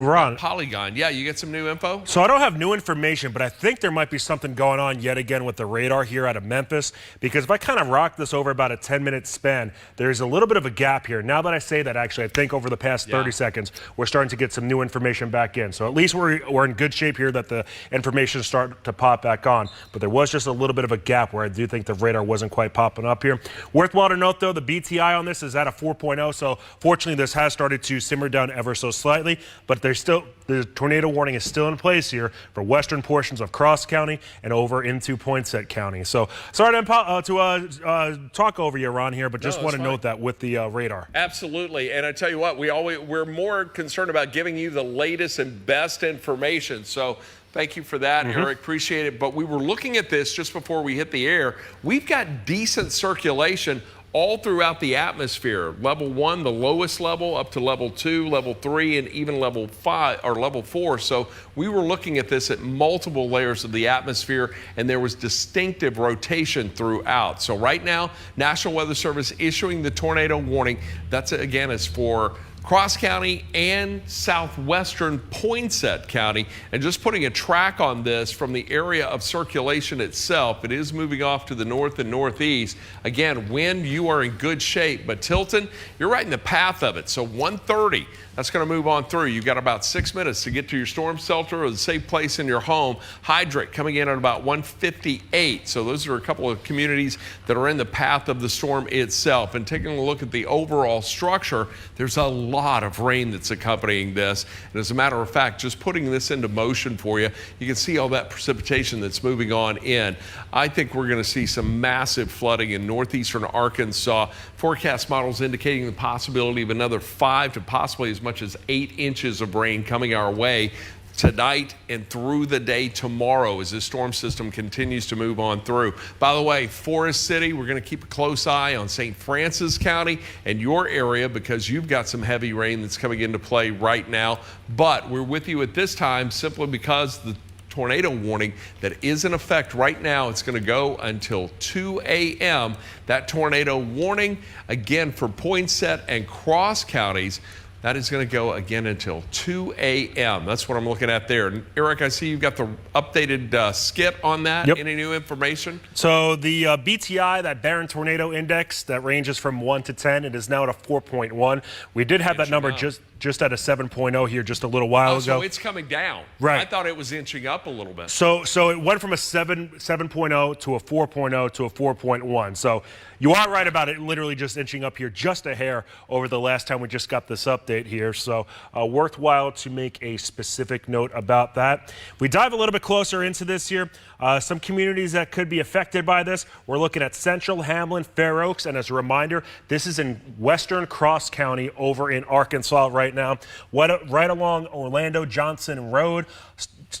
Ron, Polygon. Yeah, you get some new info? so I don't have new information, but I think there might be something going on yet again with the radar here out of Memphis, because if I kind of rock this over about a 10-minute span, there's a little bit of a gap here. Now that I say that, actually, I think over the past 30 seconds, we're starting to get some new information back in. So at least we're in good shape here that the information is starting to pop back on. But there was just a little bit of a gap where I do think the radar wasn't quite popping up here. Worthwhile to note, though, the BTI on this is at a 4.0, so fortunately this has started to simmer down ever so slightly, but the tornado warning is still in place here for western portions of Cross County and over into Poinsett County. So sorry to talk over you, Ron, here, but just want to note that with the radar. Absolutely, and I tell you what, we're more concerned about giving you the latest and best information. So thank you for that, Eric. Appreciate it. But we were looking at this just before we hit the air. We've got decent circulation all throughout the atmosphere. Level 1, the lowest level, up to level 2, level 3, and even level 5 or level 4. So we were looking at this at multiple layers of the atmosphere, and there was distinctive rotation throughout. So right now, National Weather Service issuing the tornado warning. That's, again, is for Cross County and southwestern Poinsett County, and just putting a track on this from the area of circulation itself. It is moving off to the north and northeast. Again, wind, you are in good shape, but Tilton, you're right in the path of it. So 1:30, that's going to move on through. You've got about 6 minutes to get to your storm shelter or the safe place in your home. Hydrick coming in at about 1:58. So those are a couple of communities that are in the path of the storm itself. And taking a look at the overall structure, there's a lot of rain that's accompanying this. And as a matter of fact, just putting this into motion for you, you can see all that precipitation that's moving on in. I think we're going to see some massive flooding in northeastern Arkansas. Forecast models indicating the possibility of another 5 to possibly as much as 8 inches of rain coming our way tonight and through the day tomorrow as this storm system continues to move on through. By the way, Forest City, we're going to keep a close eye on St. Francis County and your area because you've got some heavy rain that's coming into play right now. But we're with you at this time simply because the tornado warning that is in effect right now, it's going to go until 2 a.m. That tornado warning, again, for Poinsett and Cross counties, that is going to go again until 2 a.m. That's what I'm looking at there. And Eric, I see you've got the updated skit on that. Yep. Any new information? So the BTI, that Barron Tornado Index, that ranges from 1 to 10, it is now at a 4.1. We did have that number just at a 7.0 here just a little while ago. So it's coming down. Right. I thought it was inching up a little bit. So it went from a 7.0 to a 4.0 to a 4.1. So you are right about it literally just inching up here just a hair over the last time we just got this update here. So worthwhile to make a specific note about that. We dive a little bit closer into this here. Some communities that could be affected by this. We're looking at Central, Hamlin, Fair Oaks, and as a reminder, this is in western Cross County over in Arkansas right now. Right along Orlando Johnson Road,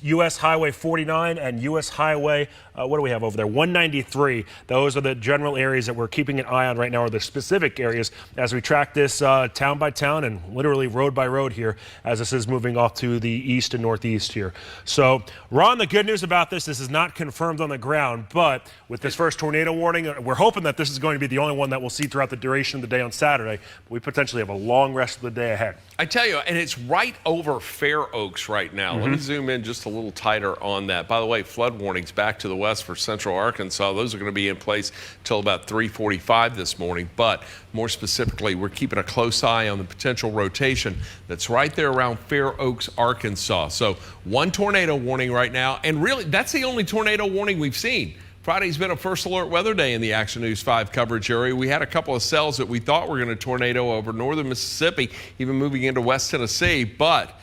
U.S. Highway 49 and U.S. Highway, what do we have over there? 193. Those are the general areas that we're keeping an eye on right now, or the specific areas as we track this town by town and literally road by road here as this is moving off to the east and northeast here. So, Ron, the good news about this is not confirmed on the ground, but with this first tornado warning, we're hoping that this is going to be the only one that we'll see throughout the duration of the day on Saturday. But we potentially have a long rest of the day ahead. I tell you, and it's right over Fair Oaks right now. Let me zoom in just a little tighter on that. By the way, flood warnings back to the west for central Arkansas. Those are going to be in place till about 3:45 this morning. But more specifically, we're keeping a close eye on the potential rotation that's right there around Fair Oaks, Arkansas. So one tornado warning right now, and really that's the only tornado warning we've seen. Friday's been a first alert weather day in the Action News 5 coverage area. We had a couple of cells that we thought were going to tornado over northern Mississippi, even moving into West Tennessee, but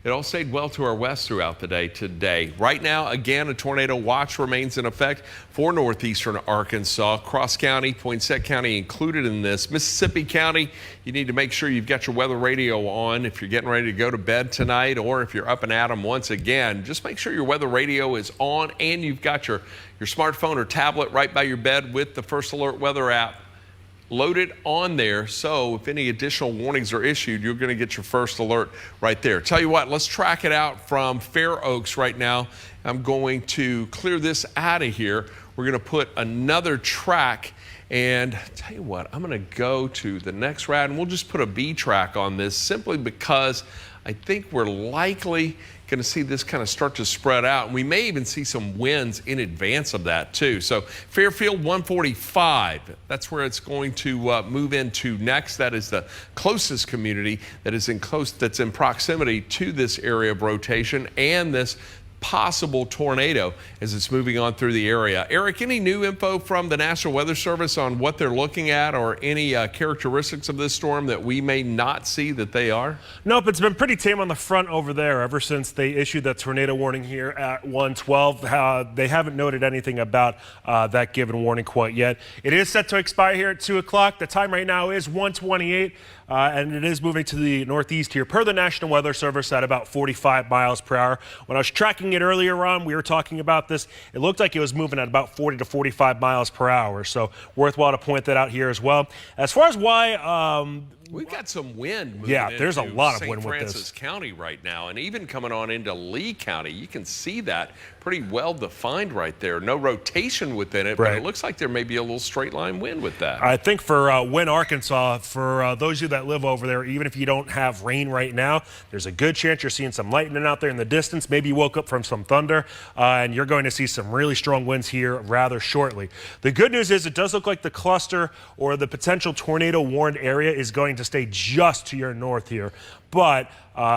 it all stayed well to our west throughout the day today. Right now, again, a tornado watch remains in effect for northeastern Arkansas. Cross County, Poinsett County included in this. Mississippi County, you need to make sure you've got your weather radio on if you're getting ready to go to bed tonight, or if you're up and at 'em once again. Just make sure your weather radio is on and you've got your smartphone or tablet right by your bed with the First Alert Weather app loaded on there, so if any additional warnings are issued, you're going to get your first alert right there. Tell you what, let's track it out from Fair Oaks right now. I'm going to clear this out of here. We're going to put another track, and tell you what, I'm going to go to the next route, and we'll just put a B track on this simply because I think we're likely going to see this kind of start to spread out. And we may even see some winds in advance of that too. So Fairfield 145, that's where it's going to move into next. That is the closest community that's in proximity to this area of rotation and this possible tornado as it's moving on through the area. Eric, any new info from the National Weather Service on what they're looking at or any characteristics of this storm that we may not see that they are? Nope, it's been pretty tame on the front over there ever since they issued that tornado warning here at 1:12. They haven't noted anything about that given warning quite yet. It is set to expire here at 2 o'clock. The time right now is 1:28. And it is moving to the northeast here per the National Weather Service at about 45 miles per hour. When I was tracking it earlier on, we were talking about this. It looked like it was moving at about 40 to 45 miles per hour. So worthwhile to point that out here as well. As far as why we've got some wind moving there's a lot of St. wind with Francis this. County right now, and even coming on into Lee County. You can see that pretty well defined right there. No rotation within it, but it looks like there may be a little straight line wind with that. I think for Wynn, Arkansas, for those of you that live over there, even if you don't have rain right now, there's a good chance you're seeing some lightning out there in the distance. Maybe you woke up from some thunder, and you're going to see some really strong winds here rather shortly. The good news is it does look like the cluster or the potential tornado warned area is going to stay just to your north here. But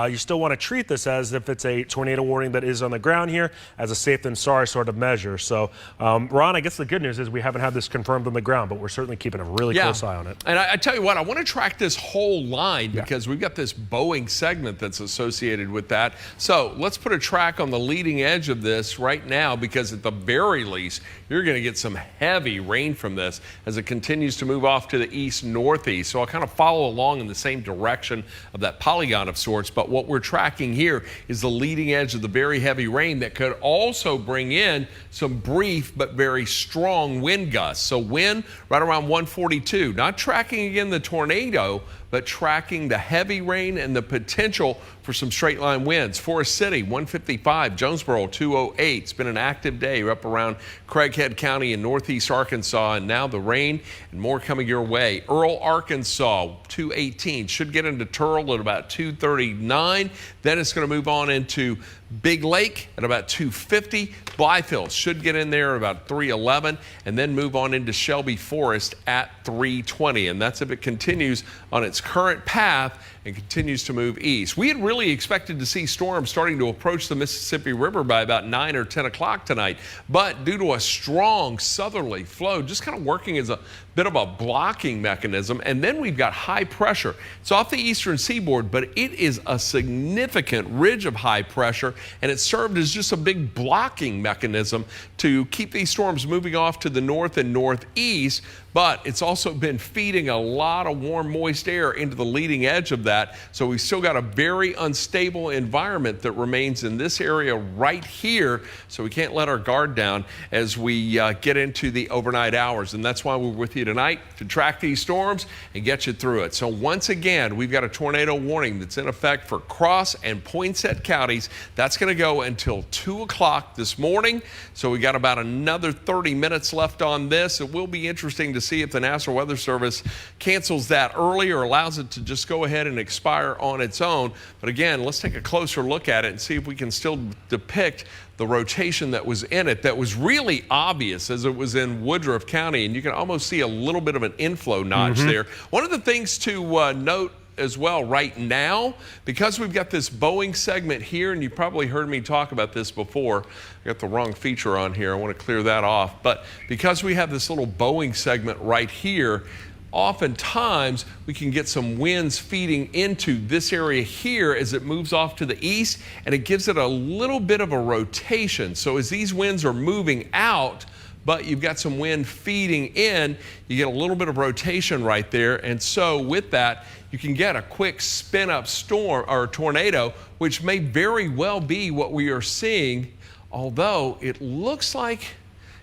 you still want to treat this as if it's a tornado warning that is on the ground here as a safe than sorry sort of measure. So, Ron, I guess the good news is we haven't had this confirmed on the ground, but we're certainly keeping a really close eye on it. And I tell you what, I want to track this whole line because we've got this Boeing segment that's associated with that. So let's put a track on the leading edge of this right now because at the very least, you're going to get some heavy rain from this as it continues to move off to the east-northeast. So I'll kind of follow along in the same direction of that polygon of sorts. But what we're tracking here is the leading edge of the very heavy rain that could also bring in some brief but very strong wind gusts. So wind right around 142. Not tracking again the tornado, but tracking the heavy rain and the potential for some straight line winds. Forest City, 155, Jonesboro, 208. It's been an active day up around Craighead County in northeast Arkansas, and now the rain and more coming your way. Earl, Arkansas, 218. Should get into Turl at about 239. Then it's going to move on into Big Lake at about 250. Blythefield should get in there at about 311 and then move on into Shelby Forest at 320. And that's if it continues on its current path and continues to move east. We had really expected to see storms starting to approach the Mississippi River by about 9 or 10 o'clock tonight. But due to a strong southerly flow, just kind of working as a bit of a blocking mechanism. And then we've got high pressure. It's off the eastern seaboard, but it is a significant ridge of high pressure. And it served as just a big blocking mechanism to keep these storms moving off to the north and northeast. But it's also been feeding a lot of warm, moist air into the leading edge of that. So we've still got a very unstable environment that remains in this area right here. So we can't let our guard down as we get into the overnight hours. And that's why we're with you tonight to track these storms and get you through it. So once again, we've got a tornado warning that's in effect for Cross and Poinsett counties. That's going to go until 2 o'clock this morning. So we got about another 30 minutes left on this. It will be interesting to see if the National Weather Service cancels that early or allows it to just go ahead and expire on its own. But again, let's take a closer look at it and see if we can still depict the rotation that was in it that was really obvious as it was in Woodruff County, and you can almost see a little bit of an inflow notch there. One of the things to note as well right now, because we've got this Boeing segment here, and you probably heard me talk about this before. I got the wrong feature on here. I want to clear that off. But because we have this little Boeing segment right here, oftentimes we can get some winds feeding into this area here as it moves off to the east, and it gives it a little bit of a rotation. So as these winds are moving out, but you've got some wind feeding in, you get a little bit of rotation right there. And so with that, you can get a quick spin up storm or tornado, which may very well be what we are seeing. Although it looks like,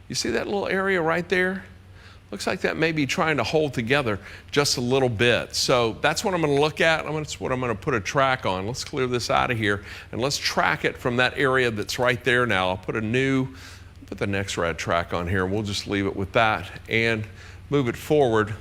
you see that little area right there? Looks like that may be trying to hold together just a little bit. So that's what I'm going to look at. That's what I'm going to put a track on. Let's clear this out of here and let's track it from that area that's right there now. I'll put the next rad track on here. We'll just leave it with that and move it forward.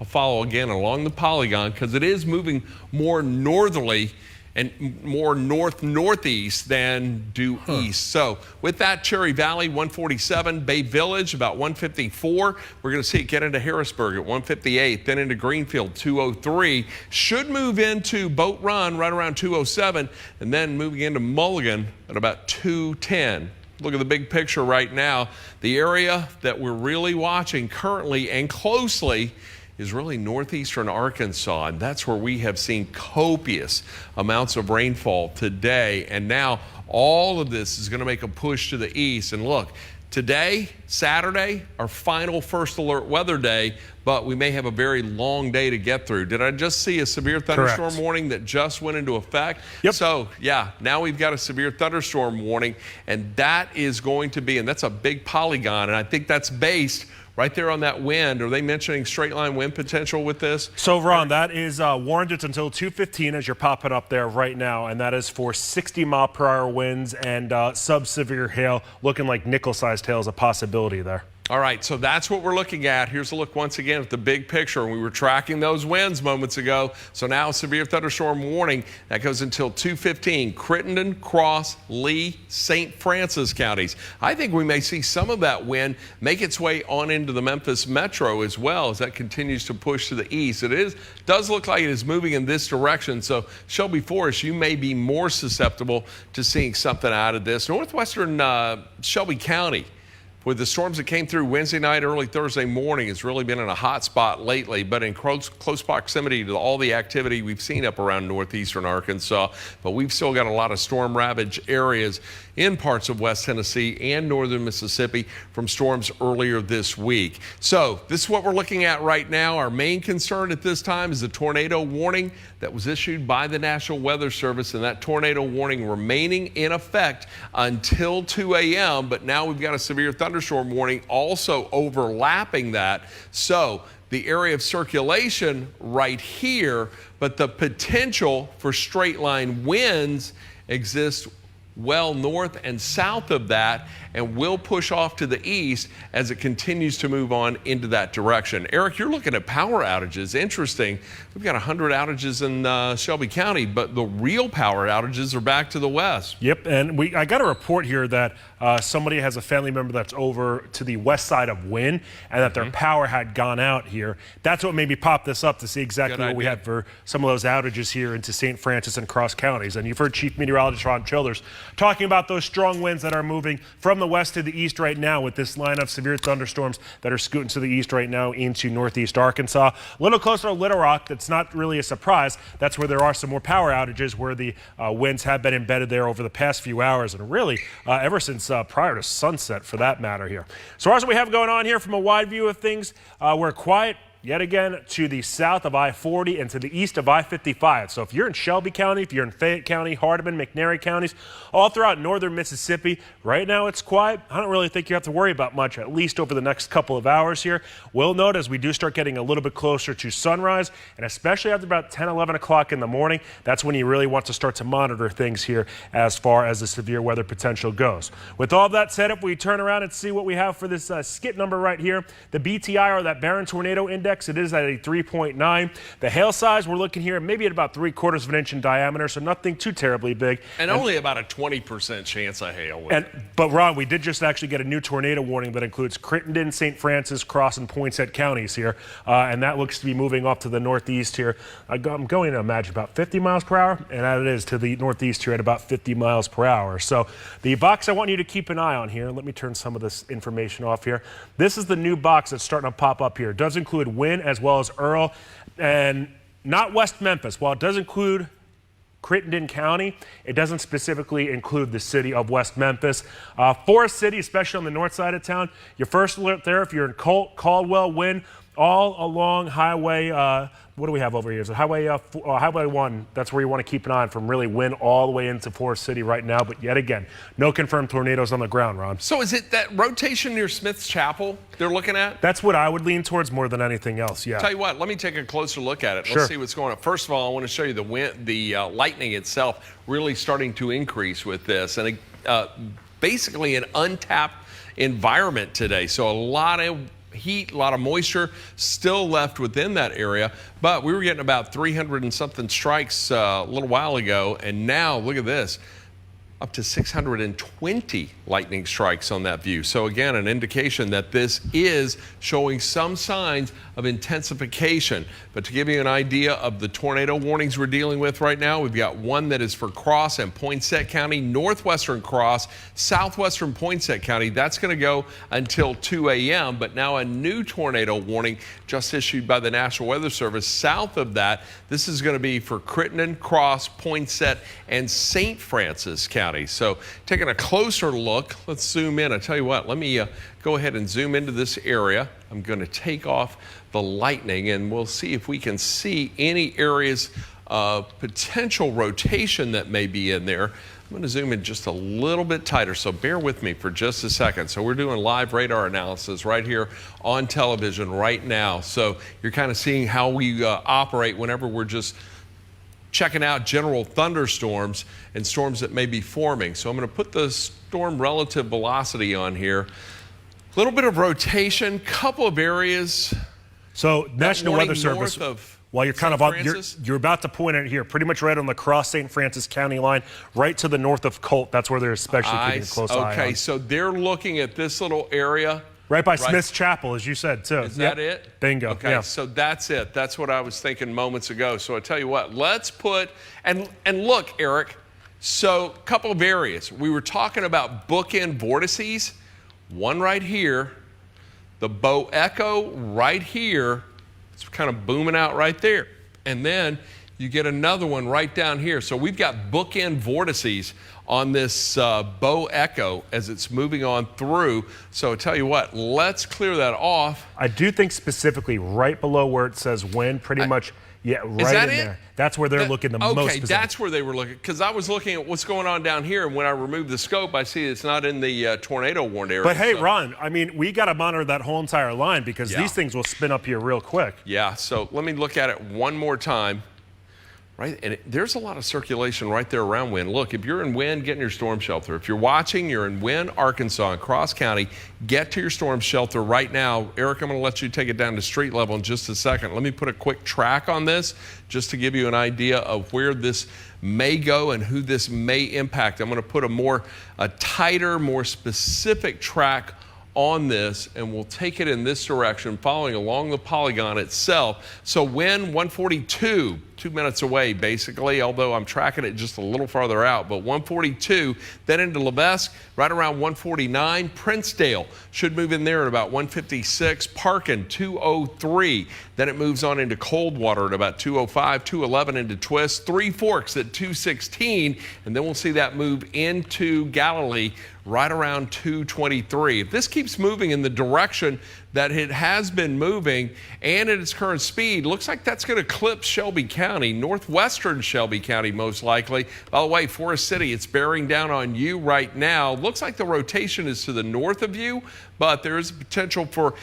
I'll follow again along the polygon because it is moving more northerly and more north-northeast than due east. So with that, Cherry Valley 147, Bay Village about 154. We're going to see it get into Harrisburg at 158, then into Greenfield 203. Should move into Boat Run right around 207, and then moving into Mulligan at about 210. Look at the big picture right now. The area that we're really watching currently and closely is really northeastern Arkansas, and that's where we have seen copious amounts of rainfall today. And now all of this is going to make a push to the east. And look, today, Saturday, our final first alert weather day, but we may have a very long day to get through. Did I just see a severe thunderstorm warning that just went into effect? Yep. So, yeah, now we've got a severe thunderstorm warning, and that is going to be, and that's a big polygon, and I think that's based right there on that wind. Are they mentioning straight line wind potential with this? So, Ron, that is warned. It's until 2:15 as you're popping up there right now, and that is for 60-mile-per-hour winds and sub-severe hail. Looking like nickel-sized hail is a possibility there. All right, so that's what we're looking at. Here's a look once again at the big picture. We were tracking those winds moments ago. So now severe thunderstorm warning. That goes until 2:15. Crittenden, Cross, Lee, St. Francis counties. I think we may see some of that wind make its way on into the Memphis metro as well as that continues to push to the east. It does look like it is moving in this direction. So Shelby Forest, you may be more susceptible to seeing something out of this. Northwestern Shelby County, with the storms that came through Wednesday night, early Thursday morning, has really been in a hot spot lately, but in close proximity to all the activity we've seen up around northeastern Arkansas. But we've still got a lot of storm ravaged areas in parts of West Tennessee and northern Mississippi from storms earlier this week. So this is what we're looking at right now. Our main concern at this time is the tornado warning that was issued by the National Weather Service, and that tornado warning remaining in effect until 2 a.m. But now we've got a severe thunderstorm warning also overlapping that. So the area of circulation right here, but the potential for straight line winds exists well north and south of that, and will push off to the east as it continues to move on into that direction. Eric, you're looking at power outages. Interesting. We've got 100 outages in Shelby County, but the real power outages are back to the west. Yep, and I got a report here that somebody has a family member that's over to the west side of Wynn, and that their power had gone out here. That's what made me pop this up to see exactly what we had for some of those outages here into St. Francis and Cross counties. And you've heard Chief Meteorologist Ron Childers talking about those strong winds that are moving from the west to the east right now with this line of severe thunderstorms that are scooting to the east right now into northeast Arkansas. A little closer to Little Rock, that's not really a surprise. That's where there are some more power outages where the winds have been embedded there over the past few hours, and really ever since prior to sunset for that matter here. So here's what we have going on here from a wide view of things. We're quiet yet again to the south of I-40 and to the east of I-55. So if you're in Shelby County, if you're in Fayette County, Hardeman, McNairy counties, all throughout northern Mississippi, right now it's quiet. I don't really think you have to worry about much, at least over the next couple of hours here. We'll note as we do start getting a little bit closer to sunrise, and especially after about 10, 11 o'clock in the morning, that's when you really want to start to monitor things here as far as the severe weather potential goes. With all that said, if we turn around and see what we have for this skit number right here, the BTI, or that Barron Tornado Index, it is at a 3.9. The hail size, we're looking here maybe at about 3/4 of an inch in diameter, so nothing too terribly big. And only about a 20% chance of hail. But Ron, we did just actually get a new tornado warning that includes Crittenden, St. Francis, Cross, and Poinsett counties here. And that looks to be moving off to the northeast here. I'm going to imagine about 50 miles per hour, and that it is to the northeast here at about 50 miles per hour. So the box I want you to keep an eye on here, let me turn some of this information off here. This is the new box that's starting to pop up here. It does include Wynn as well as Earl, and not West Memphis. While it does include Crittenden County, it doesn't specifically include the city of West Memphis. Forest City, especially on the north side of town, your first alert there if you're in Caldwell, Wynn, all along Highway, what do we have over here? So Highway 1, that's where you want to keep an eye on from really Wynn all the way into Forest City right now. But yet again, no confirmed tornadoes on the ground, Ron. So is it that rotation near Smith's Chapel they're looking at? That's what I would lean towards more than anything else, yeah. Tell you what, let me take a closer look at it. Sure. Let's see what's going on. First of all, I want to show you the lightning itself really starting to increase with this. And basically an untapped environment today. So a lot of heat, a lot of moisture still left within that area, but we were getting about 300 and something strikes a little while ago, and now look at this. Up to 620 lightning strikes on that view. So again, an indication that this is showing some signs of intensification. But to give you an idea of the tornado warnings we're dealing with right now, we've got one that is for Cross and Poinsett County, northwestern Cross, southwestern Poinsett County. That's going to go until 2 a.m. But now a new tornado warning just issued by the National Weather Service south of that. This is going to be for Crittenden, Cross, Poinsett, and St. Francis County. So taking a closer look, let's zoom in. I tell you what, let me go ahead and zoom into this area. I'm going to take off the lightning and we'll see if we can see any areas of potential rotation that may be in there. I'm going to zoom in just a little bit tighter, so bear with me for just a second. So we're doing live radar analysis right here on television right now. So you're kind of seeing how we operate whenever we're just checking out general thunderstorms and storms that may be forming. So I'm going to put the storm relative velocity on here. A little bit of rotation, couple of areas. So National Weather Service, while you're kind of up, you're about to point it here, pretty much right on the Cross St. Francis County line, right to the north of Colt. That's where they're especially keeping a close eye on. Okay, so they're looking at this little area. Right by Smith's Chapel, as you said, too. Is that it? Bingo. Okay, yeah. So that's it. That's what I was thinking moments ago. So I tell you what, let's put, and look, Eric, so a couple of areas. We were talking about bookend vortices. One right here, the Bow Echo right here. It's kind of booming out right there. And then you get another one right down here. So we've got bookend vortices on this Bow Echo as it's moving on through. So I tell you what, let's clear that off. I do think specifically right below where it says wind, pretty much, yeah, right in there. That's where they're looking the most specific. Okay, that's where they were looking, because I was looking at what's going on down here, and when I remove the scope, I see it's not in the tornado warned area. But hey, Ron, I mean, we got to monitor that whole entire line because these things will spin up here real quick. Yeah, so let me look at it one more time. Right, and there's a lot of circulation right there around Wynn. Look, if you're in Wynn, get in your storm shelter. If you're watching, you're in Wynn, Arkansas, and Cross County, get to your storm shelter right now. Eric, I'm going to let you take it down to street level in just a second. Let me put a quick track on this just to give you an idea of where this may go and who this may impact. I'm going to put a tighter, more specific track on this, and we'll take it in this direction, following along the polygon itself. So Wynn 142, 2 minutes away basically, although I'm tracking it just a little farther out, but 142, then into Levesque, right around 149. Princedale should move in there at about 156. Parkin 203, then it moves on into Coldwater at about 205, 211 into Twist, Three Forks at 216, and then we'll see that move into Galilee right around 223. If this keeps moving in the direction that it has been moving and at its current speed, looks like that's going to clip Shelby County, northwestern Shelby County most likely. By the way, Forest City, it's bearing down on you right now. Looks like the rotation is to the north of you, but there is potential for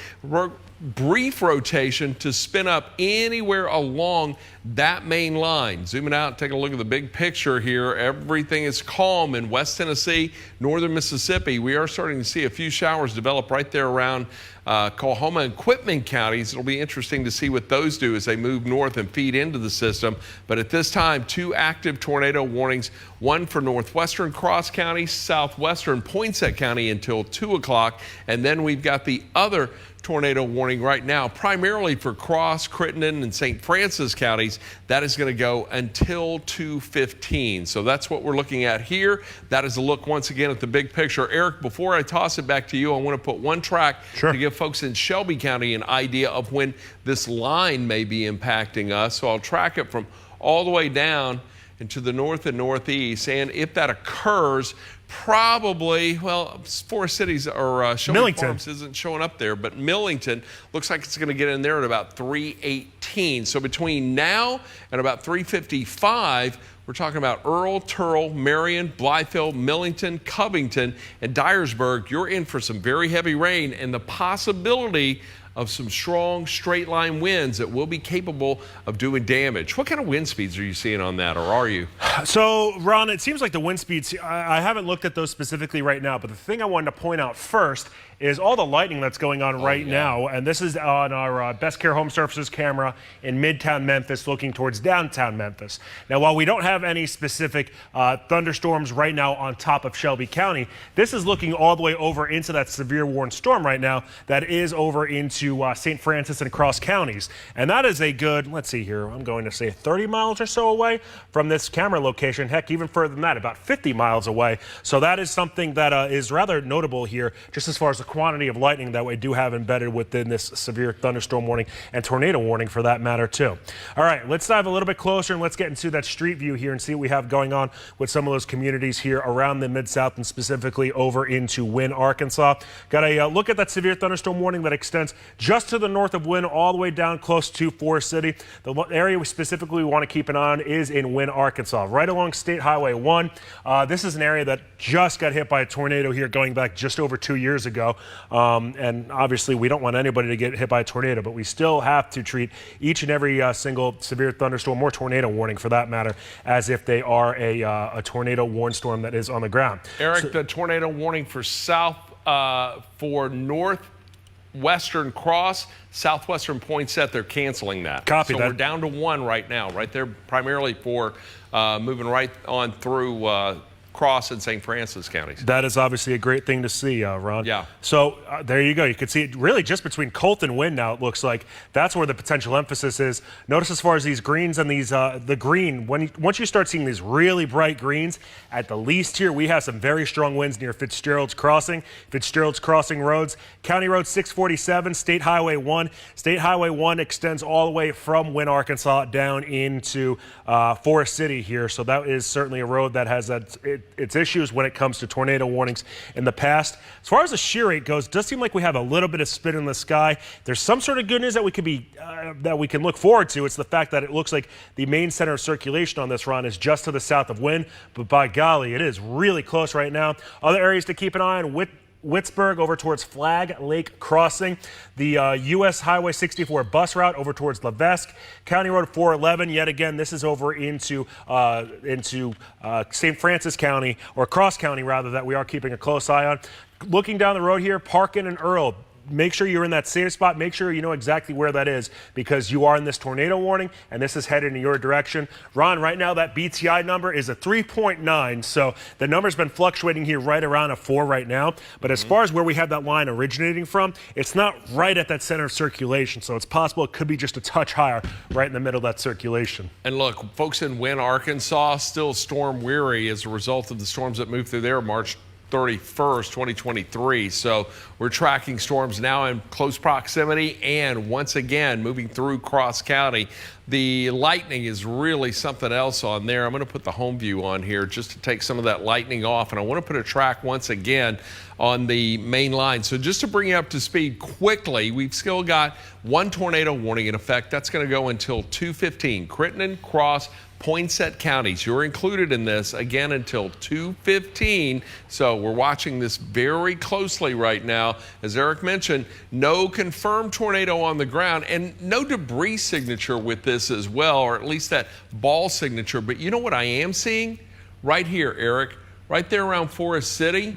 brief rotation to spin up anywhere along that main line. Zooming out, taking a look at the big picture here. Everything is calm in West Tennessee, northern Mississippi. We are starting to see a few showers develop right there around Coahoma and Quitman counties. It'll be interesting to see what those do as they move north and feed into the system. But at this time, 2 active tornado warnings, one for northwestern Cross County, southwestern Poinsett County until 2 o'clock. And then we've got the other tornado warning right now, primarily for Cross, Crittenden, and St. Francis counties. That is going to go until 2:15. So that's what we're looking at here. That is a look once again at the big picture. Eric, before I toss it back to you, I want to put one track to give folks in Shelby County an idea of when this line may be impacting us. So I'll track it from all the way down into the north and northeast. And if that occurs, probably, well, Forest Cities or Shelby Farms isn't showing up there, but Millington looks like it's going to get in there at about 3:18. So between now and about 3:55, we're talking about Earl, Turl, Marion, Blythefield, Millington, Covington, and Dyersburg. You're in for some very heavy rain and the possibility of some strong straight line winds that will be capable of doing damage. What kind of wind speeds are you seeing on that, or are you? So, Ron, it seems like the wind speeds, I haven't looked at those specifically right now, but the thing I wanted to point out first is all the lightning that's going on right now, and this is on our Best Care Home Services camera in Midtown Memphis looking towards downtown Memphis. Now, while we don't have any specific thunderstorms right now on top of Shelby County, this is looking all the way over into that severe warning storm right now that is over into St. Francis and Cross counties. And that is a good, let's see here, I'm going to say 30 miles or so away from this camera location. Heck, even further than that, about 50 miles away. So that is something that is rather notable here, just as far as the quantity of lightning that we do have embedded within this severe thunderstorm warning and tornado warning for that matter too. All right, let's dive a little bit closer and let's get into that street view here and see what we have going on with some of those communities here around the Mid-South and specifically over into Wynne, Arkansas. Got a look at that severe thunderstorm warning that extends just to the north of Wynne all the way down close to Forest City. The area we specifically want to keep an eye on is in Wynne, Arkansas, right along State Highway 1. This is an area that just got hit by a tornado here going back just over 2 years ago. And obviously we don't want anybody to get hit by a tornado, but we still have to treat each and every single severe thunderstorm or tornado warning for that matter as if they are a tornado warning storm that is on the ground. Eric, the tornado warning for for northwestern Cross, southwestern Poinsett, they're canceling that. Copy so that. We're down to 1 right now, right there, primarily for moving right on through Cross and St. Francis counties. That is obviously a great thing to see, Ron. Yeah. So there you go. You can see it really just between Colt and Wynne now, it looks like. That's where the potential emphasis is. Notice as far as these greens and these, the green, once you start seeing these really bright greens, at the least here, we have some very strong winds near Fitzgerald's Crossing roads, County Road 647, State Highway 1. State Highway 1 extends all the way from Wynne, Arkansas down into Forest City here. So that is certainly a road that has its issues when it comes to tornado warnings in the past. As far as the shear rate goes, it does seem like we have a little bit of spin in the sky. There's some sort of good news that we can look forward to. It's the fact that it looks like the main center of circulation on this run is just to the south of Wynne, but by golly, it is really close right now. Other areas to keep an eye on: Whittsburg over towards Flag Lake Crossing, the U.S. Highway 64 bus route over towards Levesque, County Road 411. Yet again, this is over into St. Francis County, or Cross County rather, that we are keeping a close eye on. Looking down the road here, Parkin and Earl. Make sure you're in that safe spot. Make sure you know exactly where that is because you are in this tornado warning and this is headed in your direction. Ron, right now that BTI number is a 3.9, so the number's been fluctuating here right around a 4 right now. But as far as where we have that line originating from, it's not right at that center of circulation, so it's possible it could be just a touch higher right in the middle of that circulation. And look, folks in Wynne, Arkansas, still storm weary as a result of the storms that moved through there March 31st, 2023. So we're tracking storms now in close proximity and once again moving through Cross County. The lightning is really something else on there. I'm going to put the home view on here just to take some of that lightning off, and I want to put a track once again on the main line. So just to bring you up to speed quickly, we've still got 1 tornado warning in effect. That's going to go until 2:15. Crittenden, Cross, Poinsett counties, you're included in this again until 2:15. So we're watching this very closely right now. As Eric mentioned, no confirmed tornado on the ground and no debris signature with this as well, or at least that ball signature. But you know what I am seeing right here, Eric? Right there around Forest City,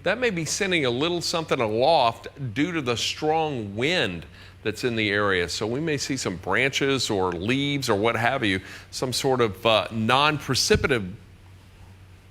that may be sending a little something aloft due to the strong wind that's in the area. So we may see some branches or leaves or what have you, some sort of non-precipitative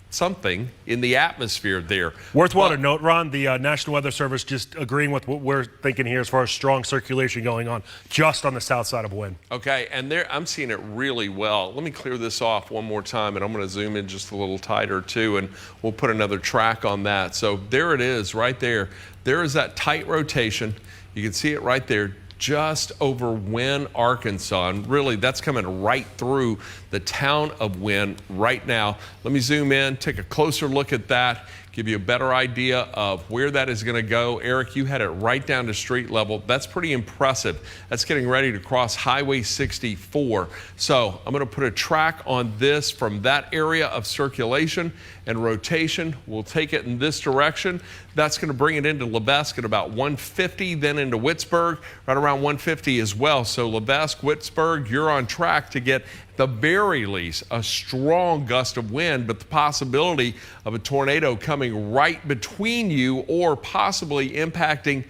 something in the atmosphere there. Worthwhile to note, Ron, the National Weather Service just agreeing with what we're thinking here as far as strong circulation going on just on the south side of Wynne. Okay, and there I'm seeing it really well. Let me clear this off one more time, and I'm going to zoom in just a little tighter too, and we'll put another track on that. So there it is right there. There is that tight rotation. You can see it right there. just over Wynne, Arkansas. And really, that's coming right through the town of Wynne right now. Let me zoom in, take a closer look at that, give you a better idea of where that is going to go. Eric, you had it right down to street level. That's pretty impressive. That's getting ready to cross Highway 64. So I'm going to put a track on this from that area of circulation and rotation. We'll take it in this direction. That's going to bring it into Lebesque at about 150, then into Witzburg, right around 150 as well. So Lebesque, Witzburg, you're on track to get the very least a strong gust of wind, but the possibility of a tornado coming right between you or possibly impacting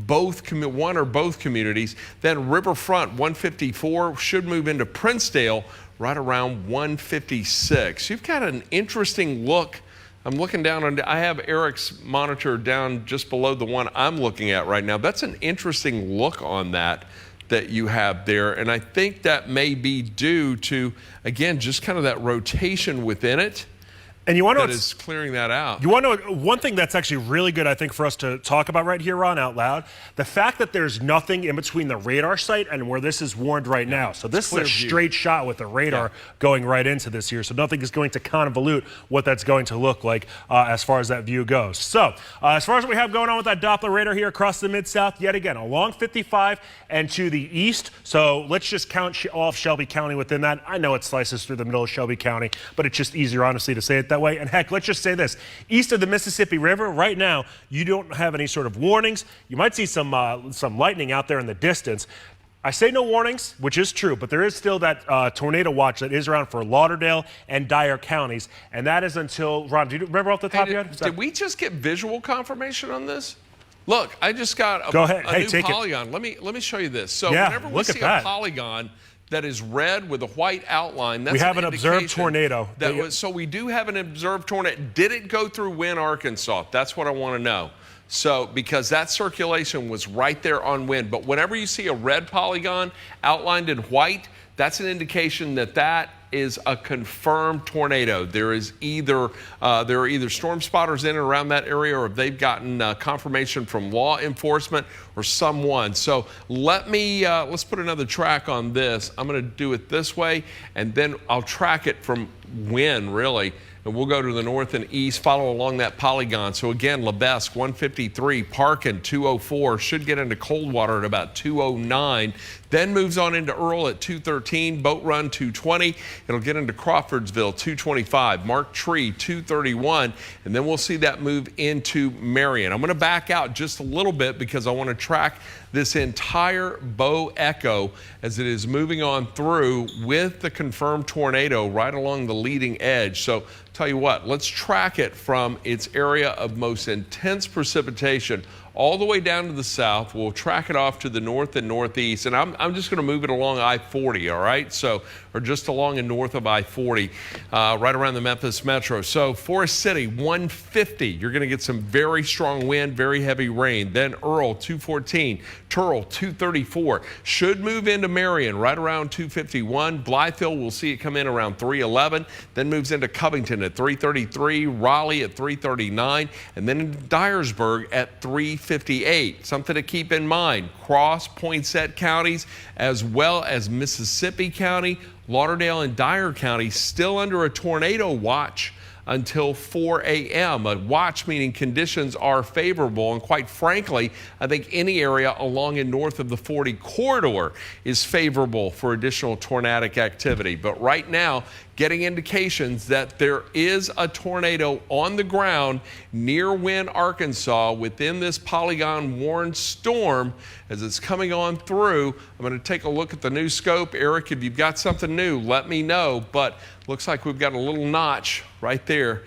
one or both communities. Then Riverfront 154 should move into Princedale right around 156. You've got an interesting look. I'm looking down on, I have Eric's monitor down just below the one I'm looking at right now. That's an interesting look on that you have there. And I think that may be due to, again, just kind of that rotation within it. And you want to that is clearing that out. You want to know one thing that's actually really good, I think, for us to talk about right here, Ron, out loud? The fact that there's nothing in between the radar site and where this is warned right now. So this is a straight shot with the radar going right into this here. So nothing is going to convolute what that's going to look like as far as that view goes. So as far as what we have going on with that Doppler radar here across the Mid-South, yet again, along 55 and to the east. So let's just count off Shelby County within that. I know it slices through the middle of Shelby County, but it's just easier, honestly, to say it that way. And heck, let's just say this. East of the Mississippi River, right now, you don't have any sort of warnings. You might see some lightning out there in the distance. I say no warnings, which is true, but there is still that tornado watch that is around for Lauderdale and Dyer counties, and that is until, Ron, do you remember off the top of your head? Did we just get visual confirmation on this? Look, I just got a new polygon. Let me show you this. So whenever we see a polygon that is red with a white outline, that's we have an observed tornado. So we do have an observed tornado. Did it go through Wynne, Arkansas? That's what I want to know. So because that circulation was right there on Wynne. But whenever you see a red polygon outlined in white, that's an indication that that is a confirmed tornado. There are either storm spotters in and around that area, or if they've gotten confirmation from law enforcement or someone. So let's put another track on this. I'm going to do it this way, and then I'll track it from Wynne, really. And we'll go to the north and east, follow along that polygon. So again, Lebesque 153, Parkin 204, should get into Coldwater at about 209, then moves on into Earl at 213, Boat Run 220. It'll get into Crawfordsville 225, Mark Tree 231, and then we'll see that move into Marion. I'm going to back out just a little bit because I want to track this entire Bow Echo as it is moving on through with the confirmed tornado right along the leading edge. So tell you what, let's track it from its area of most intense precipitation all the way down to the south. We'll track it off to the north and northeast, and I'm just going to move it along I-40, all right? So, or just along and north of I-40, right around the Memphis Metro. So Forest City, 150. You're going to get some very strong wind, very heavy rain. Then Earl, 214. Turl, 234. Should move into Marion right around 251. Blytheville, we'll see it come in around 311. Then moves into Covington at 333. Raleigh at 339. And then into Dyersburg at 358. Something to keep in mind. Cross, Poinsett counties, as well as Mississippi County, Lauderdale and Dyer County still under a tornado watch until 4 a.m. A watch meaning conditions are favorable, and quite frankly, I think any area along and north of the 40 corridor is favorable for additional tornadic activity. But right now, getting indications that there is a tornado on the ground near Wynne, Arkansas, within this polygon-warned storm as it's coming on through. I'm going to take a look at the new scope. Eric, if you've got something new, let me know. But looks like we've got a little notch right there.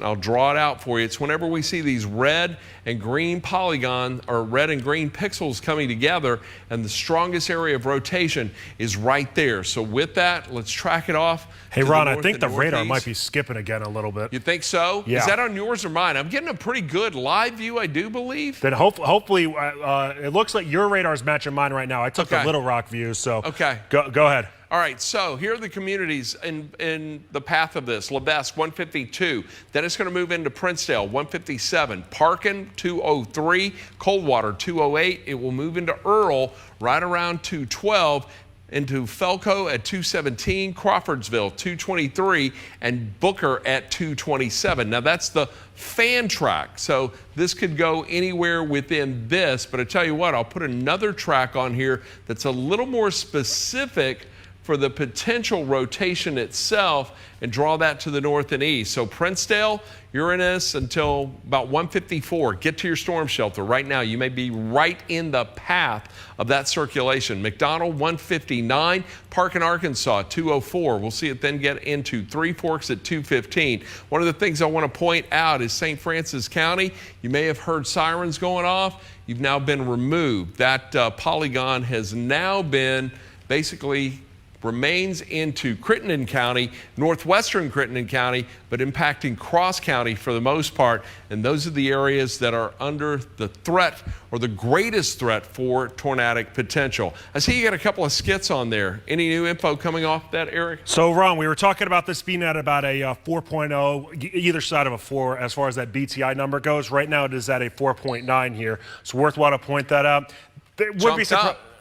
I'll draw it out for you. It's whenever we see these red and green polygon or red and green pixels coming together, and the strongest area of rotation is right there. So with that, let's track it off. Hey, Ron, I think the radar might be skipping again a little bit. You think so? Yeah. Is that on yours or mine? I'm getting a pretty good live view, I do believe. Then hopefully it looks like your radar's matching mine right now. I took the Little Rock view, so okay. Go ahead. All right, so here are the communities in the path of this. Lebesque, 152. Then it's going to move into Princedale, 157. Parkin, 203. Coldwater, 208. It will move into Earl right around 212. Into Felco at 217, Crawfordsville 223, and Booker at 227. Now that's the fan track, so this could go anywhere within this, but I tell you what, I'll put another track on here that's a little more specific for the potential rotation itself and draw that to the north and east. So Princedale, you're in this until about 154. Get to your storm shelter right now. You may be right in the path of that circulation. McDonald, 159. Parkin, Arkansas, 204. We'll see it then get into Three Forks at 215. One of the things I want to point out is St. Francis County. You may have heard sirens going off. You've now been removed. That polygon has now been basically remains into Crittenden County, northwestern Crittenden County, but impacting Cross County for the most part. And those are the areas that are under the threat or the greatest threat for tornadic potential. I see you got a couple of skits on there. Any new info coming off that, Eric? So, Ron, we were talking about this being at about a 4.0, either side of a 4 as far as that BTI number goes. Right now it is at a 4.9 here. It's worthwhile to point that out.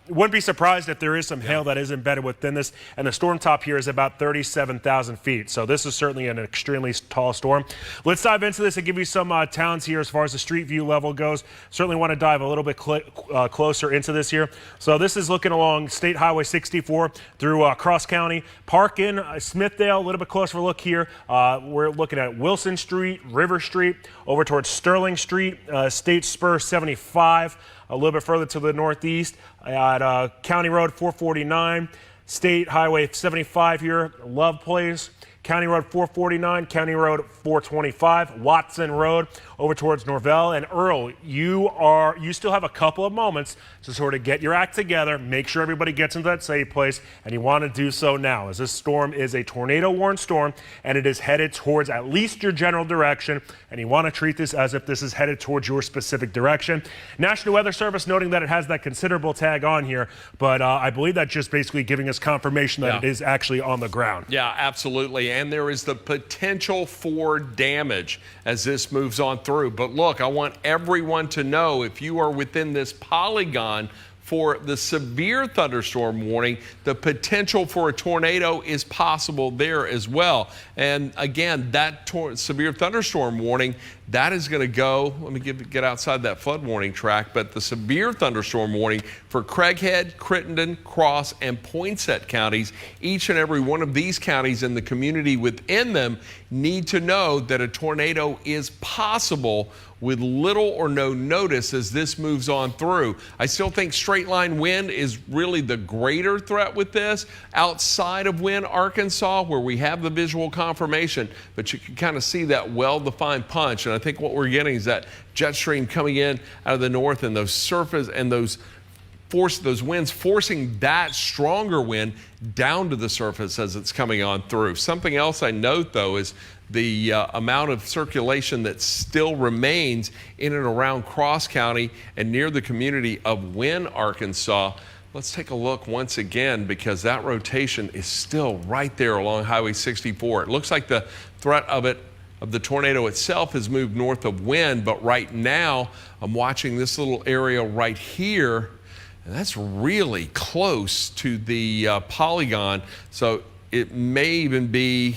Wouldn't be surprised if there is some hail that is embedded within this, and the storm top here is about 37,000 feet. So this is certainly an extremely tall storm. Let's dive into this and give you some towns here as far as the street view level goes. Certainly want to dive a little bit closer into this here. So this is looking along State Highway 64 through Cross County, Parkin, Smithdale, a little bit closer look here. We're looking at Wilson Street, River Street, over towards Sterling Street, State Spur 75. A little bit further to the northeast at County Road 449, State Highway 75 here, Love Place, County Road 449, County Road 425, Watson Road over towards Norvell. And Earl, you still have a couple of moments to sort of get your act together, make sure everybody gets into that safe place, and you want to do so now, as this storm is a tornado-warned storm, and it is headed towards at least your general direction, and you want to treat this as if this is headed towards your specific direction. National Weather Service noting that it has that considerable tag on here, but I believe that's just basically giving us confirmation that it is actually on the ground. Yeah, absolutely, and there is the potential for damage as this moves on through. But look, I want everyone to know, if you are within this polygon for the severe thunderstorm warning, the potential for a tornado is possible there as well. And again, that severe thunderstorm warning, that is going to go, let me get outside that flood warning track, but the severe thunderstorm warning for Craighead, Crittenden, Cross, and Poinsett counties, each and every one of these counties and the community within them need to know that a tornado is possible with little or no notice as this moves on through. I still think straight line wind is really the greater threat with this, outside of Wynne, Arkansas, where we have the visual confirmation, but you can kind of see that well-defined punch. And I think what we're getting is that jet stream coming in out of the north, and those surface and those winds forcing that stronger wind down to the surface as it's coming on through. Something else I note, though, is the amount of circulation that still remains in and around Cross County and near the community of Wynne, Arkansas. Let's take a look once again, because that rotation is still right there along Highway 64. It looks like the threat of the tornado itself has moved north of Wynne, but right now I'm watching this little area right here, and that's really close to the polygon, so it may even be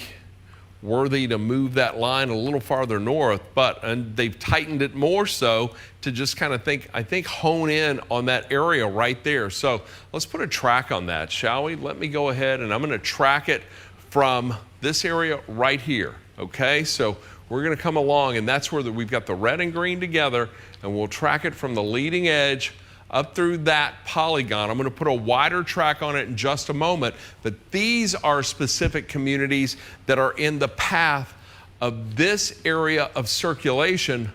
worthy to move that line a little farther north, and they've tightened it more so to just kind of hone in on that area right there. So let's put a track on that, shall we? Let me go ahead, and I'm going to track it from this area right here. Okay, so we're going to come along, and that's where we've got the red and green together, and we'll track it from the leading edge up through that polygon. I'm going to put a wider track on it in just a moment, but these are specific communities that are in the path of this area of circulation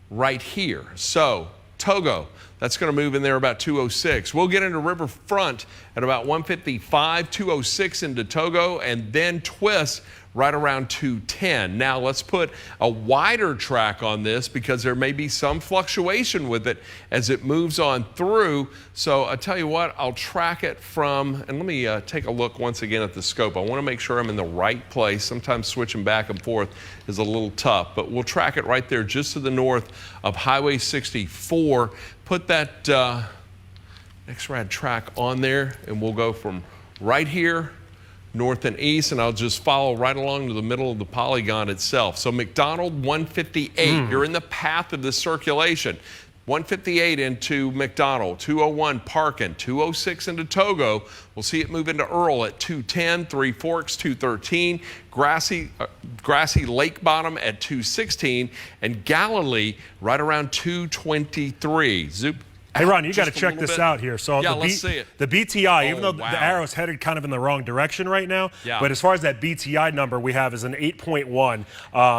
right here. So Togo, that's going to move in there about 206. We'll get into Riverfront at about 155, 206 into Togo, and then twist right around 210. Now let's put a wider track on this because there may be some fluctuation with it as it moves on through. So I tell you what, I'll track it from, and let me take a look once again at the scope. I want to make sure I'm in the right place. Sometimes switching back and forth is a little tough, but we'll track it right there just to the north of Highway 64. Put that XRAD track on there, and we'll go from right here north and east, and I'll just follow right along to the middle of the polygon itself. So McDonald 158, you're in the path of the circulation. 158 into McDonald, 201 Parkin, 206 into Togo. We'll see it move into Earl at 210, Three Forks 213, Grassy Lake Bottom at 216, and Galilee right around 223. Zoop. Hey, Ron, you got to check this out here. So yeah, let's see it. The BTI, even though the arrow's headed kind of in the wrong direction right now, but as far as that BTI number we have is an 8.1,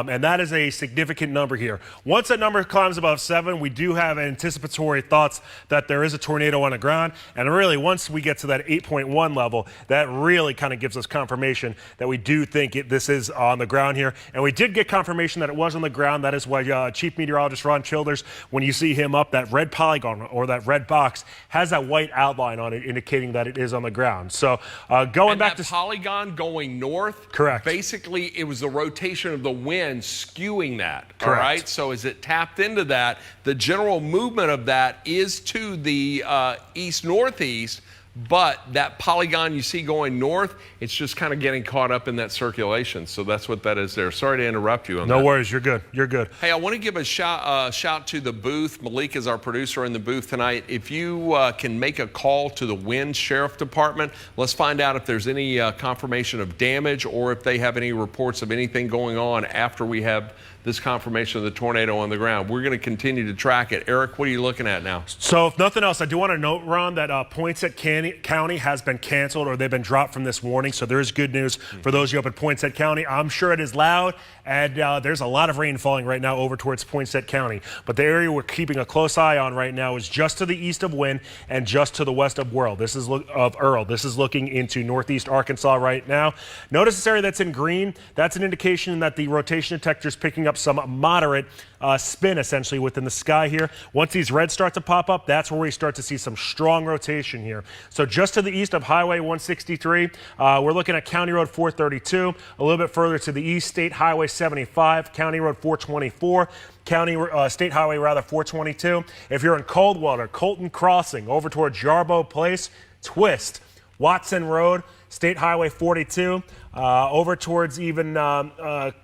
and that is a significant number here. Once that number climbs above 7, we do have anticipatory thoughts that there is a tornado on the ground, and really once we get to that 8.1 level, that really kind of gives us confirmation that we do think this is on the ground here, and we did get confirmation that it was on the ground. That is why Chief Meteorologist Ron Childers, when you see him up, that red polygon or that red box has that white outline on it indicating that it is on the ground. So going back to polygon going north, correct. Basically it was the rotation of the wind skewing that. Correct. All right, so as it tapped into that, the general movement of that is to the east northeast, but that polygon you see going north, it's just kind of getting caught up in that circulation. So that's what that is there. Sorry to interrupt you on that. No worries, you're good. You're good. Hey, I want to give a shout to the booth. Malik is our producer in the booth tonight. If you can make a call to the Wynn Sheriff Department, let's find out if there's any confirmation of damage or if they have any reports of anything going on after we have this confirmation of the tornado on the ground. We're going to continue to track it. Eric, what are you looking at now? So if nothing else, I do want to note, Ron, that Poinsett County has been canceled or they've been dropped from this warning. So there is good news for those of you up at Poinsett County. I'm sure it is loud, and there's a lot of rain falling right now over towards Poinsett County. But the area we're keeping a close eye on right now is just to the east of Wynn and just to the west of Earl. This is Earl. This is looking into northeast Arkansas right now. Notice this area that's in green. That's an indication that the rotation detector is picking up some moderate spin essentially within the sky here. Once these reds start to pop up, that's where we start to see some strong rotation here. So just to the east of Highway 163, we're looking at County Road 432. A little bit further to the east, State Highway 75, County Road 424, State Highway 422. If you're in Coldwater, Colton Crossing, over towards Jarboe Place, Twist, Watson Road, State Highway 42, over towards even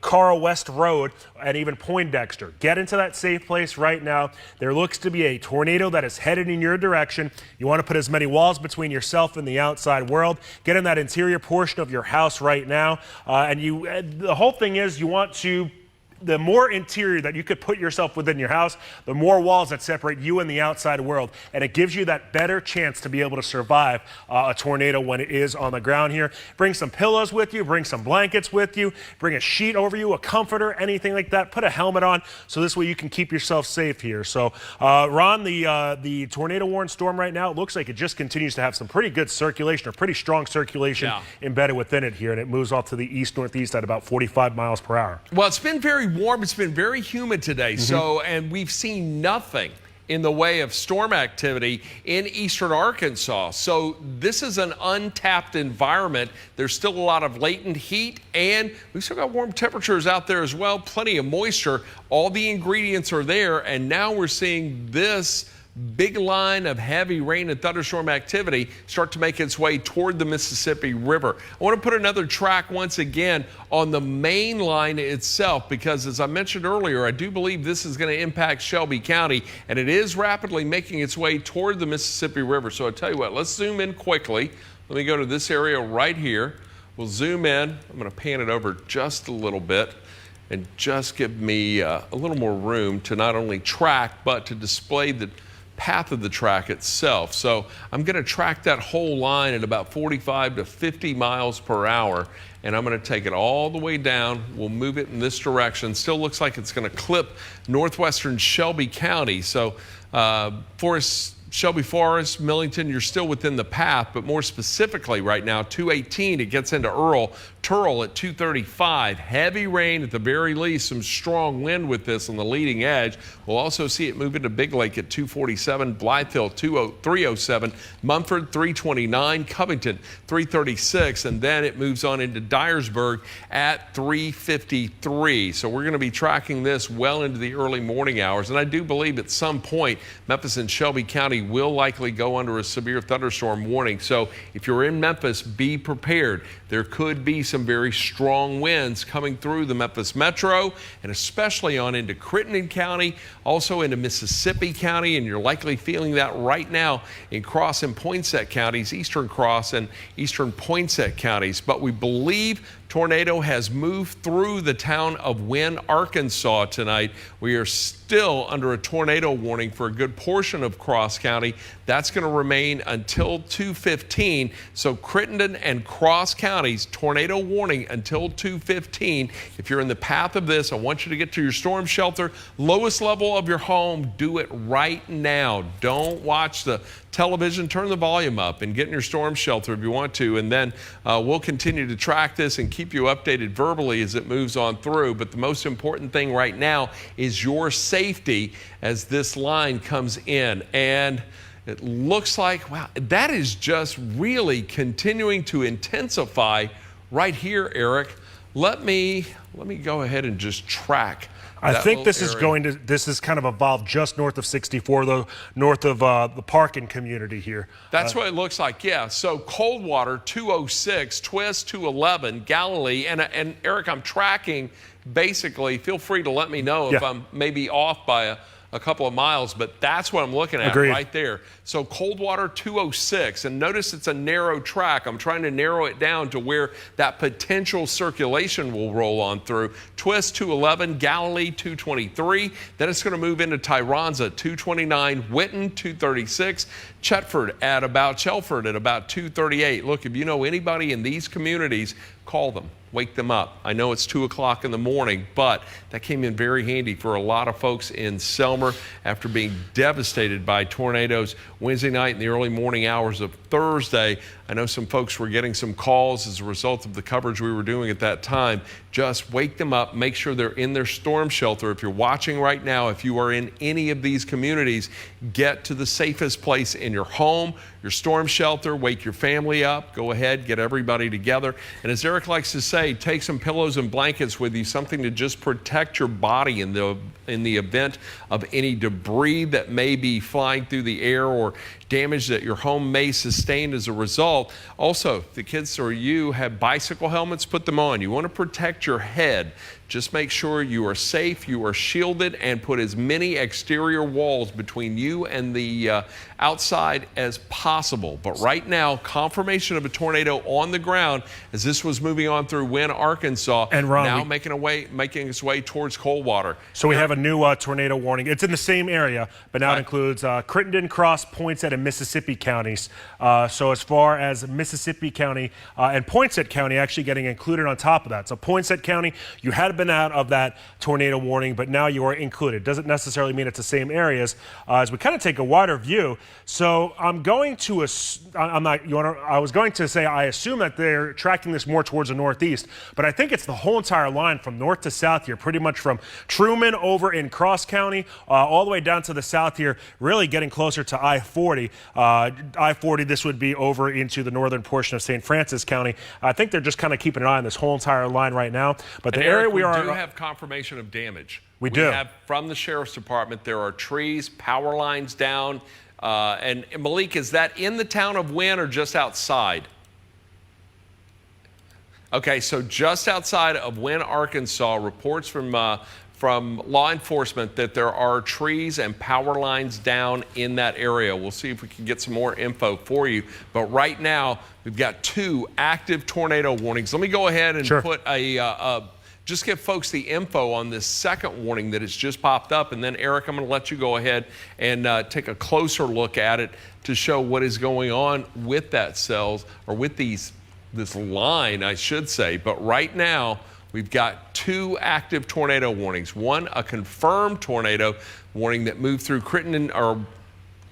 Carl West Road and even Poindexter. Get into that safe place right now. There looks to be a tornado that is headed in your direction. You want to put as many walls between yourself and the outside world. Get in that interior portion of your house right now. The whole thing is you want to, the more interior that you could put yourself within your house, the more walls that separate you and the outside world. And it gives you that better chance to be able to survive a tornado when it is on the ground here. Bring some pillows with you, bring some blankets with you, bring a sheet over you, a comforter, anything like that. Put a helmet on so this way you can keep yourself safe here. So, Ron, the tornado warning storm right now, it looks like it just continues to have some pretty good circulation or pretty strong circulation embedded within it here. And it moves off to the east-northeast at about 45 miles per hour. Well, it's been very warm. It's been very humid today. So, and we've seen nothing in the way of storm activity in eastern Arkansas. So this is an untapped environment. There's still a lot of latent heat, and we've still got warm temperatures out there as well, plenty of moisture. All the ingredients are there, and now we're seeing this big line of heavy rain and thunderstorm activity start to make its way toward the Mississippi River. I want to put another track once again on the main line itself because, as I mentioned earlier, I do believe this is going to impact Shelby County, and it is rapidly making its way toward the Mississippi River. So I'll tell you what, let's zoom in quickly. Let me go to this area right here. We'll zoom in. I'm going to pan it over just a little bit and just give me a little more room to not only track but to display the path of the track itself. So I'm going to track that whole line at about 45 to 50 miles per hour, and I'm going to take it all the way down. We'll move it in this direction. Still looks like it's going to clip northwestern Shelby County. So Shelby Forest, Millington, you're still within the path, but more specifically right now, 218, it gets into Turl at 235. Heavy rain at the very least, some strong wind with this on the leading edge. We'll also see it move into Big Lake at 247, Blythehill 307, Mumford 329, Covington 336, and then it moves on into Dyersburg at 353. So we're going to be tracking this well into the early morning hours, and I do believe at some point Memphis and Shelby County will likely go under a severe thunderstorm warning. So if you're in Memphis, be prepared. There could be some very strong winds coming through the Memphis metro, and especially on into Crittenden County, also into Mississippi County, and you're likely feeling that right now in Cross and Poinsett counties, Eastern Cross and Eastern Poinsett counties. But we believe tornado has moved through the town of Wynne, Arkansas tonight. We are still under a tornado warning for a good portion of Cross County. That's going to remain until 2:15. So Crittenden and Cross counties, tornado warning until 2:15. If you're in the path of this, I want you to get to your storm shelter. Lowest level of your home, do it right now. Don't watch the television, turn the volume up and get in your storm shelter if you want to, and then we'll continue to track this and keep you updated verbally as it moves on through. But the most important thing right now is your safety as this line comes in. And it looks like, wow, that is just really continuing to intensify right here, Eric. Let me go ahead and just track. I think this is kind of evolved just north of 64, though, north of the parking community here. That's what it looks like, yeah. So Coldwater, 206, Twist, 211, Galilee, and Eric, I'm tracking basically. Feel free to let me know if I'm maybe off by a couple of miles, but that's what I'm looking at right there. So Coldwater 206, and notice it's a narrow track. I'm trying to narrow it down to where that potential circulation will roll on through. Twist 211, Galilee 223, then it's going to move into Tyronza 229, Witten 236, Chelford at about 238. Look, if you know anybody in these communities, call them. Wake them up. I know it's 2 o'clock in the morning, but that came in very handy for a lot of folks in Selmer after being devastated by tornadoes Wednesday night and the early morning hours of Thursday. I know some folks were getting some calls as a result of the coverage we were doing at that time. Just wake them up. Make sure they're in their storm shelter. If you're watching right now, if you are in any of these communities, get to the safest place in your home, your storm shelter, wake your family up, go ahead, get everybody together. And as Eric likes to say, take some pillows and blankets with you, something to just protect your body in the event of any debris that may be flying through the air or damage that your home may sustain as a result. Also, if the kids or you have bicycle helmets, put them on. You want to protect your head. Just make sure you are safe, you are shielded, and put as many exterior walls between you and the outside as possible. But right now, confirmation of a tornado on the ground as this was moving on through Wynne, Arkansas, and Ron, now making its way towards Coldwater. So we have a new tornado warning. It's in the same area, but now it includes Crittenden, Cross, Poinsett, and Mississippi counties. So as far as Mississippi County and Poinsett County actually getting included on top of that. So Poinsett County, you had been out of that tornado warning, but now you are included. Doesn't necessarily mean it's the same areas. As we kind of take a wider view, so I'm going to I was going to say I assume that they're tracking this more towards the northeast, but I think it's the whole entire line from north to south here, pretty much from Truman over in Cross County all the way down to the south here, really getting closer to I-40. I-40, this would be over into the northern portion of St. Francis County. I think they're just kind of keeping an eye on this whole entire line right now. But the area we do have confirmation of damage. We have from the Sheriff's Department, there are trees, power lines down. And Malik, is that in the town of Wynne or just outside? Okay, so just outside of Wynne, Arkansas, reports from law enforcement that there are trees and power lines down in that area. We'll see if we can get some more info for you. But right now, we've got 2 active tornado warnings. Let me go ahead and put just give folks the info on this second warning that has just popped up. And then, Eric, I'm going to let you go ahead and take a closer look at it to show what is going on with that cells, or with this line, I should say. But right now, we've got 2 active tornado warnings. One, a confirmed tornado warning that moved through Crittenden or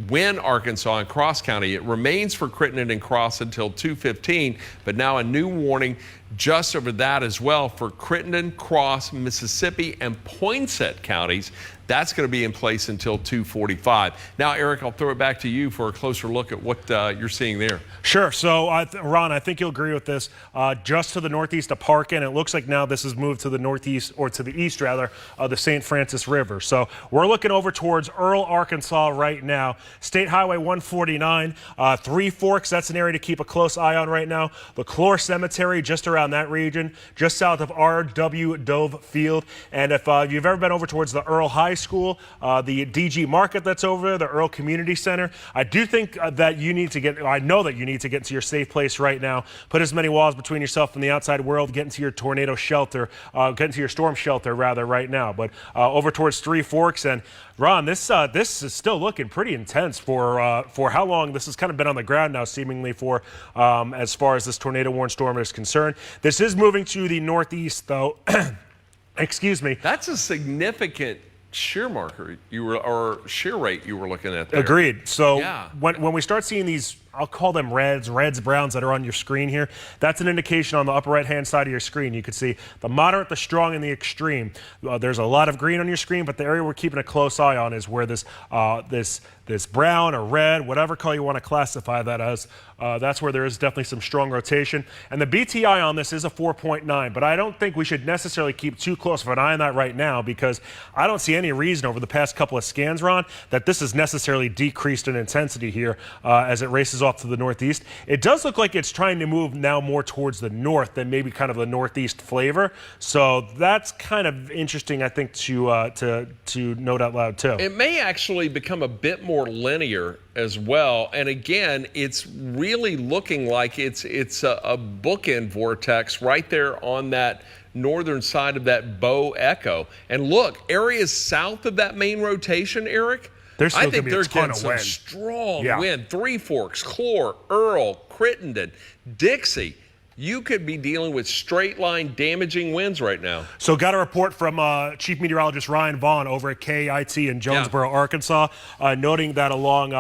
Wynne, Arkansas, and Cross County. It remains for Crittenden and Cross until 2:15, but now a new warning just over that as well for Crittenden, Cross, Mississippi, and Poinsett counties. That's going to be in place until 2:45. Now, Eric, I'll throw it back to you for a closer look at what you're seeing there. Sure. So, Ron, I think you'll agree with this. Just to the northeast of Parkin, it looks like now this has moved to the northeast, or to the east, rather, of the St. Francis River. So we're looking over towards Earl, Arkansas right now. State Highway 149, Three Forks, that's an area to keep a close eye on right now. The Clore Cemetery, just around that region, just south of R.W. Dove Field. And if you've ever been over towards the Earl High School, the DG Market that's over there, the Earl Community Center, I do think that you need to I know that you need to get into your safe place right now. Put as many walls between yourself and the outside world. Get into your tornado shelter, get into your storm shelter rather right now. But over towards Three Forks, and Ron, this is still looking pretty intense for how long this has kind of been on the ground now, seemingly for as far as this tornado warning storm is concerned. This is moving to the northeast, though. Excuse me. That's a significant shear marker or shear rate you were looking at there. Agreed. So yeah. when we start seeing these, I'll call them reds, browns that are on your screen here, that's an indication on the upper right-hand side of your screen. You can see the moderate, the strong, and the extreme. There's a lot of green on your screen, but the area we're keeping a close eye on is where this brown or red, whatever color you want to classify that as, that's where there is definitely some strong rotation. And the BTI on this is a 4.9, but I don't think we should necessarily keep too close of an eye on that right now, because I don't see any reason over the past couple of scans, Ron, that this has necessarily decreased in intensity here as it races off to the northeast. It does look like it's trying to move now more towards the north than maybe kind of the northeast flavor. So that's kind of interesting, I think, to note out loud too. It may actually become a bit more linear as well. And again, it's really looking like it's a bookend vortex right there on that northern side of that Bow Echo. And look, areas south of that main rotation, Eric, I think they're getting some strong wind. Three Forks, Clore, Earl, Crittenden, Dixie. You could be dealing with straight line damaging winds right now. So got a report from Chief Meteorologist Ryan Vaughn over at KIT in Jonesboro, Arkansas, noting that along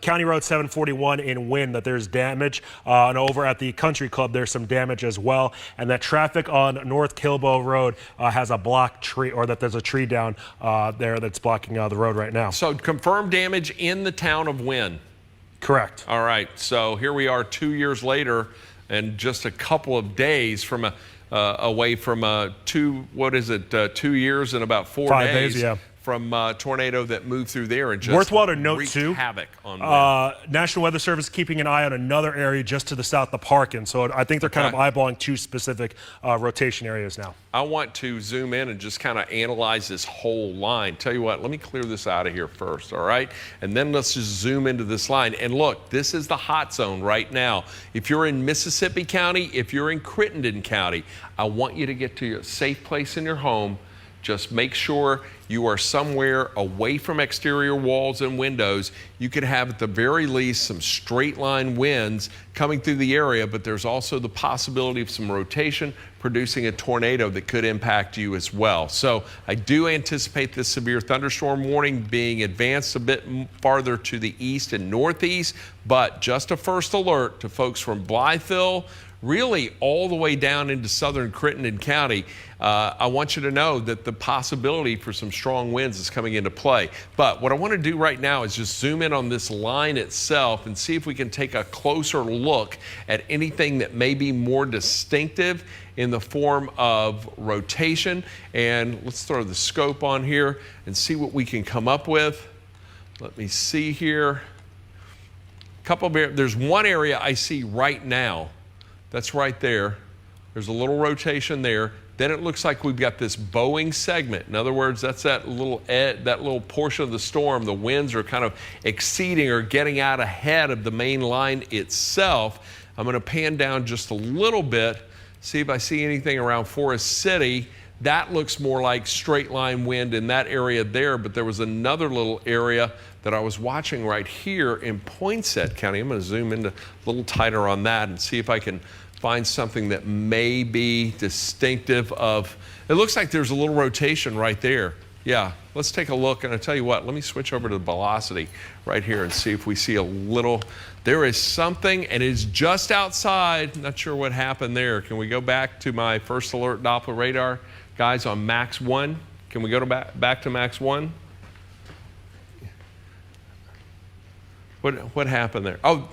County Road 741 in Wynne that there's damage, and over at the Country Club there's some damage as well, and that traffic on North Kilbow Road has a blocked tree, or that there's a tree down there that's blocking the road right now. So confirmed damage in the town of Wynne. Correct. All right, so here we are 2 years later, and just a couple of days from away from 2 years and about 4 5 days, from tornado that moved through there and just worthwhile to note too, havoc on National Weather Service keeping an eye on another area just to the south of Parkin. So I think they're kind of eyeballing 2 specific rotation areas now. I want to zoom in and just kind of analyze this whole line. Tell you what, let me clear this out of here first, all right? And then let's just zoom into this line. And look, this is the hot zone right now. If you're in Mississippi County, if you're in Crittenden County, I want you to get to a safe place in your home. Just make sure you are somewhere away from exterior walls and windows. You could have, at the very least, some straight line winds coming through the area, but there's also the possibility of some rotation producing a tornado that could impact you as well. So I do anticipate this severe thunderstorm warning being advanced a bit farther to the east and northeast, but just a first alert to folks from Blytheville, really all the way down into southern Crittenden County. I want you to know that the possibility for some strong winds is coming into play. But what I want to do right now is just zoom in on this line itself and see if we can take a closer look at anything that may be more distinctive in the form of rotation. And let's throw the scope on here and see what we can come up with. Let me see here. There's one area I see right now. That's right there. There's a little rotation there. Then it looks like we've got this bowing segment. In other words, that's that little portion of the storm. The winds are kind of exceeding or getting out ahead of the main line itself. I'm going to pan down just a little bit, see if I see anything around Forest City. That looks more like straight line wind in that area there, but there was another little area that I was watching right here in Poinsett County. I'm going to zoom in a little tighter on that and see if I can find something that may be distinctive of, it looks like there's a little rotation right there. Yeah, let's take a look, and I'll tell you what, let me switch over to the velocity right here and see if we see a little, there is something, and it's just outside, not sure what happened there. Can we go back to my first alert Doppler radar, guys, on max 1? Can we go to back to max 1? What happened there? Oh,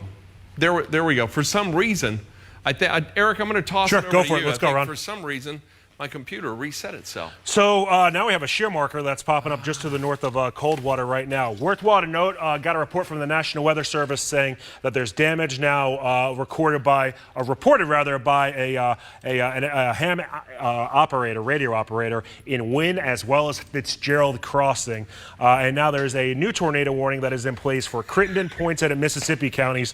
there we go. For some reason, Eric, I'm going to toss it over go to for you. it. Let's go, Ron. For some reason, my computer reset itself. So now we have a shear marker that's popping up just to the north of Coldwater right now. Worthwhile to note, got a report from the National Weather Service saying that there's damage now reported by a ham operator, radio operator in Wynn as well as Fitzgerald Crossing. And now there's a new tornado warning that is in place for Crittenden, Poinsett, and Mississippi counties.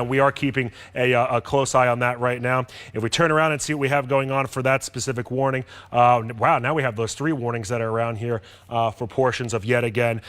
We are keeping a close eye on that right now. If we turn around and see what we have going on for that specific warning, wow, now we have those 3 warnings that are around here for portions of, yet again,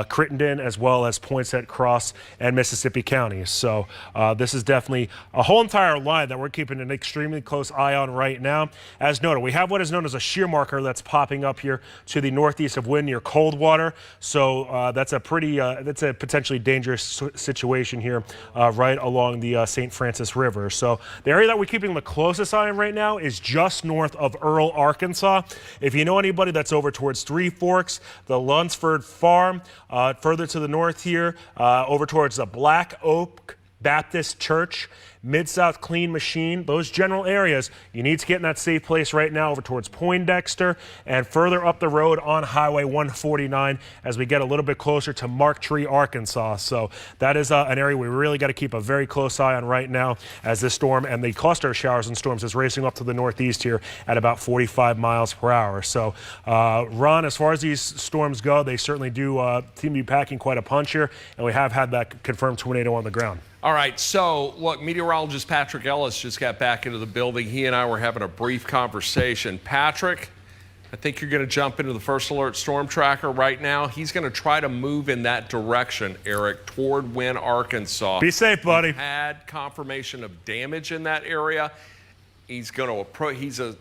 Crittenden as well as Poinsett, Cross, and Mississippi counties. So this is definitely a whole entire line that we're keeping an extremely close eye on right now. As noted, we have what is known as a shear marker that's popping up here to the northeast of Wynn near Coldwater. So that's a potentially dangerous situation here right along the St. Francis River. So the area that we're keeping the closest eye on right now is just north of Earl, Arkansas. If you know anybody that's over towards Three Forks, the Lunsford Farm, further to the north here, over towards the Black Oak Baptist Church, Mid-South Clean Machine, those general areas, you need to get in that safe place right now over towards Poindexter and further up the road on Highway 149 as we get a little bit closer to Mark Tree, Arkansas. So that is an area we really got to keep a very close eye on right now as this storm and the cluster of showers and storms is racing up to the northeast here at about 45 miles per hour. So, Ron, as far as these storms go, they certainly do seem to be packing quite a punch here, and we have had that confirmed tornado on the ground. All right, so look, meteorologist Patrick Ellis just got back into the building. He and I were having a brief conversation. Patrick, I think you're going to jump into the first alert storm tracker right now. He's going to try to move in that direction, Eric, toward Wynn, Arkansas. Be safe, buddy. We've had confirmation of damage in that area. He's going to approach. He's a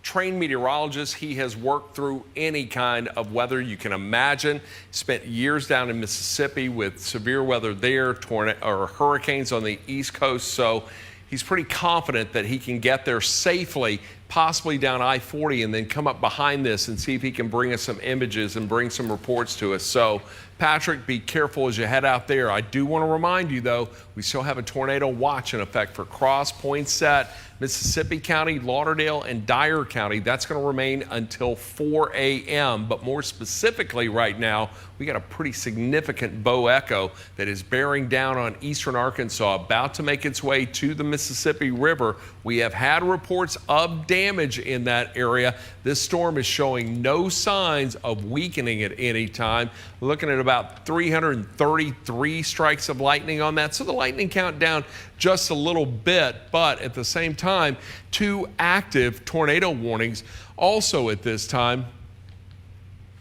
trained meteorologist. He has worked through any kind of weather you can imagine. Spent years down in Mississippi with severe weather there, or hurricanes on the East Coast. So he's pretty confident that he can get there safely, possibly down I-40, and then come up behind this and see if he can bring us some images and bring some reports to us. So, Patrick, be careful as you head out there. I do want to remind you, though, we still have a tornado watch in effect for Cross, Poinsett, Mississippi County, Lauderdale, and Dyer County. That's going to remain until 4 a.m. But more specifically right now, we got a pretty significant bow echo that is bearing down on eastern Arkansas, about to make its way to the Mississippi River. We have had reports of damage in that area. This storm is showing no signs of weakening at any time. We're looking at about 333 strikes of lightning on that. So the lightning count down just a little bit, but at the same time, 2 active tornado warnings also at this time.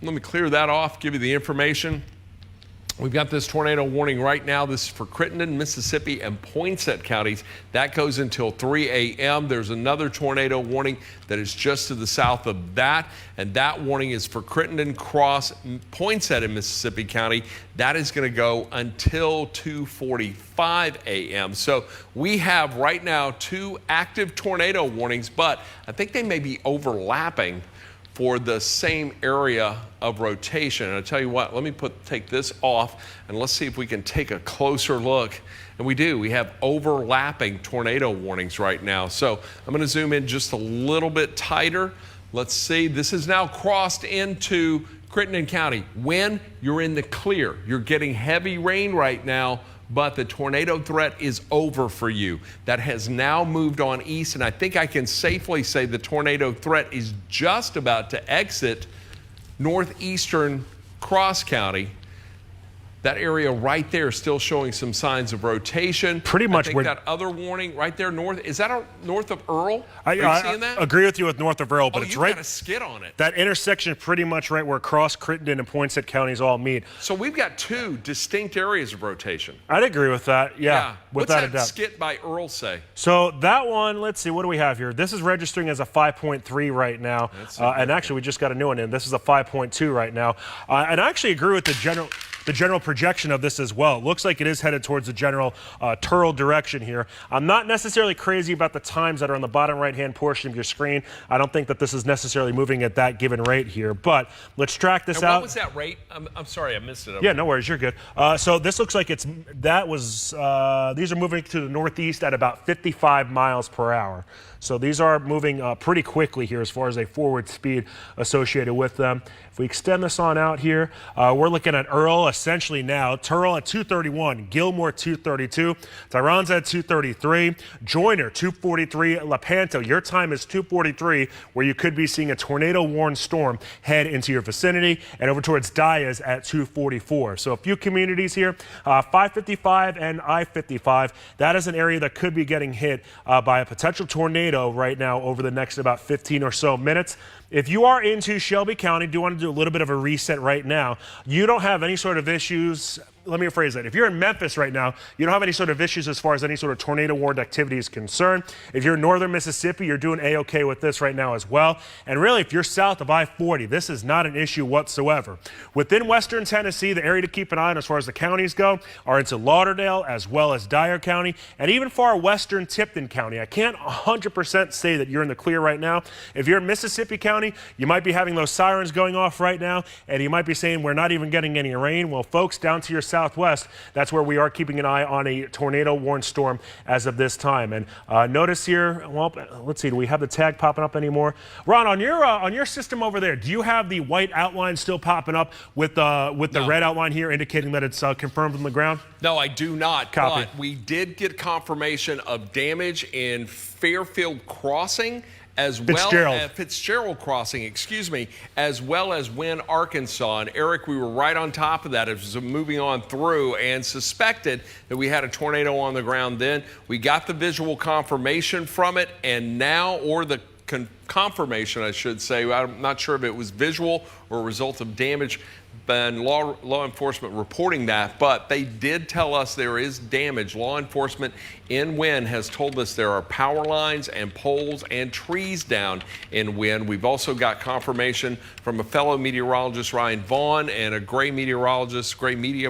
Let me clear that off, give you the information. We've got this tornado warning right now. This is for Crittenden, Mississippi, and Poinsett counties. That goes until 3 a.m. There's another tornado warning that is just to the south of that, and that warning is for Crittenden, Cross, Poinsett in Mississippi County. That is going to go until 2:45 a.m. So we have right now 2 active tornado warnings, but I think they may be overlapping for the same area of rotation. And I tell you what, let me take this off and let's see if we can take a closer look. And we do. We have overlapping tornado warnings right now. So I'm going to zoom in just a little bit tighter. Let's see. This is now crossed into Crittenden County. When you're in the clear, you're getting heavy rain right now, but the tornado threat is over for you. That has now moved on east, and I think I can safely say the tornado threat is just about to exit northeastern Cross County. That area right there is still showing some signs of rotation. Pretty much. I think that other warning right there north, is that north of Earl? Are you seeing that? I agree with you with north of Earl, but it's right. You got a skid on it. That intersection pretty much right where Cross, Crittenden, and Poinsett counties all meet. So we've got two distinct areas of rotation. I'd agree with that. Yeah. What's Without a that doubt. skid by Earl say? So that one, let's see, what do we have here? This is registering as a 5.3 right now. And actually, we just got a new one in. This is a 5.2 right now. And I actually agree with the general projection of this as well. It looks like it is headed towards the general Turl direction here. I'm not necessarily crazy about the times that are on the bottom right-hand portion of your screen. I don't think that this is necessarily moving at that given rate here, but let's track this out. What was that rate? I'm sorry, I missed it. Yeah, no worries, you're good. So this looks like these are moving to the northeast at about 55 miles per hour. So these are moving pretty quickly here as far as a forward speed associated with them. If we extend this on out here, we're looking at Earl essentially now. Turl at 231, Gilmore 232, Tyron's at 233, Joyner 243, Lepanto, your time is 243, where you could be seeing a tornado-warned storm head into your vicinity, and over towards Diaz at 244. So a few communities here, 555 and I-55. That is an area that could be getting hit by a potential tornado right now over the next about 15 or so minutes. If you are into Shelby County, do want to do a little bit of a reset right now, you don't have any sort of issues. Let me rephrase that. If you're in Memphis right now, you don't have any sort of issues as far as any sort of tornado-warned activity is concerned. If you're in northern Mississippi, you're doing A-OK with this right now as well. And really, if you're south of I-40, this is not an issue whatsoever. Within western Tennessee, the area to keep an eye on as far as the counties go are into Lauderdale as well as Dyer County and even far western Tipton County. I can't 100% say that you're in the clear right now. If you're in Mississippi County, you might be having those sirens going off right now, and you might be saying we're not even getting any rain. Well, folks, down to your southwest, that's where we are keeping an eye on a tornado-warned storm as of this time. And notice here, well, let's see, do we have the tag popping up anymore? Ron, on your system over there, do you have the white outline still popping up with the red outline here indicating that it's confirmed from the ground? No, I do not. Copy. But we did get confirmation of damage in Fairfield Crossing, as well as Fitzgerald Crossing, excuse me, as well as Wynn, Arkansas. And Eric, we were right on top of that as it was moving on through and suspected that we had a tornado on the ground then. We got the visual confirmation from it, and now, or the confirmation, I should say, I'm not sure if it was visual or a result of damage, and law enforcement reporting that, but they did tell us there is damage. Law enforcement in Wynn has told us there are power lines and poles and trees down in Wynn. We've also got confirmation from a fellow meteorologist, Ryan Vaughn, and a Gray media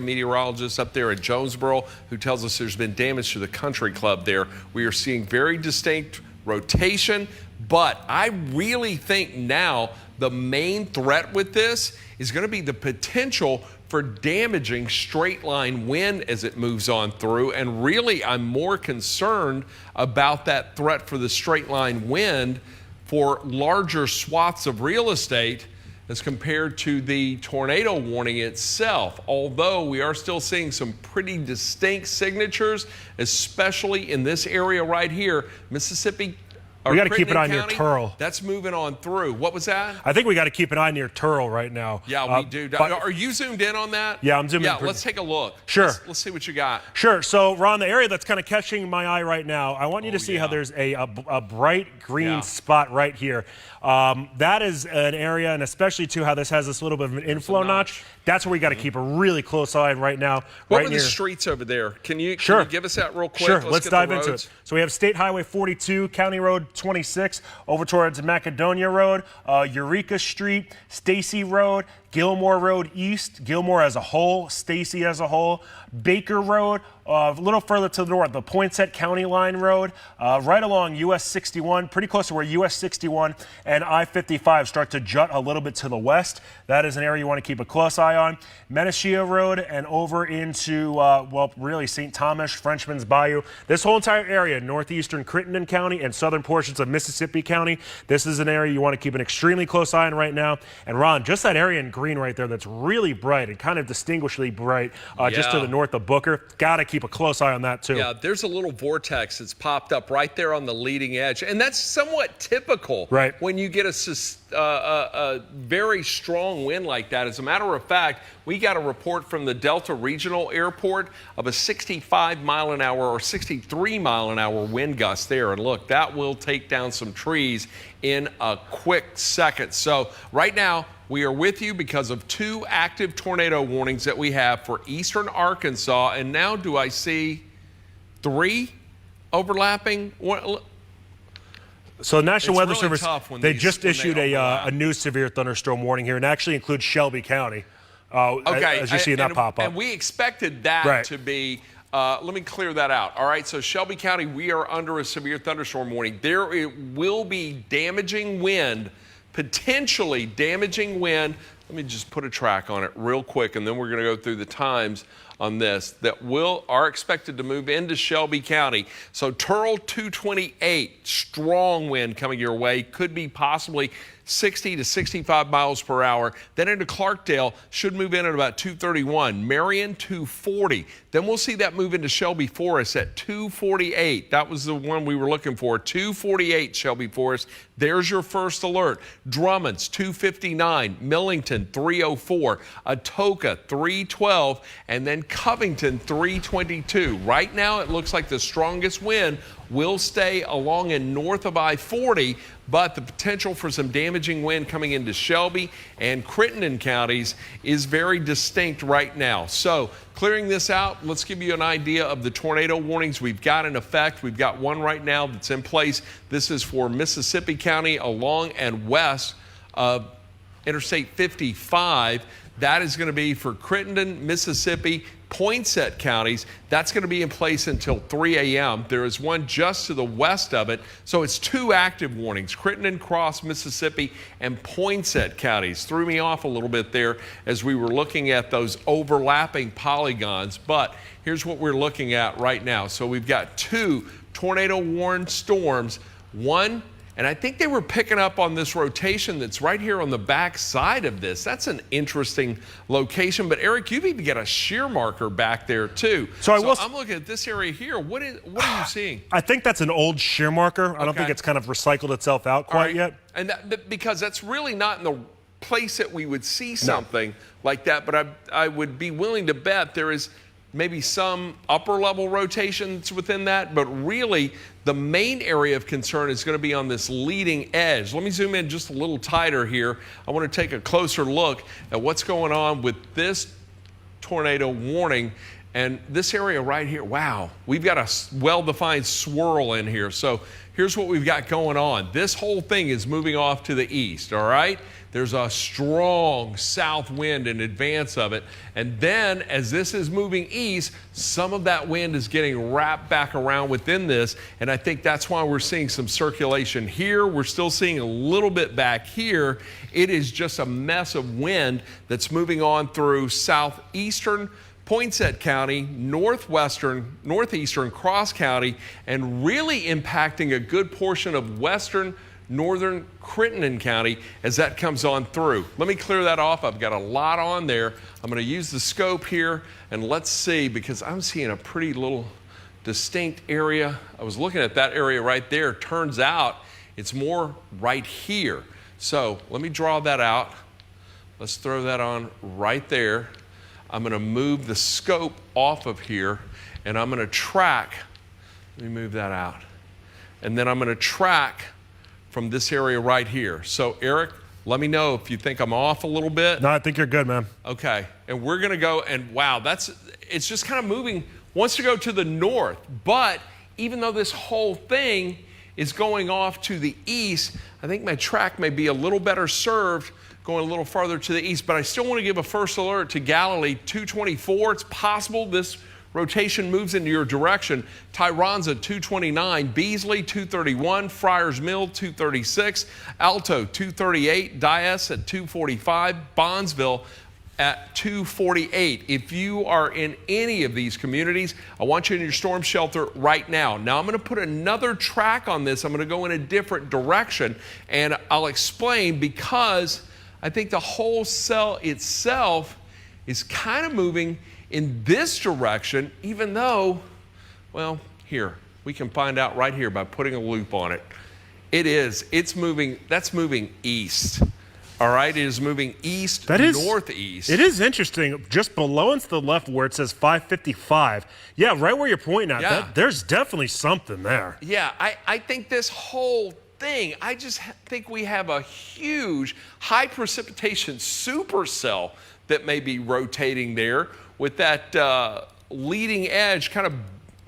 meteorologist up there at Jonesboro, who tells us there's been damage to the country club there. We are seeing very distinct rotation, but I really think now the main threat with this is going to be the potential for damaging straight line wind as it moves on through. And really, I'm more concerned about that threat for the straight line wind for larger swaths of real estate as compared to the tornado warning itself. Although we are still seeing some pretty distinct signatures, especially in this area right here, Mississippi. We got to keep an eye near Turl. That's moving on through. What was that? I think we got to keep an eye near Turl right now. Yeah, we do. Are you zoomed in on that? Yeah, I'm zoomed in. Yeah, let's take a look. Sure. Let's see what you got. Sure. So, Ron, the area that's kind of catching my eye right now, I want you to see how there's a bright green spot right here. That is an area, and especially, too, how this has this little bit of an inflow notch. That's where we got to keep a really close eye right now. What are the streets over there? Can you give us that real quick? Sure. Let's dive into it. So we have State Highway 42, County Road 26, over towards Macedonia Road, Eureka Street, Stacy Road, Gilmore Road East, Gilmore as a whole, Stacy as a whole, Baker Road, a little further to the north, the Poinsett County Line Road, right along US 61, pretty close to where US 61 and I-55 start to jut a little bit to the west. That is an area you want to keep a close eye on. Menachia Road and over into, really St. Thomas, Frenchman's Bayou. This whole entire area, northeastern Crittenden County and southern portions of Mississippi County, this is an area you want to keep an extremely close eye on right now. And Ron, just that area in green right there that's really bright and kind of distinguishably bright just to the north of Booker, got to keep a close eye on that too. Yeah, there's a little vortex that's popped up right there on the leading edge, and that's somewhat typical when you get a very strong wind like that. As a matter of fact, we got a report from the Delta Regional Airport of a 65 mile an hour or 63 mile an hour wind gust there. And look, that will take down some trees in a quick second. So right now, we are with you because of 2 active tornado warnings that we have for eastern Arkansas. And now do I see 3 overlapping? So National Weather really Service, they just issued a new severe thunderstorm warning here, and actually includes Shelby County, as you see that pop up. And we expected that to be, let me clear that out. All right, so Shelby County, we are under a severe thunderstorm warning. There will be damaging wind, potentially damaging wind. Let me just put a track on it real quick, and then we're going to go through the times on this that are expected to move into Shelby County. So Turl 228, strong wind coming your way, could be possibly 60 to 65 miles per hour. Then into Clarkdale, should move in at about 231. Marion 240. Then we'll see that move into Shelby Forest at 248. That was the one we were looking for. 248 Shelby Forest. There's your first alert. Drummond's 259. Millington 304. Atoka 312. And then Covington 322. Right now it looks like the strongest wind will stay along and north of I-40, but the potential for some damaging wind coming into Shelby and Crittenden counties is very distinct right now. So clearing this out, let's give you an idea of the tornado warnings we've got in effect. We've got one right now that's in place. This is for Mississippi County along and west of Interstate 55. That is going to be for Crittenden, Mississippi, Poinsett counties. That's going to be in place until 3 a.m. There is one just to the west of it. So it's 2 active warnings, Crittenden, Cross, Mississippi, and Poinsett counties. Threw me off a little bit there as we were looking at those overlapping polygons. But here's what we're looking at right now. So we've got 2 tornado-warned storms, one. And I think they were picking up on this rotation that's right here on the back side of this. That's an interesting location. But, Eric, you've even got a shear marker back there, too. So I'm looking at this area here. What are you seeing? I think that's an old shear marker. I don't think it's kind of recycled itself out quite yet. And because that's really not in the place that we would see something like that. But I would be willing to bet there is maybe some upper level rotations within that, but really the main area of concern is going to be on this leading edge. Let me zoom in just a little tighter here. I want to take a closer look at what's going on with this tornado warning. And this area right here, wow, we've got a well-defined swirl in here. So here's what we've got going on. This whole thing is moving off to the east, all right? There's a strong south wind in advance of it. And then as this is moving east, some of that wind is getting wrapped back around within this. And I think that's why we're seeing some circulation here. We're still seeing a little bit back here. It is just a mess of wind that's moving on through southeastern Poinsett County, northeastern Cross County, and really impacting a good portion of western northern Crittenden County as that comes on through. Let me clear that off. I've got a lot on there. I'm going to use the scope here, and let's see, because I'm seeing a pretty little distinct area. I was looking at that area right there. Turns out it's more right here. So let me draw that out. Let's throw that on right there. I'm going to move the scope off of here, and I'm going to track. Let me move that out. And then I'm going to track from this area right here. So, Eric, let me know if you think I'm off a little bit. No, I think you're good, man. Okay. And we're going to go, and wow, it's just kind of moving, wants to go to the north. But even though this whole thing is going off to the east, I think my track may be a little better served going a little farther to the east, but I still want to give a first alert to Galilee 224. It's possible this rotation moves into your direction. Tyronza 229, Beasley 231, Friars Mill 236, Alto 238, Dias at 245, Bondsville at 248. If you are in any of these communities, I want you in your storm shelter right now. Now I'm going to put another track on this. I'm going to go in a different direction, and I'll explain because I think the whole cell itself is kind of moving in this direction, even though, well, here, we can find out right here by putting a loop on it. It's moving, that's moving east. All right, it is moving east, northeast. It is interesting, just below and to the left where it says 555. Yeah, right where you're pointing at, Yeah. there's definitely something there. Yeah, I think this whole thing, I just think we have a huge high precipitation supercell that may be rotating there with that leading edge kind of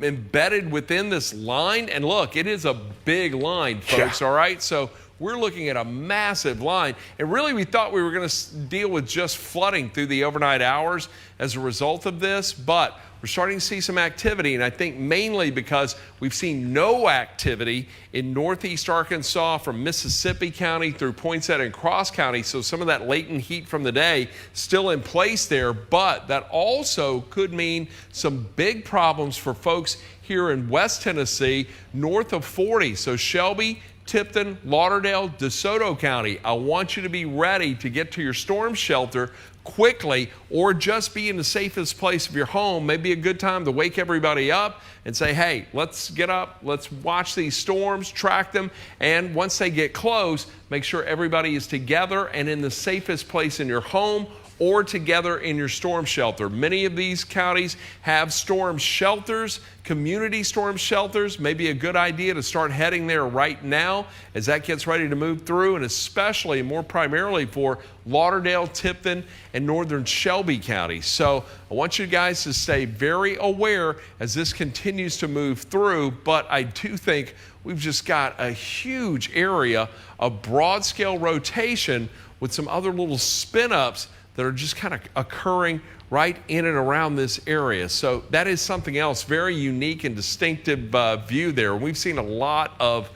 embedded within this line. And look, it is a big line, folks, Yeah. all right? So we're looking at a massive line. And really, we thought we were going to deal with just flooding through the overnight hours as a result of this, but we're starting to see some activity, and I think mainly because we've seen no activity in northeast Arkansas from Mississippi County through Poinsett and Cross County, so some of that latent heat from the day still in place there, but that also could mean some big problems for folks here in West Tennessee north of 40, so Shelby, Tipton, Lauderdale, DeSoto County. I want you to be ready to get to your storm shelter quickly, or just be in the safest place of your home. Maybe a good time to wake everybody up and say, hey, let's get up, let's watch these storms, track them, and once they get close, make sure everybody is together and in the safest place in your home or together in your storm shelter. Many of these counties have storm shelters, community storm shelters. Maybe a good idea to start heading there right now as that gets ready to move through, and especially more primarily for Lauderdale, Tipton, and northern Shelby County. So I want you guys to stay very aware as this continues to move through, but I do think we've just got a huge area of broad scale rotation with some other little spin ups that are just kind of occurring right in and around this area. So that is something else, very unique and distinctive view there. We've seen a lot of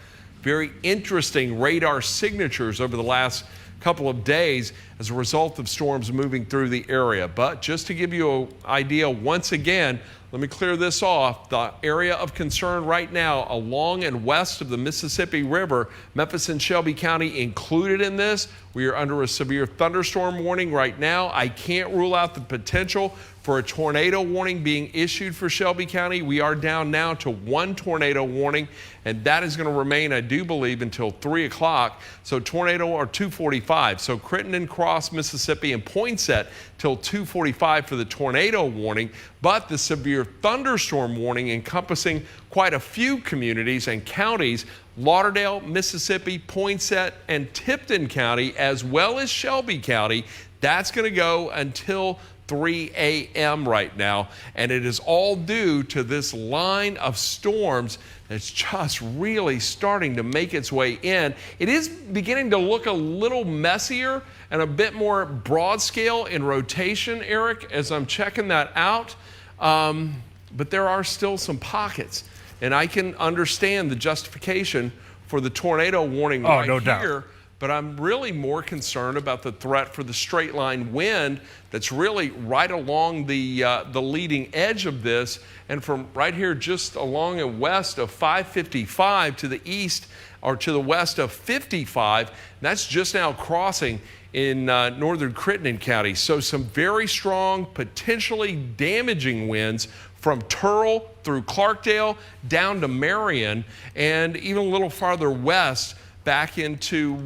very interesting radar signatures over the last couple of days as a result of storms moving through the area. But just to give you an idea, once again, let me clear this off. The area of concern right now along and west of the Mississippi River, Memphis and Shelby County included in this. We are under a severe thunderstorm warning right now. I can't rule out the potential for a tornado warning being issued for Shelby County. We are down now to one tornado warning, and that is going to remain, I do believe, until 3 o'clock. So tornado or 2:45. So Crittenden, Cross, Mississippi, and Poinsett till 2:45 for the tornado warning. But the severe thunderstorm warning encompassing quite a few communities and counties, Lauderdale, Mississippi, Poinsett, and Tipton County, as well as Shelby County, that's going to go until 3 a.m. right now, and it is all due to this line of storms that's just really starting to make its way in. It is beginning to look a little messier and a bit more broad scale in rotation, Eric, as I'm checking that out, but there are still some pockets, and I can understand the justification for the tornado warning right no here. doubt. But I'm really more concerned about the threat for the straight line wind that's really right along the leading edge of this, and from right here just along and west of 555 to the east or to the west of 55. That's just now crossing in northern Crittenden County. So some very strong, potentially damaging winds from Turl through Clarkdale down to Marion, and even a little farther west back into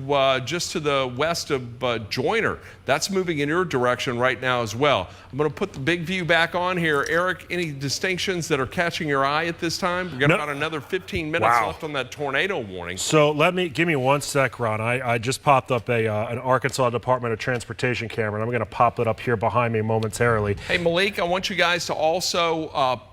just to the west of Joyner. That's moving in your direction right now as well. I'm going to put the big view back on here. Eric, any distinctions that are catching your eye at this time? We've got about another 15 minutes left on that tornado warning. So give me 1 sec, Ron. I just popped up an Arkansas Department of Transportation camera, and I'm going to pop it up here behind me momentarily. Hey, Malik, I want you guys to also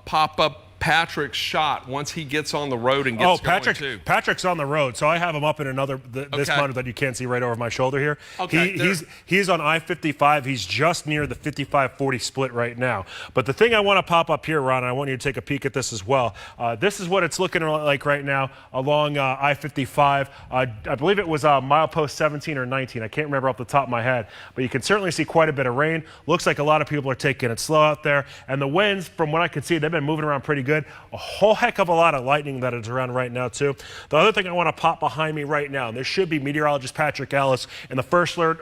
pop up Patrick's shot once he gets on the road and gets going too. Patrick's on the road, so I have him up in this monitor that you can't see right over my shoulder here. Okay, he's on I-55. He's just near the 55-40 split right now. But the thing I want to pop up here, Ron, and I want you to take a peek at this as well. This is what it's looking like right now along I-55. I believe it was milepost 17 or 19. I can't remember off the top of my head, but you can certainly see quite a bit of rain. Looks like a lot of people are taking it slow out there, and the winds, from what I can see, they've been moving around pretty good. good. A whole heck of a lot of lightning that is around right now, too. The other thing I want to pop behind me right now, and this should be meteorologist Patrick Ellis in the First Alert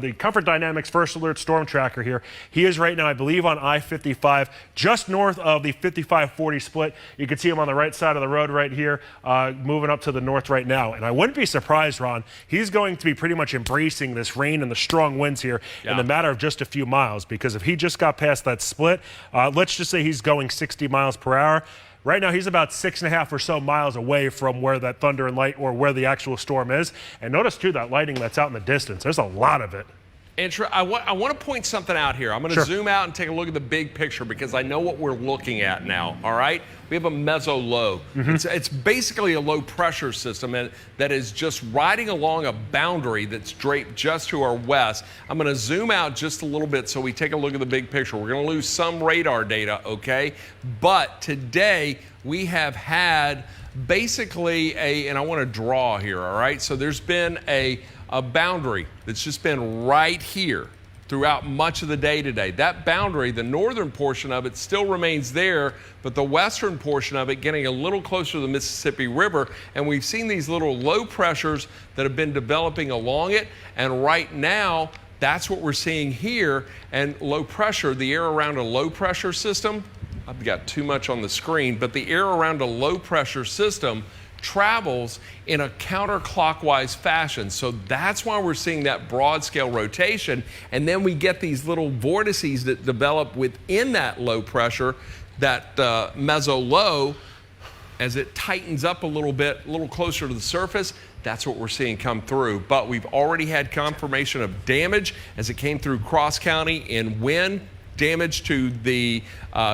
the Comfort Dynamics First Alert Storm Tracker here. He is right now, I believe, on I-55, just north of the 55-40 split. You can see him on the right side of the road right here, moving up to the north right now. And I wouldn't be surprised, Ron, he's going to be pretty much embracing this rain and the strong winds here in the matter of just a few miles, because if he just got past that split, let's just say he's going 60 miles per hour. Right now, he's about 6.5 or so miles away from where that thunder and light or where the actual storm is. And notice, too, that lightning that's out in the distance. There's a lot of it. And I want to point something out here. I'm going to zoom out and take a look at the big picture because I know what we're looking at now, all right? We have a meso-low. It's basically a low-pressure system that is just riding along a boundary that's draped just to our west. I'm going to zoom out just a little bit so we take a look at the big picture. We're going to lose some radar data, okay? But today we have had basically and I want to draw here, all right? So there's been a boundary that's just been right here throughout much of the day today. That boundary, the northern portion of it still remains there, but the western portion of it getting a little closer to the Mississippi River, and we've seen these little low pressures that have been developing along it, and right now, that's what we're seeing here. And low pressure, the air around a low pressure system, I've got too much on the screen, but the air around a low pressure system travels in a counterclockwise fashion. So that's why we're seeing that broad scale rotation. And then we get these little vortices that develop within that low pressure, that meso-low, as it tightens up a little bit, a little closer to the surface. That's what we're seeing come through. But we've already had confirmation of damage as it came through Cross County in wind, damage to the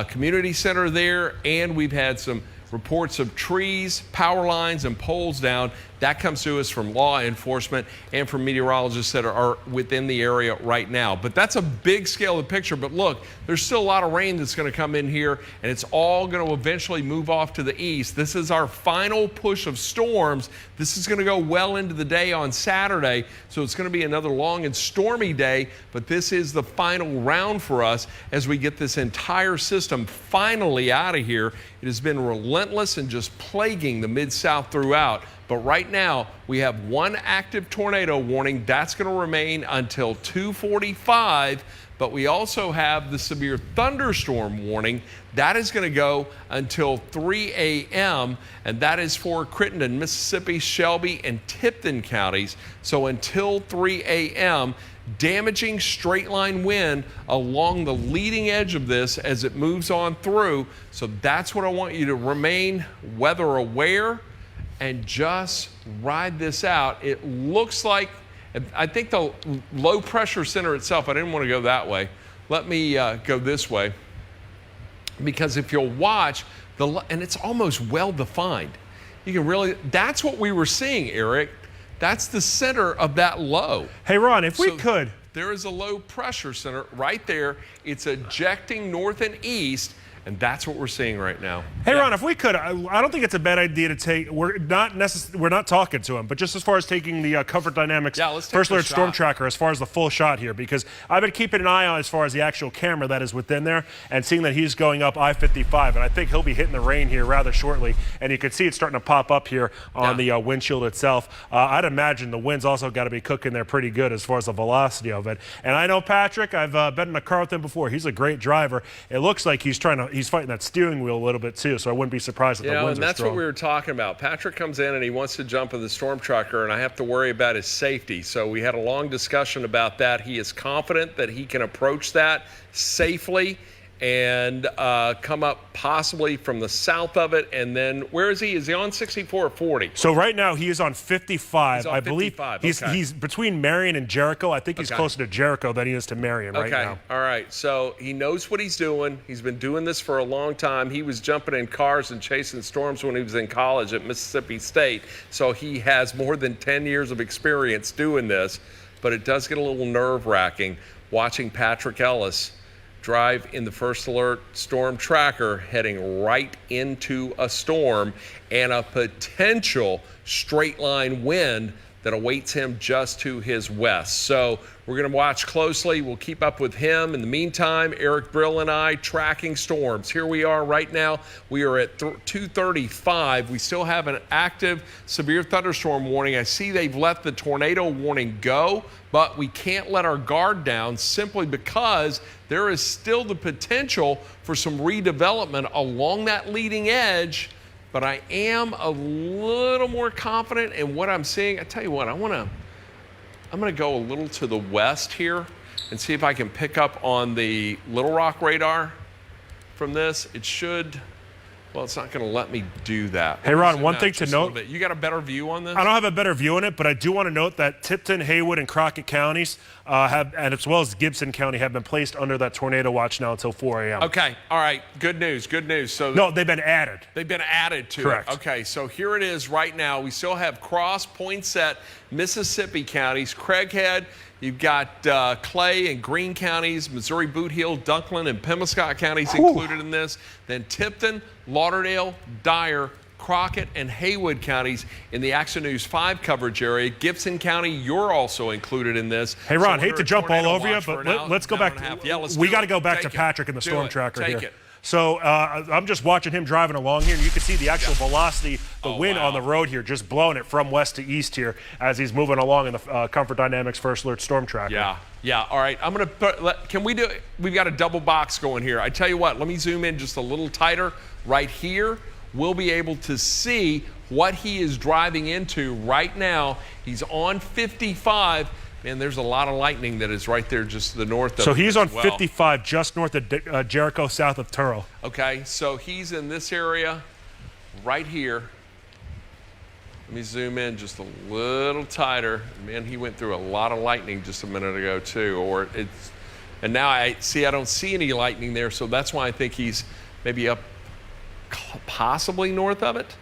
community center there, and we've had some reports of trees, power lines, and poles down. That comes to us from law enforcement and from meteorologists that are within the area right now. But that's a big scale of the picture. But look, there's still a lot of rain that's going to come in here, and it's all going to eventually move off to the east. This is our final push of storms. This is going to go well into the day on Saturday, so it's going to be another long and stormy day, but this is the final round for us as we get this entire system finally out of here. It has been relentless and just plaguing the Mid-South throughout. But right now, we have one active tornado warning. That's going to remain until 2:45. But we also have the severe thunderstorm warning. That is going to go until 3 a.m., and that is for Crittenden, Mississippi, Shelby, and Tipton counties. So until 3 a.m., damaging straight line wind along the leading edge of this as it moves on through. So that's what I want you to remain weather aware and just ride this out. It looks like, I think the low pressure center itself, I didn't want to go that way. Let me go this way. Because if you'll watch, and it's almost well defined. You can really, that's what we were seeing, Eric. That's the center of that low. Hey, Ron, if we could. There is a low pressure center right there. It's ejecting north and east. And that's what we're seeing right now. Hey, Ron, if we could, I don't think it's a bad idea to take. We're not talking to him, but just as far as taking the Comfort Dynamics First Alert Storm Tracker, as far as the full shot here, because I've been keeping an eye on as far as the actual camera that is within there, and seeing that he's going up I-55, and I think he'll be hitting the rain here rather shortly. And you can see it's starting to pop up here on the windshield itself. I'd imagine the wind's also got to be cooking there pretty good as far as the velocity of it. And I know Patrick. I've been in a car with him before. He's a great driver. It looks like he's fighting that steering wheel a little bit too, so I wouldn't be surprised if the winds are strong. And that's what we were talking about. Patrick comes in and he wants to jump in the storm tracker, and I have to worry about his safety. So we had a long discussion about that. He is confident that he can approach that safely and come up possibly from the south of it. And then where is he? Is he on 64 or 40? So right now he is on 55. He's on 55. He's between Marion and Jericho. I think he's closer to Jericho than he is to Marion right now. All right. So he knows what he's doing. He's been doing this for a long time. He was jumping in cars and chasing storms when he was in college at Mississippi State. So he has more than 10 years of experience doing this. But it does get a little nerve-wracking watching Patrick Ellis drive in the First Alert Storm Tracker heading right into a storm and a potential straight line wind that awaits him just to his west. So we're going to watch closely. We'll keep up with him. In the meantime, Eric Brill and I tracking storms. Here we are right now. We are at 2:35. We still have an active severe thunderstorm warning. I see they've let the tornado warning go, but we can't let our guard down simply because there is still the potential for some redevelopment along that leading edge. But I am a little more confident in what I'm seeing. I tell you what, I'm going to go a little to the west here and see if I can pick up on the Little Rock radar from this. It should. Well, it's not going to let me do that. Hey, Ron, one thing to note. You got a better view on this? I don't have a better view on it, but I do want to note that Tipton, Haywood, and Crockett counties and as well as Gibson County have been placed under that tornado watch now until 4 a.m. Okay. All right. Good news. Good news. So no, they've been added. They've been added to Correct. it. Okay. So here it is right now. We still have Cross, Poinsett, Mississippi counties, Craighead. You've got Clay and Greene counties, Missouri Boot Heel, Dunklin, and Pemiscot counties included in this. Then Tipton, Lauderdale, Dyer, Crockett, and Haywood counties in the Action News 5 coverage area. Gibson County, you're also included in this. Hey, Ron, So hate to jump all over you, but let's go back. We got to go back to Patrick and the storm tracker here. So I'm just watching him driving along here, and you can see the actual velocity, the wind on the road here, just blowing it from west to east here as he's moving along in the Comfort Dynamics First Alert Storm Tracker. Yeah. All right. I'm going to put, can we do it? We've got a double box going here. I tell you what, let me zoom in just a little tighter right here. We'll be able to see what he is driving into right now. He's on 55. And there's a lot of lightning that is right there just to the north of him. So he's on 55 just north of Jericho, south of Turl. Okay, so he's in this area right here. Let me zoom in just a little tighter. Man, he went through a lot of lightning just a minute ago too. And now I don't see any lightning there, so that's why I think he's maybe up possibly north of it.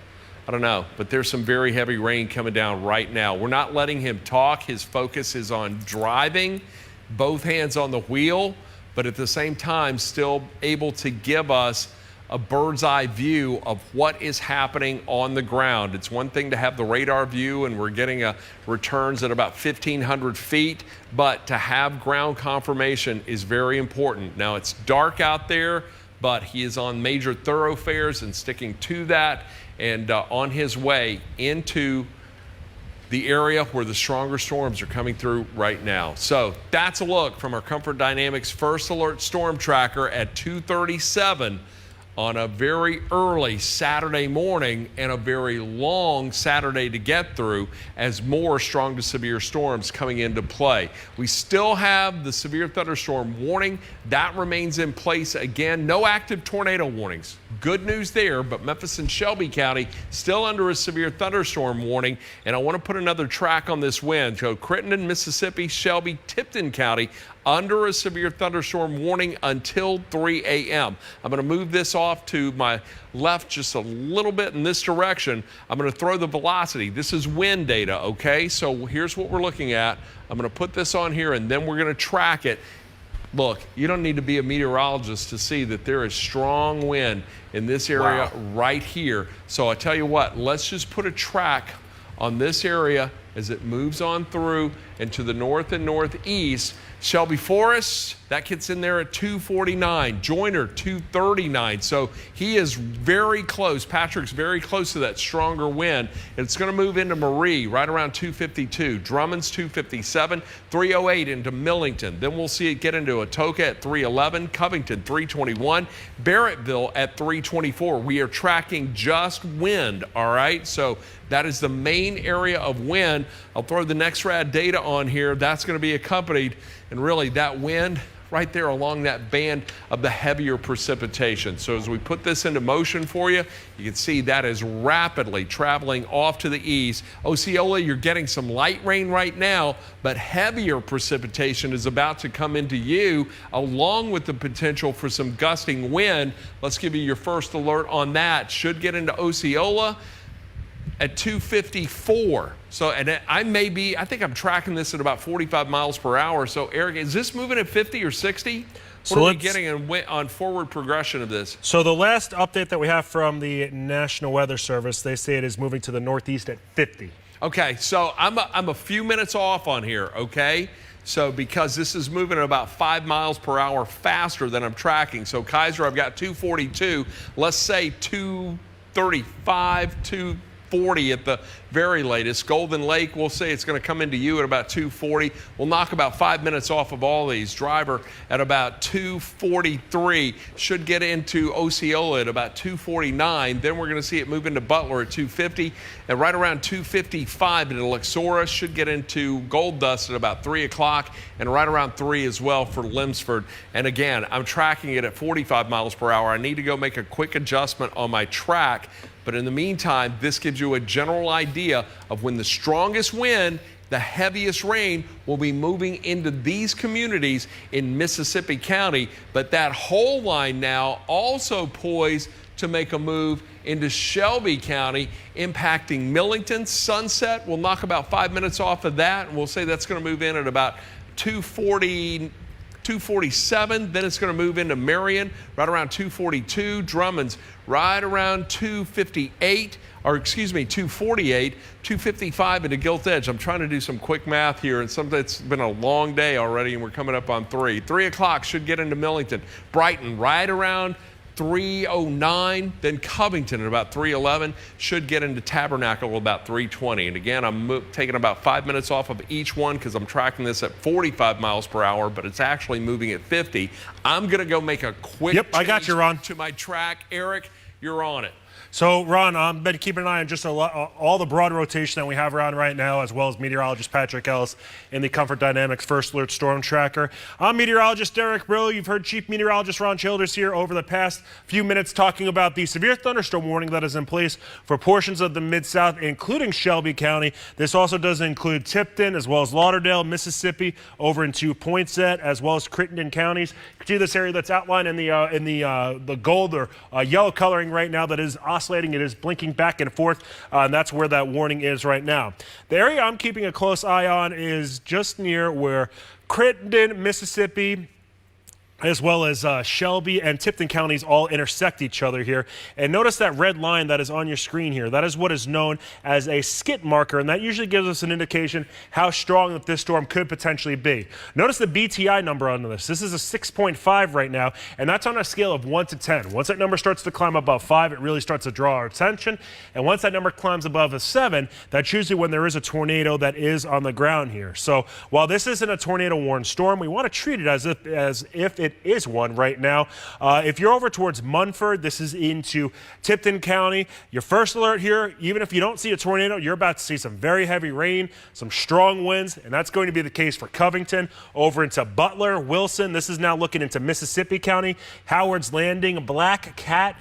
I don't know, but there's some very heavy rain coming down right now. We're not letting him talk. His focus is on driving, both hands on the wheel, but at the same time still able to give us a bird's eye view of what is happening on the ground. It's one thing to have the radar view, and we're getting returns at about 1,500 feet, but to have ground confirmation is very important. Now, it's dark out there, but he is on major thoroughfares and sticking to that, and on his way into the area where the stronger storms are coming through right now. So that's a look from our Comfort Dynamics First Alert Storm Tracker at 2:37 on a very early Saturday morning and a very long Saturday to get through as more strong to severe storms coming into play. We still have the severe thunderstorm warning. That remains in place again. No active tornado warnings. Good news there, but Memphis and Shelby County still under a severe thunderstorm warning. And I want to put another track on this wind. So Crittenden, Mississippi, Shelby, Tipton County under a severe thunderstorm warning until 3 a.m. I'm going to move this off to my left just a little bit in this direction. I'm going to throw the velocity. This is wind data, okay? So here's what we're looking at. I'm going to put this on here, and then we're going to track it. Look, you don't need to be a meteorologist to see that there is strong wind in this area right here. So I tell you what, let's just put a track on this area as it moves on through and to the north and northeast. Shelby Forest, that gets in there at 249. Joyner, 239. So he is very close. Patrick's very close to that stronger wind. It's going to move into Marie right around 252. Drummond's 257. 308 into Millington. Then we'll see it get into Atoka at 311. Covington, 321. Barrettville at 324. We are tracking just wind, all right? So that is the main area of wind. I'll throw the NEXRAD data on here. That's going to be accompanied, and really that wind right there along that band of the heavier precipitation. So as we put this into motion for you, you can see that is rapidly traveling off to the east. Osceola, you're getting some light rain right now, but heavier precipitation is about to come into you, along with the potential for some gusting wind. Let's give you your first alert on that. Should get into Osceola at 254. So, and I think I'm tracking this at about 45 miles per hour. So, Eric, is this moving at 50 or 60? What are we getting on forward progression of this? So the last update that we have from the National Weather Service, they say it is moving to the northeast at 50. Okay, so I'm a few minutes off on here, okay? So because this is moving at about 5 miles per hour faster than I'm tracking. So Kaiser, I've got 242. Let's say 235, 240 at the very latest. Golden Lake, we'll say it's going to come into you at about 240. We'll knock about 5 minutes off of all these. Driver at about 243. Should get into Osceola at about 249. Then we're going to see it move into Butler at 250. And right around 255 into Luxora. Should get into Gold Dust at about 3 o'clock. And right around 3 as well for Limsford. And again, I'm tracking it at 45 miles per hour. I need to go make a quick adjustment on my track. But in the meantime, this gives you a general idea of when the strongest wind, the heaviest rain will be moving into these communities in Mississippi County. But that whole line now also poised to make a move into Shelby County, impacting Millington. Sunset will knock about 5 minutes off of that, and we'll say that's going to move in at about 247. Then it's going to move into Marion right around 242. Drummond's right around 258, or excuse me, 248, 255 into Gilt Edge. I'm trying to do some quick math here, and it's been a long day already, and we're coming up on 3. 3 o'clock should get into Millington. Brighton right around 309, then Covington at about 311, should get into Tabernacle at about 320. And again, I'm taking about 5 minutes off of each one because I'm tracking this at 45 miles per hour, but it's actually moving at 50. I'm going to go make a quick Yep, I got you, Ron. to my track. Eric, you're on it. So, Ron, I've been keeping an eye on just all the broad rotation that we have around right now, as well as meteorologist Patrick Ellis in the Comfort Dynamics First Alert Storm Tracker. I'm meteorologist Derek Brill. You've heard Chief Meteorologist Ron Childers here over the past few minutes talking about the severe thunderstorm warning that is in place for portions of the Mid-South, including Shelby County. This also does include Tipton, as well as Lauderdale, Mississippi, over into Poinsett, as well as Crittenden counties. You can see this area that's outlined in the gold or yellow coloring right now that is oscillating. It is blinking back and forth, and that's where that warning is right now. The area I'm keeping a close eye on is just near where Crittenden, Mississippi, as well as Shelby and Tipton counties all intersect each other here. And notice that red line that is on your screen here. That is what is known as a skit marker, and that usually gives us an indication how strong that this storm could potentially be. Notice the BTI number on this. This is a 6.5 right now, and that's on a scale of 1 to 10. Once that number starts to climb above 5, it really starts to draw our attention. And once that number climbs above a 7, that's usually when there is a tornado that is on the ground here. So while this isn't a tornado-warned storm, we want to treat it as if it is one right now. If you're over towards Munford, this is into Tipton County. Your first alert here, even if you don't see a tornado, you're about to see some very heavy rain, some strong winds, and that's going to be the case for Covington. Over into Butler, Wilson. This is now looking into Mississippi County, Howard's Landing, Black Cat,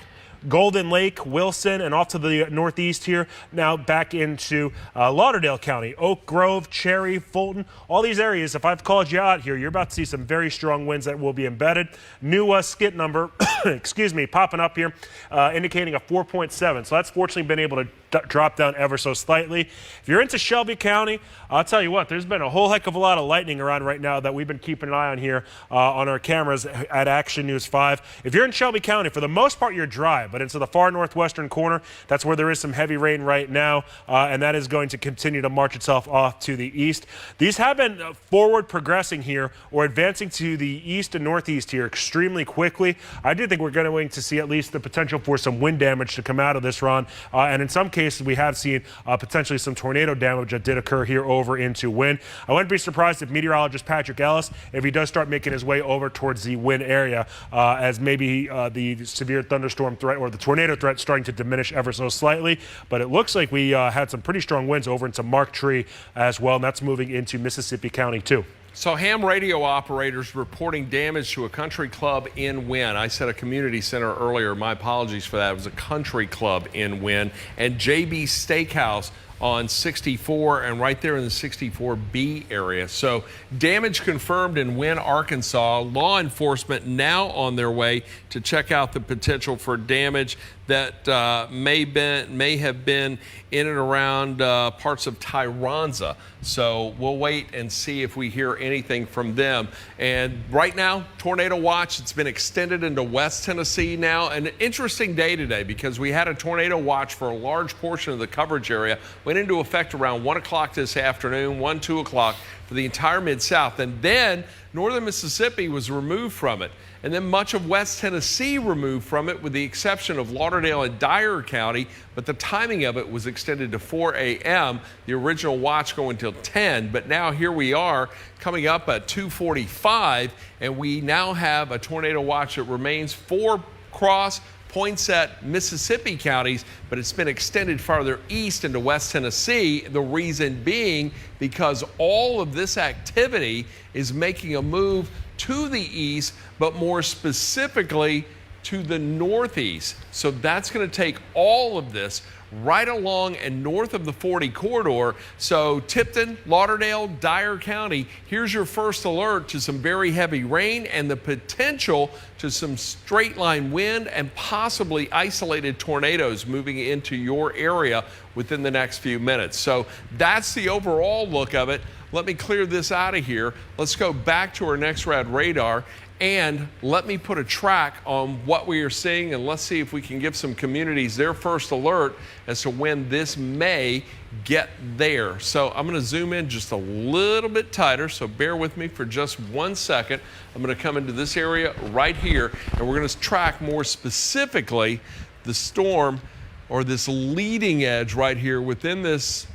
Golden Lake, Wilson, and off to the northeast here, now back into Lauderdale County, Oak Grove, Cherry, Fulton, all these areas. If I've called you out here, you're about to see some very strong winds that will be embedded. New skit number, excuse me, popping up here, indicating a 4.7. So that's fortunately been able to drop down ever so slightly. If you're into Shelby County, I'll tell you what, there's been a whole heck of a lot of lightning around right now that we've been keeping an eye on here on our cameras at Action News 5. If you're in Shelby County, for the most part, you're dry, but into the far northwestern corner, that's where there is some heavy rain right now, and that is going to continue to march itself off to the east. These have been forward progressing here or advancing to the east and northeast here extremely quickly. I do think we're going to see at least the potential for some wind damage to come out of this, Ron, and in some cases, we have seen potentially some tornado damage that did occur here over into wind. I wouldn't be surprised if meteorologist Patrick Ellis, if he does start making his way over towards the wind area, as maybe the severe thunderstorm threat or the tornado threat starting to diminish ever so slightly. But it looks like we had some pretty strong winds over into Mark Tree as well, and that's moving into Mississippi County too. So ham radio operators reporting damage to a country club in Wynn. I said a community center earlier. My apologies for that. It was a country club in Wynn. And JB Steakhouse on 64 and right there in the 64B area. So damage confirmed in Wynn, Arkansas. Law enforcement now on their way to check out the potential for damage that may have been in and around parts of Tyronza. So we'll wait and see if we hear anything from them. And right now, tornado watch, it's been extended into West Tennessee now. An interesting day today because we had a tornado watch for a large portion of the coverage area. We went into effect around 1 o'clock this afternoon, 1, 2 o'clock for the entire Mid-South. And then northern Mississippi was removed from it. And then much of West Tennessee removed from it with the exception of Lauderdale and Dyer County, but the timing of it was extended to 4 a.m., the original watch going till 10, but now here we are coming up at 2:45, and we now have a tornado watch that remains for Cross, Poinsett, Mississippi counties, but it's been extended farther east into West Tennessee. The reason being because all of this activity is making a move to the east, but more specifically to the northeast. So that's going to take all of this right along and north of the 40 corridor. So Tipton, Lauderdale, Dyer County, here's your first alert to some very heavy rain and the potential to some straight line wind and possibly isolated tornadoes moving into your area within the next few minutes. So that's the overall look of it. Let me clear this out of here. Let's go back to our next rad radar and let me put a track on what we are seeing, and let's see if we can give some communities their first alert as to when this may get there. So I'm going to zoom in just a little bit tighter, so bear with me for just 1 second. I'm going to come into this area right here, and we're going to track more specifically the storm, or this leading edge right here within this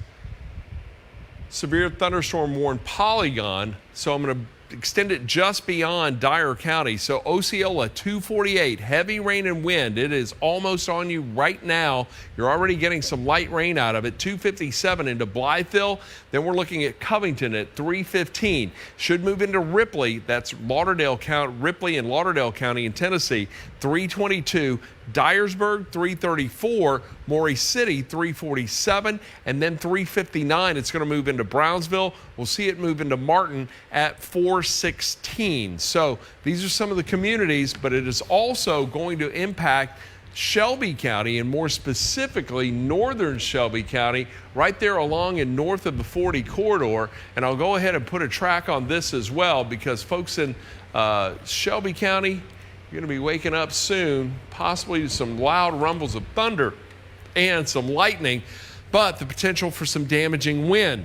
severe thunderstorm warned polygon. So I'm going to extend it just beyond Dyer County. So Osceola 248, heavy rain and wind. It is almost on you right now. You're already getting some light rain out of it. 257 into Blytheville. Then we're looking at Covington at 315. Should move into Ripley. That's Lauderdale County, Ripley and Lauderdale County in Tennessee. 322. Dyersburg 334, Maury City 347, and then 359 it's going to move into Brownsville. We'll see it move into Martin at 416. So these are some of the communities, but it is also going to impact Shelby County, and more specifically northern Shelby County, right there along and north of the 40 corridor. And I'll go ahead and put a track on this as well, because folks in Shelby County, you're going to be waking up soon, possibly to some loud rumbles of thunder and some lightning, but the potential for some damaging wind.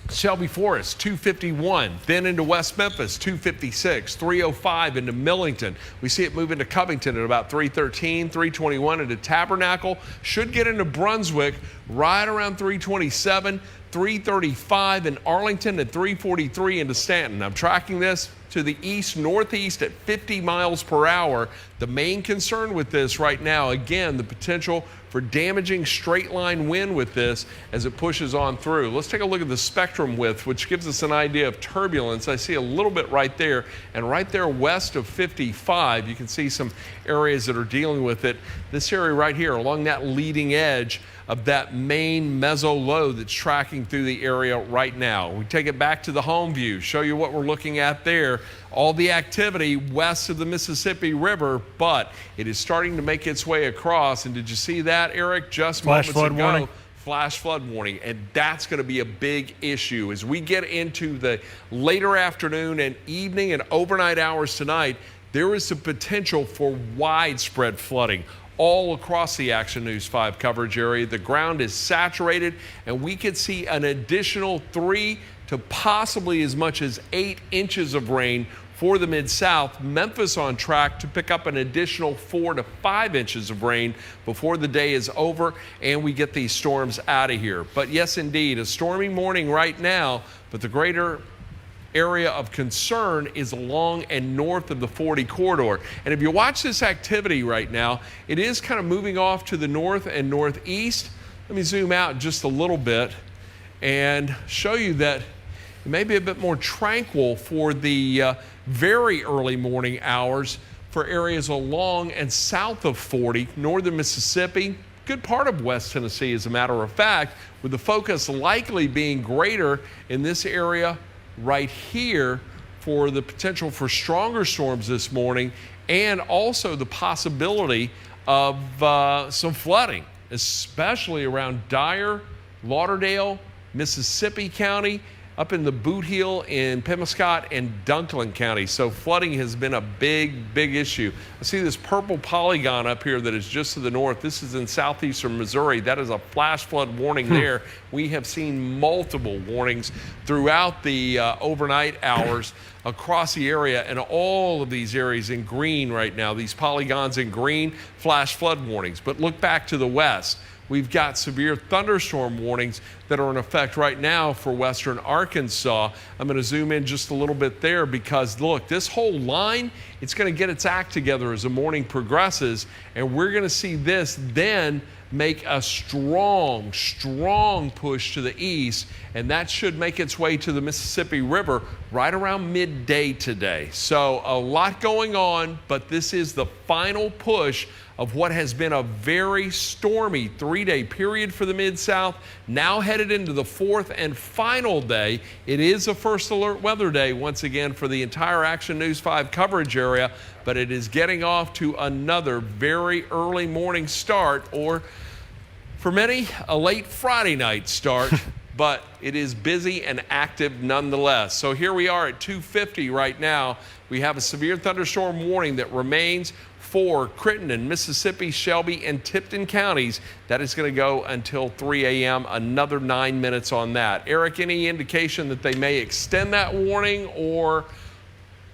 Shelby Forest, 251, then into West Memphis, 256, 305 into Millington. We see it move into Covington at about 313, 321 into Tabernacle. Should get into Brunswick right around 327, 335 in Arlington, and 343 into Stanton. I'm tracking this to the east-northeast at 50 miles per hour. The main concern with this right now, again, the potential for damaging straight-line wind with this as it pushes on through. Let's take a look at the spectrum width, which gives us an idea of turbulence. I see a little bit right there, and right there west of 55, you can see some areas that are dealing with it. This area right here, along that leading edge of that main meso low that's tracking through the area right now. We take it back to the home view, show you what we're looking at there. All the activity west of the Mississippi River, but it is starting to make its way across. And did you see that, Eric, just Flash moments flood ago? warning. Flash flood warning, and that's going to be a big issue as we get into the later afternoon and evening and overnight hours tonight. There is the potential for widespread flooding all across the Action News 5 coverage area. The ground is saturated, and we could see an additional 3 to possibly as much as 8 inches of rain for the Mid-South. Memphis on track to pick up an additional 4 to 5 inches of rain before the day is over and we get these storms out of here. But yes, indeed, a stormy morning right now, but the greater area of concern is along and north of the 40 corridor. And if you watch this activity right now, it is kind of moving off to the north and northeast. Let me zoom out just a little bit and show you that it may be a bit more tranquil for the very early morning hours for areas along and south of 40, northern Mississippi, good part of West Tennessee, as a matter of fact, with the focus likely being greater in this area right here for the potential for stronger storms this morning, and also the possibility of some flooding, especially around Dyer, Lauderdale, Mississippi County, up in the Boot Heel in Pemiscot and Dunklin County. So flooding has been a big, big issue. I see this purple polygon up here that is just to the north. This is in southeastern Missouri. That is a flash flood warning there. We have seen multiple warnings throughout the overnight hours across the area, and all of these areas in green right now, these polygons in green, flash flood warnings. But look back to the west. We've got severe thunderstorm warnings that are in effect right now for western Arkansas. I'm going to zoom in just a little bit there because, look, this whole line, it's going to get its act together as the morning progresses, and we're going to see this then make a strong, strong push to the east, and that should make its way to the Mississippi River right around midday today. So a lot going on, but this is the final push of what has been a very stormy 3-day period for the Mid-South, now headed into the fourth and final day. It is a first alert weather day once again for the entire Action News 5 coverage area, but it is getting off to another very early morning start, or for many, a late Friday night start, but it is busy and active nonetheless. So here we are at 2:50 right now. We have a severe thunderstorm warning that remains for Crittenden, Mississippi, Shelby, and Tipton counties. That is going to go until 3 a.m., another 9 minutes on that. Eric, any indication that they may extend that warning, or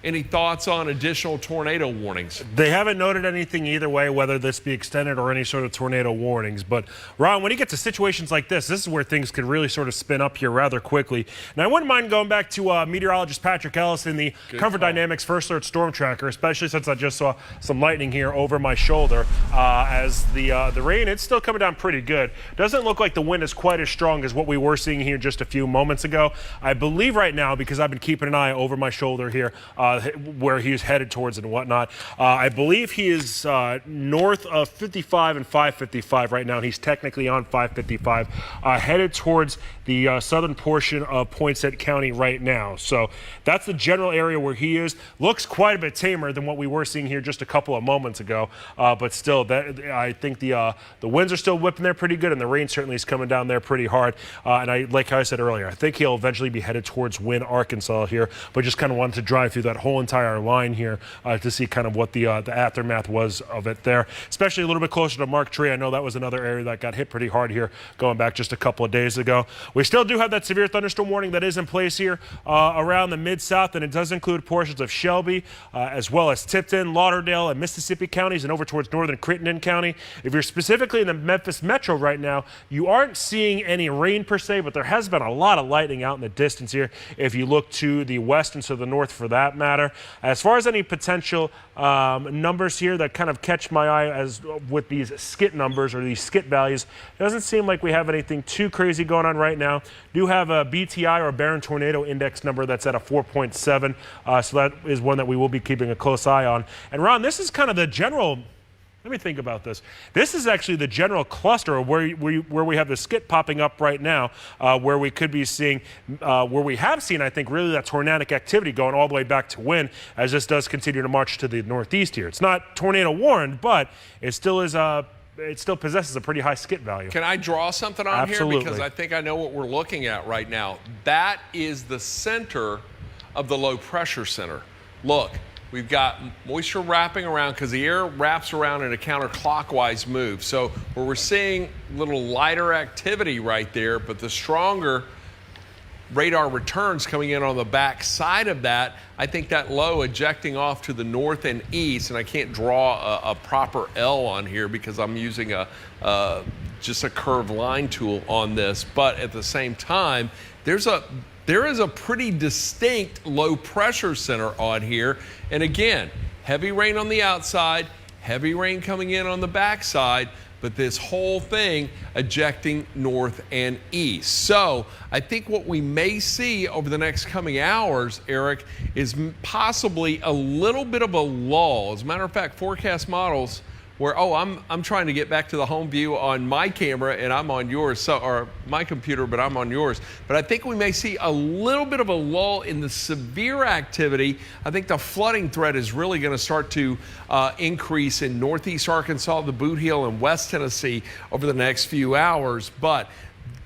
any thoughts on additional tornado warnings? They haven't noted anything either way, whether this be extended or any sort of tornado warnings. But, Ron, when you get to situations like this is where things can really sort of spin up here rather quickly. And I wouldn't mind going back to meteorologist Patrick Ellis in the Comfort Dynamics First Alert Storm Tracker, especially since I just saw some lightning here over my shoulder. As the rain, it's still coming down pretty good. Doesn't look like the wind is quite as strong as what we were seeing here just a few moments ago. I believe right now, because I've been keeping an eye over my shoulder here, where he's headed towards and whatnot. I believe he is north of 55 and 555 right now, and he's technically on 555, headed towards the southern portion of Poinsett County right now. So that's the general area where he is. Looks quite a bit tamer than what we were seeing here just a couple of moments ago, but still, I think the winds are still whipping there pretty good, and the rain certainly is coming down there pretty hard. And like I said earlier, I think he'll eventually be headed towards Wynne, Arkansas here, but just kind of wanted to drive through that whole entire line here to see kind of what the aftermath was of it there, especially a little bit closer to Mark Tree. I know that was another area that got hit pretty hard here going back just a couple of days ago. We still do have that severe thunderstorm warning that is in place here around the Mid-South, and it does include portions of Shelby as well as Tipton, Lauderdale, and Mississippi counties, and over towards northern Crittenden County. If you're specifically in the Memphis metro right now, you aren't seeing any rain per se, but there has been a lot of lightning out in the distance here if you look to the west and to the north for that matter. As far as any potential numbers here that kind of catch my eye as with these skit numbers or these skit values, it doesn't seem like we have anything too crazy going on right now. Do have a BTI or a Barron Tornado Index number that's at a 4.7, so that is one that we will be keeping a close eye on. And Ron, this is kind of the general. Let me think about this. This is actually the general cluster of where we have the skit popping up right now, where we could be seeing, where we have seen, I think, really that tornadic activity going all the way back to Wynne, as this does continue to march to the northeast here. It's not tornado warned, but it still is it still possesses a pretty high skit value. Can I draw something on Absolutely. here? Because I think I know what we're looking at right now. That is the center of the low pressure center. Look. We've got moisture wrapping around because the air wraps around in a counterclockwise move. So where we're seeing a little lighter activity right there, but the stronger radar returns coming in on the back side of that, I think that low ejecting off to the north and east, and I can't draw a proper L on here because I'm using just a curved line tool on this, but at the same time, there is a pretty distinct low pressure center on here. And again, heavy rain on the outside, heavy rain coming in on the backside, but this whole thing ejecting north and east. So I think what we may see over the next coming hours, Eric, is possibly a little bit of a lull. As a matter of fact, forecast models where, I'm trying to get back to the home view on my camera and I'm on yours, or my computer, but I'm on yours. But I think we may see a little bit of a lull in the severe activity. I think the flooding threat is really going to start to increase in northeast Arkansas, the Boot Heel, and West Tennessee over the next few hours. But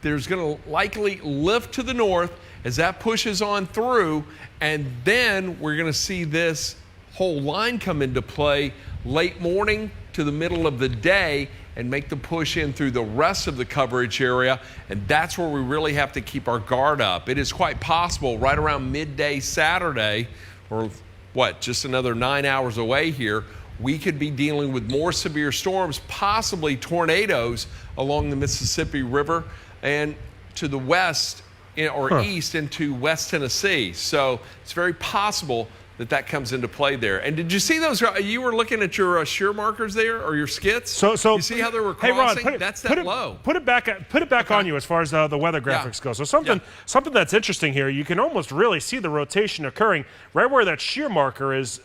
there's going to likely lift to the north as that pushes on through, and then we're going to see this whole line come into play late morning to the middle of the day and make the push in through the rest of the coverage area, and that's where we really have to keep our guard up. It is quite possible right around midday Saturday, or what, just another 9 hours away here, we could be dealing with more severe storms, possibly tornadoes along the Mississippi River and to the west or east into West Tennessee. So it's very possible that that comes into play there. And did you see those? You were looking at your shear markers there, or your skits. So you see how they were crossing? Hey Ron, that's that low. Put it back on you as far as the weather graphics go. So something that's interesting here. You can almost really see the rotation occurring right where that shear marker is,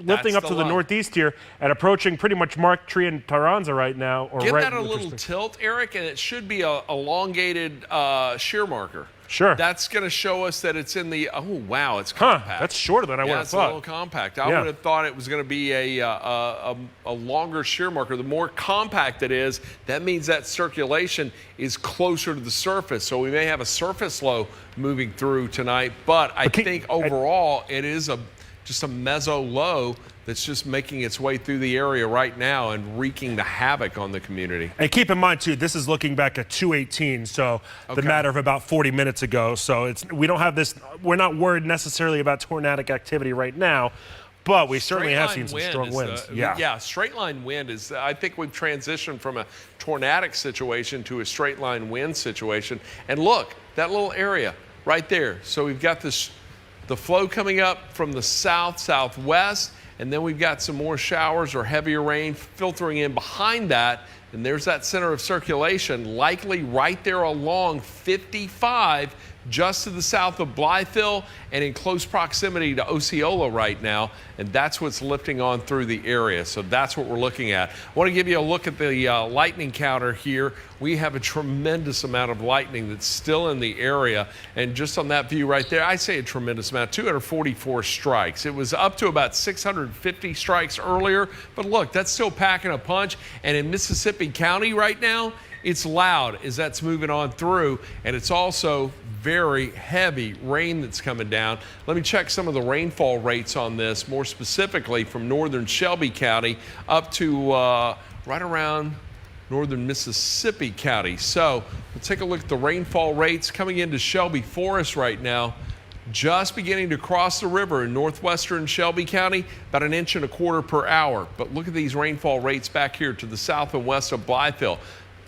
lifting up to the northeast here and approaching pretty much Mark Tree and Taranza right now. Or Give right that a little tilt, Eric, and it should be a elongated shear marker. Sure. That's going to show us that it's in the, oh, wow, it's compact. That's shorter than I would have thought. It's a little compact. I would have thought it was going to be a longer shear marker. The more compact it is, that means that circulation is closer to the surface. So we may have a surface low moving through tonight. But I think overall it is just a meso low that's just making its way through the area right now and wreaking the havoc on the community. And keep in mind, too, this is looking back at 2/18, so the matter of about 40 minutes ago. So we don't have this, we're not worried necessarily about tornadic activity right now, but we certainly have seen some strong winds. Straight line wind is, I think we've transitioned from a tornadic situation to a straight line wind situation. And look, that little area right there. So we've got the flow coming up from the southwest, and then we've got some more showers or heavier rain filtering in behind that, and there's that center of circulation, likely right there along 55, just to the south of Blytheville and in close proximity to Osceola right now, and that's what's lifting on through the area. So that's what we're looking at. I want to give you a look at the lightning counter here. We have a tremendous amount of lightning that's still in the area, and just on that view right there, I say a tremendous amount, 244 strikes. It was up to about 650 strikes earlier, but look, that's still packing a punch, and in Mississippi County right now, it's loud as that's moving on through, and it's also very heavy rain that's coming down. Let me check some of the rainfall rates on this, more specifically from northern Shelby County up to right around northern Mississippi County. So we'll take a look at the rainfall rates coming into Shelby Forest right now. Just beginning to cross the river in northwestern Shelby County, about 1.25 inches per hour. But look at these rainfall rates back here to the south and west of Blytheville.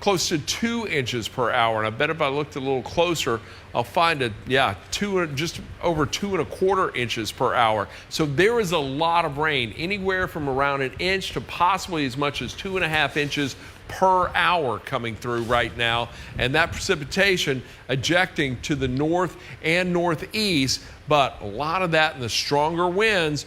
Close to 2 inches per hour, and I bet if I looked a little closer, I'll find just over 2.25 inches per hour. So there is a lot of rain, anywhere from around 1 inch to possibly as much as 2.5 inches per hour coming through right now, and that precipitation ejecting to the north and northeast, but a lot of that in the stronger winds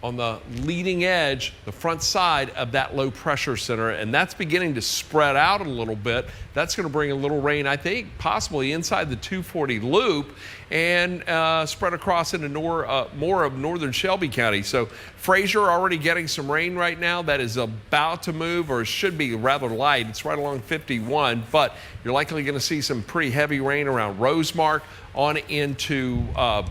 on the leading edge, the front side of that low pressure center, and that's beginning to spread out a little bit. That's going to bring a little rain, I think, possibly inside the 240 loop and spread across into more of northern Shelby County. So Fraser already getting some rain right now. That is about to move, or should be rather light. It's right along 51, but you're likely going to see some pretty heavy rain around Rosemark on into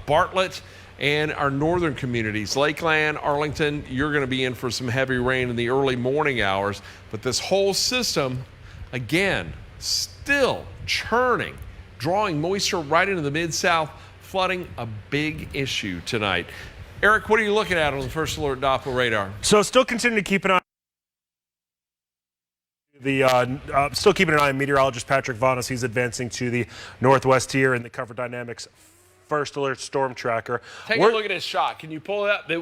Bartlett. And our northern communities, Lakeland, Arlington, you're going to be in for some heavy rain in the early morning hours. But this whole system, again, still churning, drawing moisture right into the Mid-South, flooding, a big issue tonight. Eric, what are you looking at on the First Alert Doppler radar? So still continuing to keep an eye. Still keeping an eye on meteorologist Patrick Vaughn as he's advancing to the northwest here in the Cover Dynamics First Alert Storm Tracker. Take a look at his shot. Can you pull it up? There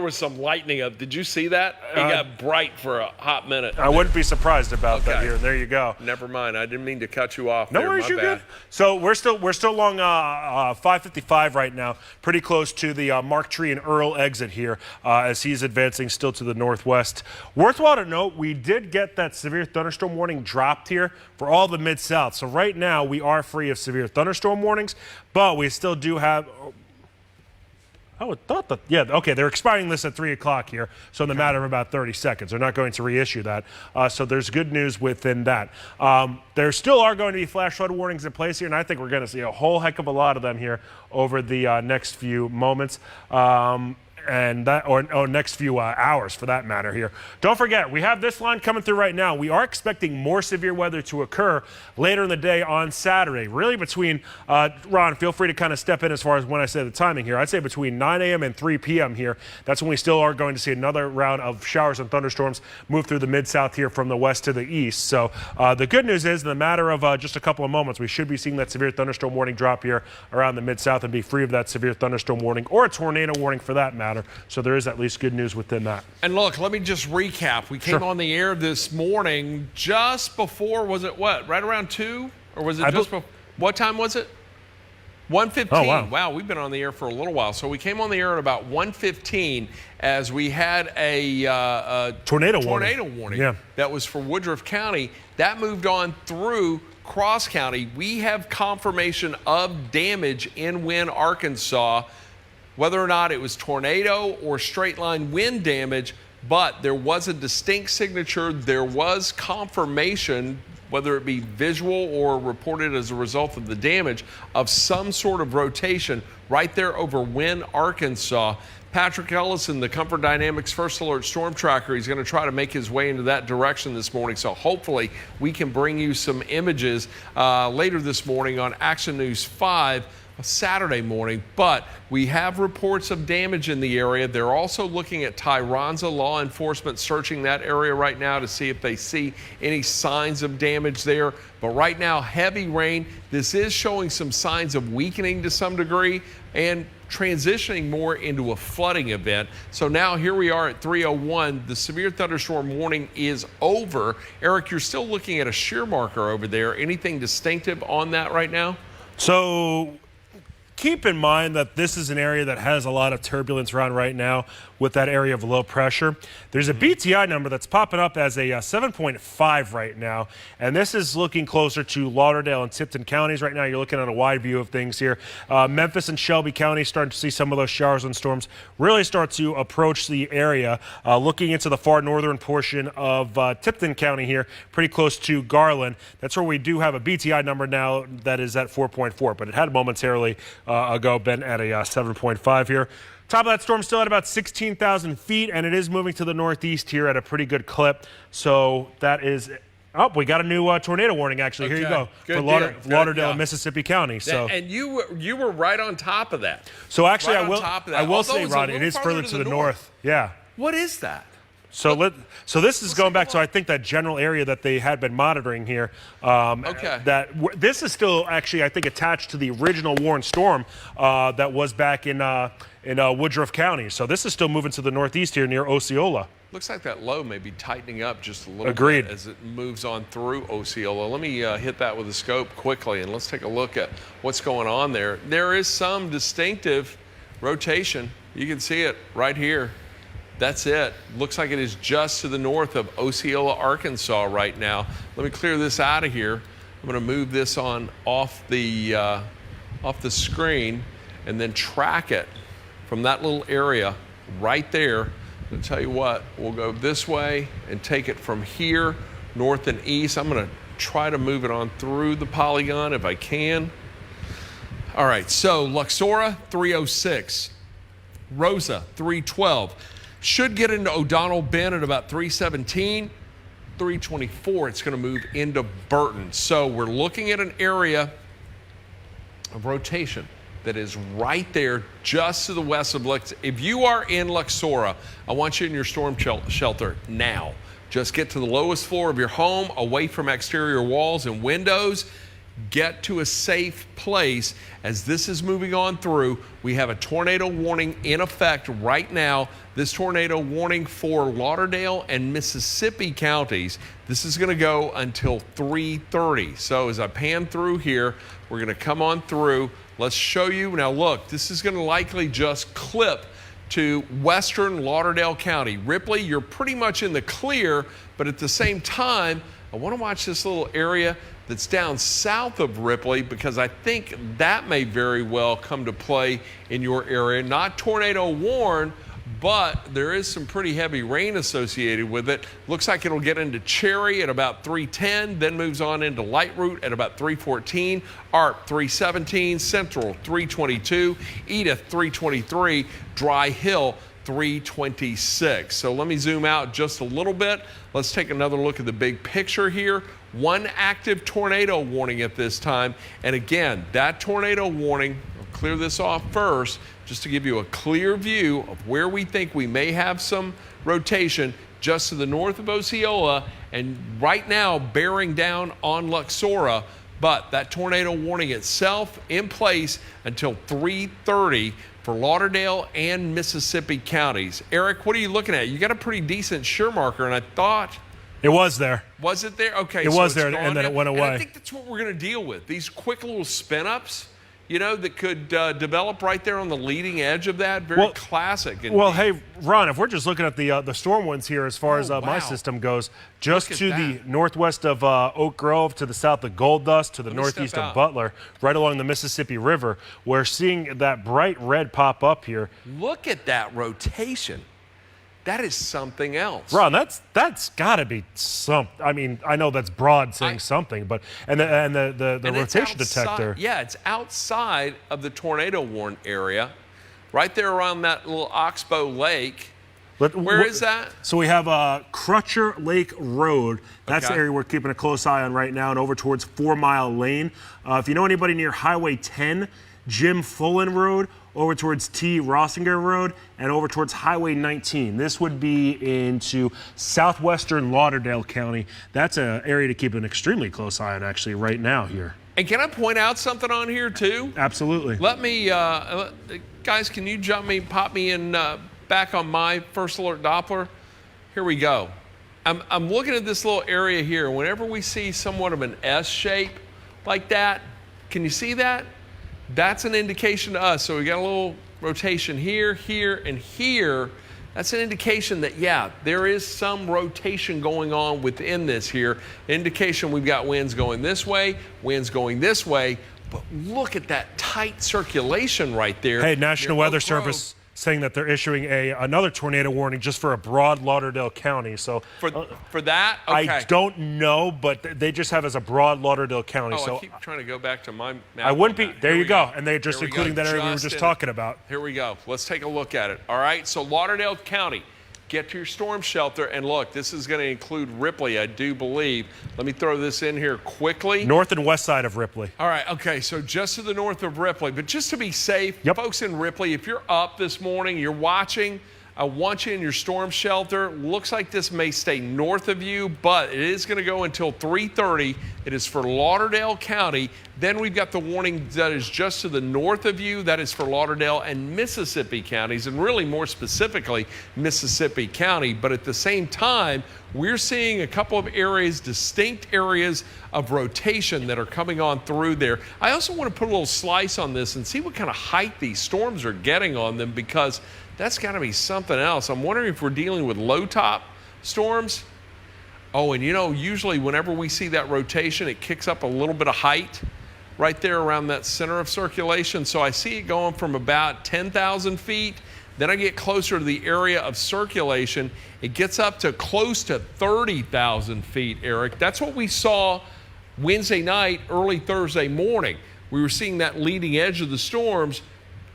was some lightning up. Did you see that? It got bright for a hot minute. I wouldn't be surprised about that here. There you go. Never mind. I didn't mean to cut you off. No worries, you're good. So we're still along 555 right now, pretty close to the Mark Tree and Earl exit here as he's advancing still to the northwest. Worthwhile to note, we did get that severe thunderstorm warning dropped here for all the Mid-South. So right now we are free of severe thunderstorm warnings, but we still do have I would thought that, yeah, okay, they're expiring this at 3 o'clock here, so in the matter of about 30 seconds. They're not going to reissue that. So there's good news within that. There still are going to be flash flood warnings in place here, and I think we're going to see a whole heck of a lot of them here over the next few moments. And that, or next few hours for that matter here. Don't forget, we have this line coming through right now. We are expecting more severe weather to occur later in the day on Saturday. Really between, Ron, feel free to kind of step in as far as when I say the timing here. I'd say between 9 a.m. and 3 p.m. here. That's when we still are going to see another round of showers and thunderstorms move through the mid-south here from the west to the east. So the good news is, in the matter of just a couple of moments, we should be seeing that severe thunderstorm warning drop here around the mid-south and be free of that severe thunderstorm warning or a tornado warning for that matter. So there is at least good news within that. And look, let me just recap. We came on the air this morning just before, was it what, right around 2? Or was it just before? What time was it? 1:15. Oh, wow. Wow, we've been on the air for a little while. So we came on the air at about 1:15 as we had a tornado warning that was for Woodruff County. That moved on through Cross County. We have confirmation of damage in Wynne, Arkansas. Whether or not it was tornado or straight line wind damage, but there was a distinct signature. There was confirmation, whether it be visual or reported as a result of the damage, of some sort of rotation right there over Wynne, Arkansas. Patrick Ellison, the Comfort Dynamics First Alert Storm Tracker, he's going to try to make his way into that direction this morning. So hopefully we can bring you some images later this morning on Action News 5. Saturday morning, but we have reports of damage in the area. They're also looking at Tyronza law enforcement searching that area right now to see if they see any signs of damage there. But right now, heavy rain. This is showing some signs of weakening to some degree and transitioning more into a flooding event. So now here we are at 3:01. The severe thunderstorm warning is over. Eric, you're still looking at a shear marker over there. Anything distinctive on that right now? So keep in mind that this is an area that has a lot of turbulence around right now with that area of low pressure. There's a BTI number that's popping up as a 7.5 right now, and this is looking closer to Lauderdale and Tipton counties right now. You're looking at a wide view of things here. Memphis and Shelby counties starting to see some of those showers and storms really start to approach the area. Looking into the far northern portion of Tipton County here, pretty close to Garland. That's where we do have a BTI number now that is at 4.4, but it had momentarily ago been at a 7.5 here. Top of that storm still at about 16,000 feet, and it is moving to the northeast here at a pretty good clip. So that is, oh, we got a new tornado warning actually. Okay. Here you go. Good for Lauderdale and Mississippi County. So, and you were right on top of that. So actually, right I will say, Ron, it is further to the north. Yeah. What is that? So this is going back to, I think, that general area that they had been monitoring here. This is still actually, I think, attached to the original warned storm that was back in Woodruff County. So this is still moving to the northeast here near Osceola. Looks like that low may be tightening up just a little Agreed. bit as it moves on through Osceola. Let me hit that with a scope quickly, and let's take a look at what's going on there. There is some distinctive rotation. You can see it right here. That's it. Looks like it is just to the north of Osceola, Arkansas right now. Let me clear this out of here. I'm going to move this on off the screen and then track it from that little area right there. I'll tell you what, we'll go this way and take it from here, north and east. I'm going to try to move it on through the polygon if I can. All right, so Luxora, 306. Rosa, 312. Should get into O'Donnell Bend at about 317. 324, it's going to move into Burton. So we're looking at an area of rotation that is right there just to the west of Lux. If you are in Luxora, I want you in your storm shelter now. Just get to the lowest floor of your home, away from exterior walls and windows. Get to a safe place as this is moving on through. We have a tornado warning in effect right now. This tornado warning for Lauderdale and Mississippi counties. This is going to go until 3:30. So as I pan through here, we're going to come on through. Let's show you. Now look, this is going to likely just clip to western Lauderdale County. Ripley, you're pretty much in the clear, but at the same time, I want to watch this little area that's down south of Ripley because I think that may very well come to play in your area. Not tornado warned, but there is some pretty heavy rain associated with it. Looks like it'll get into Cherry at about 310, then moves on into Light Route at about 314, Arp 317, Central 322, Edith 323, Dry Hill 326. So let me zoom out just a little bit. Let's take another look at the big picture here. One active tornado warning at this time. And again, that tornado warning, I'll clear this off first, just to give you a clear view of where we think we may have some rotation just to the north of Osceola and right now bearing down on Luxora. But that tornado warning itself in place until 3:30 for Lauderdale and Mississippi counties. Eric, what are you looking at? You got a pretty decent shear marker, and I thought... It was there. Was it there? Okay. It was there, and then it went away. And I think that's what we're going to deal with. These quick little spin-ups, you know, that could develop right there on the leading edge of that. Very classic. Indeed. Well, hey, Ron, if we're just looking at the storm winds here as far as my system goes, just to the northwest of Oak Grove, to the south of Gold Dust, to the northeast of Butler, right along the Mississippi River, we're seeing that bright red pop up here. Look at that rotation. That is something else. Ron, that's got to be something. I mean, I know that's broad saying something, but the rotation detector. Yeah, it's outside of the tornado warned area, right there around that little Oxbow Lake. Where is that? So we have Crutcher Lake Road. That's the area we're keeping a close eye on right now, and over towards 4 Mile Lane. If you know anybody near Highway 10, Jim Fullen Road, over towards T. Rossinger Road, and over towards Highway 19. This would be into southwestern Lauderdale County. That's an area to keep an extremely close eye on, actually, right now here. And can I point out something on here, too? Absolutely. Let me, guys, can you pop me in back on my first alert Doppler? Here we go. I'm looking at this little area here. Whenever we see somewhat of an S shape like that, can you see that? That's an indication to us. So we got a little rotation here, here, and here. That's an indication that, yeah, there is some rotation going on within this here. Indication we've got winds going this way, winds going this way. But look at that tight circulation right there. Hey, National Weather Service saying that they're issuing another tornado warning just for a broad Lauderdale County. So for that, okay. I don't know, but they just have as a broad Lauderdale County. Oh, so I keep trying to go back to my map. I wouldn't be. There you go. And they're just including that area we were just talking about. Here we go. Let's take a look at it. All right. So Lauderdale County, get to your storm shelter. And look, this is going to include Ripley, I do believe. Let me throw this in here quickly. North and west side of Ripley. All right. Okay. So just to the north of Ripley. But just to be safe, folks in Ripley, if you're up this morning, you're watching, I want you in your storm shelter. Looks like this may stay north of you, but it is going to go until 3:30. It is for Lauderdale County. Then we've got the warning that is just to the north of you. That is for Lauderdale and Mississippi counties, and really more specifically, Mississippi County. But at the same time, we're seeing a couple of areas, distinct areas of rotation that are coming on through there. I also want to put a little slice on this and see what kind of height these storms are getting on them, because that's got to be something else. I'm wondering if we're dealing with low top storms. Oh, and you know, usually whenever we see that rotation, it kicks up a little bit of height right there around that center of circulation. So I see it going from about 10,000 feet. Then I get closer to the area of circulation. It gets up to close to 30,000 feet, Eric. That's what we saw Wednesday night, early Thursday morning. We were seeing that leading edge of the storms,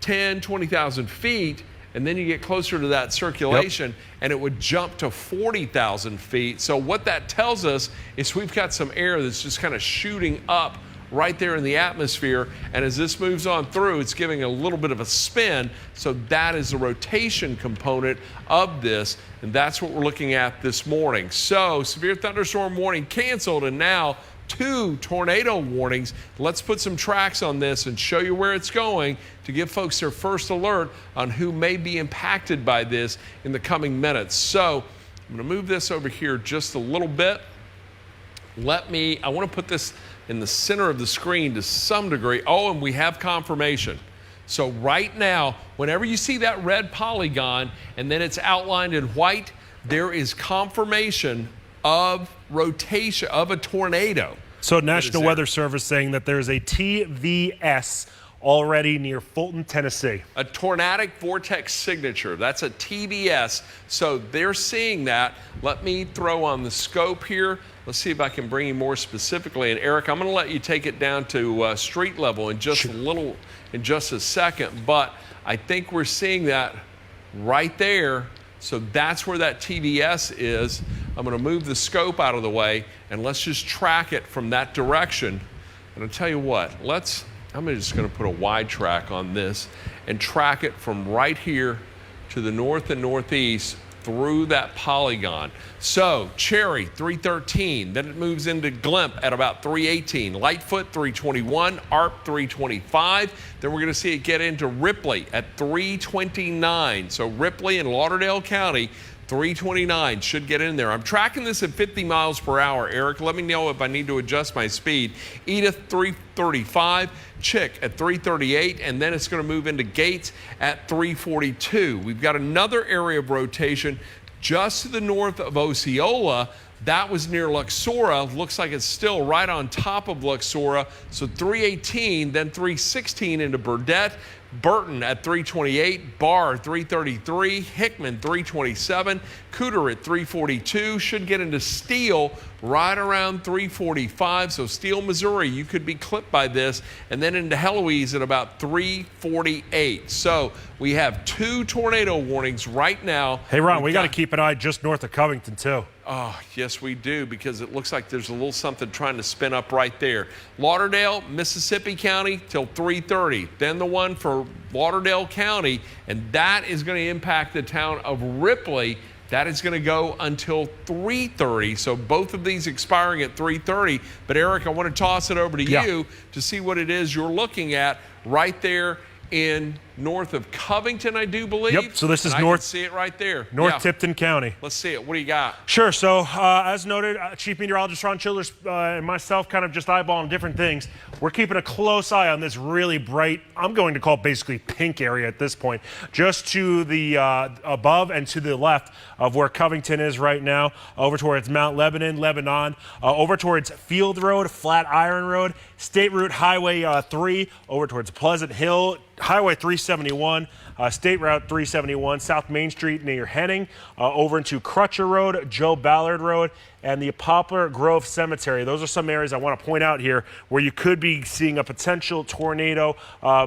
10, 20,000 feet. And then you get closer to that circulation, and it would jump to 40,000 feet. So what that tells us is we've got some air that's just kind of shooting up right there in the atmosphere. And as this moves on through, it's giving a little bit of a spin. So that is the rotation component of this. And that's what we're looking at this morning. So severe thunderstorm warning canceled, and now 2 tornado warnings. Let's put some tracks on this and show you where it's going to give folks their first alert on who may be impacted by this in the coming minutes. So I'm going to move this over here just a little bit. I want to put this in the center of the screen to some degree. Oh, and we have confirmation. So right now, whenever you see that red polygon and then it's outlined in white, there is confirmation of rotation of a tornado. So National Weather Service saying that there's a TVS already near Fulton, Tennessee. A tornadic vortex signature. That's a TVS. So they're seeing that. Let me throw on the scope here. Let's see if I can bring you more specifically. And Eric, I'm going to let you take it down to street level in just a second. But I think we're seeing that right there. So that's where that TVS is. I'm going to move the scope out of the way and let's just track it from that direction. And I'll tell you what, I'm just going to put a wide track on this and track it from right here to the north and northeast through that polygon. So Cherry 313, then it moves into Glimp at about 318, Lightfoot 321, ARP 325. Then we're going to see it get into Ripley at 329. So Ripley in Lauderdale County, 329 should get in there. I'm tracking this at 50 miles per hour. Eric, let me know if I need to adjust my speed. Edith 335, Chick at 338, and then it's going to move into Gates at 342. We've got another area of rotation just to the north of Osceola. That was near Luxora. Looks like it's still right on top of Luxora. So 318, then 316 into Burdett. Burton at 328, Barr 333, Hickman 327, Cooter at 342, should get into Steele right around 345. So Steele, Missouri, you could be clipped by this, and then into Heloise at about 348. So we have 2 tornado warnings right now. Hey, Ron, we got to keep an eye just north of Covington, too. Oh, yes, we do, because it looks like there's a little something trying to spin up right there. Lauderdale, Mississippi County till 3:30. Then the one for Lauderdale County, and that is going to impact the town of Ripley. That is going to go until 3:30. So both of these expiring at 3:30. But Eric, I want to toss it over to you to see what it is you're looking at right there in north of Covington, I do believe. Yep, so this is north. north. I can see it right there. North Tipton County. Let's see it. What do you got? Sure. So as noted, Chief Meteorologist Ron Childers and myself kind of just eyeballing different things. We're keeping a close eye on this really bright, I'm going to call it basically pink area at this point, just to the above and to the left of where Covington is right now, over towards Mount Lebanon, over towards Field Road, Flatiron Road, State Route Highway 3, over towards Pleasant Hill, Highway 371, State Route 371, South Main Street near Henning, over into Crutcher Road, Joe Ballard Road, and the Poplar Grove Cemetery. Those are some areas I want to point out here where you could be seeing a potential tornado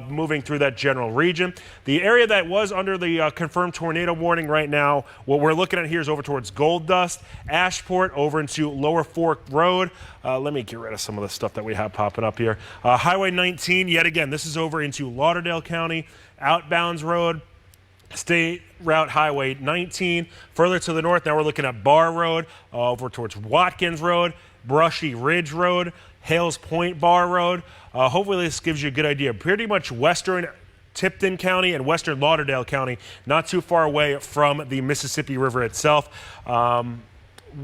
moving through that general region. The area that was under the confirmed tornado warning right now, what we're looking at here is over towards Gold Dust, Ashport, over into Lower Fork Road. Let me get rid of some of the stuff that we have popping up here. Highway 19, yet again, this is over into Lauderdale County, Outbounds Road, State Route Highway 19. Further to the north, now we're looking at Barr Road, over towards Watkins Road, Brushy Ridge Road, Hales Point Bar Road. Hopefully this gives you a good idea. Pretty much western Tipton County and western Lauderdale County, not too far away from the Mississippi River itself.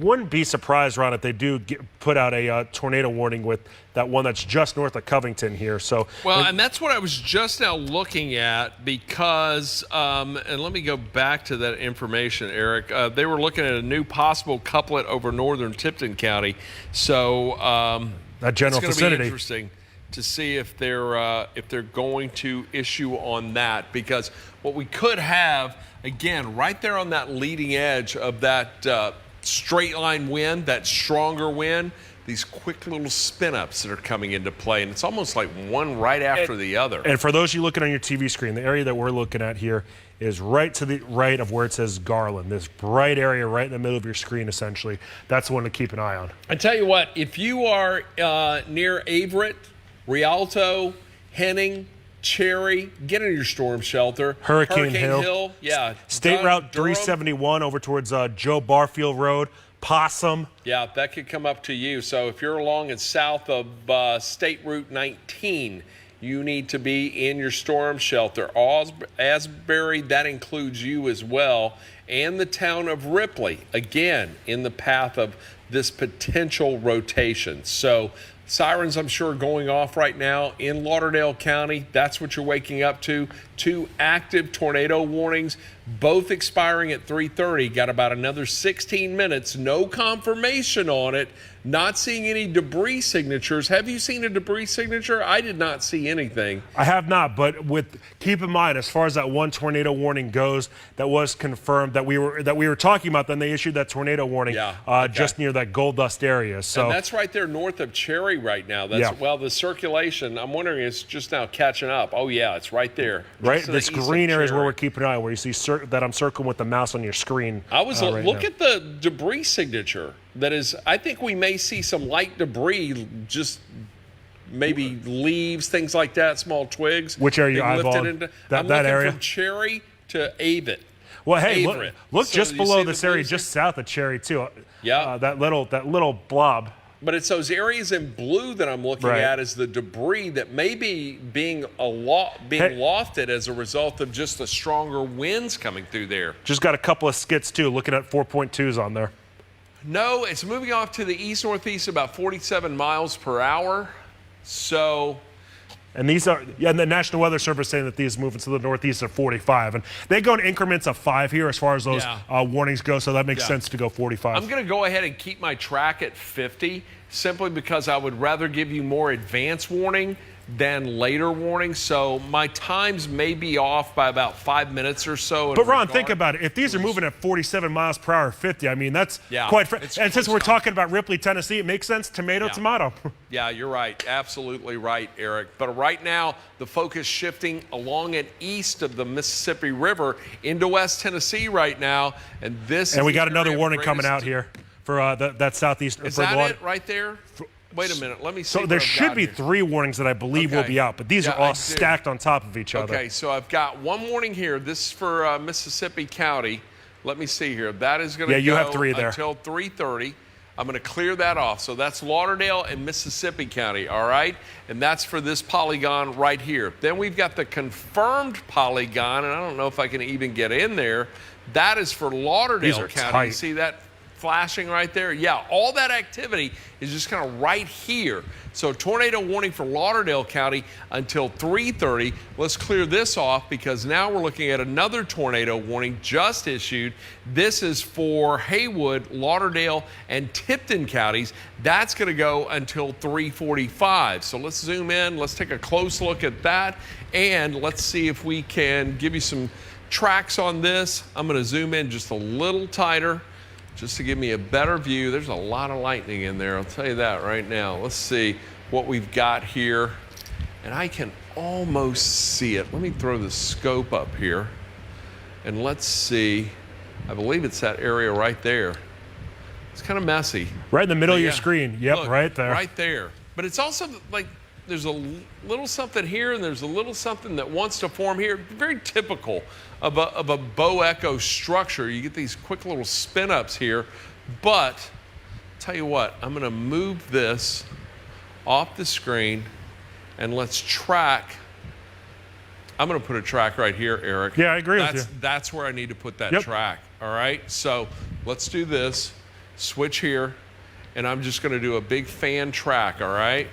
Wouldn't be surprised, Ron, if they do put out a tornado warning with that one that's just north of Covington here. So, well, and that's what I was just now looking at because, and let me go back to that information, Eric. They were looking at a new possible couplet over northern Tipton County. So that general it's vicinity. Be interesting to see if they're going to issue on that, because what we could have, again, right there on that leading edge of that straight line wind, that stronger wind, these quick little spin-ups that are coming into play, and it's almost like one right after the other. And for those of you looking on your TV screen, the area that we're looking at here is right to the right of where it says Garland, this bright area right in the middle of your screen, essentially. That's the one to keep an eye on. I tell you what, if you are near Averett, Rialto, Henning, Cherry, get in your storm shelter. Hurricane Hill. Yeah. State Route 371 over towards Joe Barfield Road, Possum. Yeah, that could come up to you. So if you're along and south of State Route 19, you need to be in your storm shelter. Asbury, that includes you as well, and the town of Ripley, again, in the path of this potential rotation. So Sirens, I'm sure, going off right now in Lauderdale County. That's what you're waking up to. 2 active tornado warnings, both expiring at 3:30. Got about another 16 minutes. No confirmation on it. Not seeing any debris signatures. Have you seen a debris signature? I did not see anything. I have not, but keep in mind, as far as that one tornado warning goes, that was confirmed that we were talking about. Then they issued that tornado warning just near that Gold Dust area. So and that's right there north of Cherry right now. That's well, the circulation. I'm wondering it's just now catching up. Oh yeah, it's right there. Right, this green area is where we're keeping an eye on, where you see that I'm circling with the mouse on your screen. I was look at the debris signature. That is, I think we may see some light debris, just maybe leaves, things like that, small twigs. Which area are you eyeballing? I'm looking area? From Cherry to Avett. Well, hey, look so just below this area, just south of Cherry, too. Yeah. That little blob. But it's those areas in blue that I'm looking at is the debris that may be being lofted as a result of just the stronger winds coming through there. Just got a couple of skits, too, looking at 4.2s on there. No, it's moving off to the east-northeast about 47 miles per hour. So... And these are, and the National Weather Service saying that these moving to the northeast are 45. And they go in increments of 5 here as far as those warnings go, so that makes sense to go 45. I'm going to go ahead and keep my track at 50 simply because I would rather give you more advance warning than later warning. So my times may be off by about 5 minutes or so. But Ron, think about it. If these are moving at 47 miles per hour, 50, I mean, that's quite... And since we're talking about Ripley, Tennessee, it makes sense. Tomato. Yeah, you're right. Absolutely right, Eric. But right now, the focus shifting along and east of the Mississippi River into West Tennessee right now. And this we got another warning coming out here for that southeast... Is that it right there? Wait a minute. Let me see. So there should be 3 warnings that I believe will be out, but these are all stacked on top of each other. Okay, so I've got one warning here. This is for Mississippi County. Let me see here. That is going to go you have 3 there. Until 3:30. I'm going to clear that off. So that's Lauderdale and Mississippi County, all right? And that's for this polygon right here. Then we've got the confirmed polygon, and I don't know if I can even get in there. That is for Lauderdale County. Tight. You see that flashing right there? Yeah, all that activity is just kind of right here. So tornado warning for Lauderdale County until 3:30. Let's clear this off because now we're looking at another tornado warning just issued. This is for Haywood, Lauderdale, and Tipton counties. That's going to go until 3:45. So let's zoom in. Let's take a close look at that. And let's see if we can give you some tracks on this. I'm going to zoom in just a little tighter, just to give me a better view. There's a lot of lightning in there, I'll tell you that right now. Let's see what we've got here. And I can almost see it. Let me throw the scope up here. And let's see. I believe it's that area right there. It's kind of messy. Right in the middle of your screen. Yep, look, right there. Right there. But it's also like there's a little something here and there's a little something that wants to form here. Very typical of a bow echo structure. You get these quick little spin ups here. But tell you what, I'm going to move this off the screen and let's track. I'm going to put a track right here, Eric. Yeah, I agree with you. That's where I need to put that track. All right. So let's do this. Switch here. And I'm just going to do a big fan track. All right.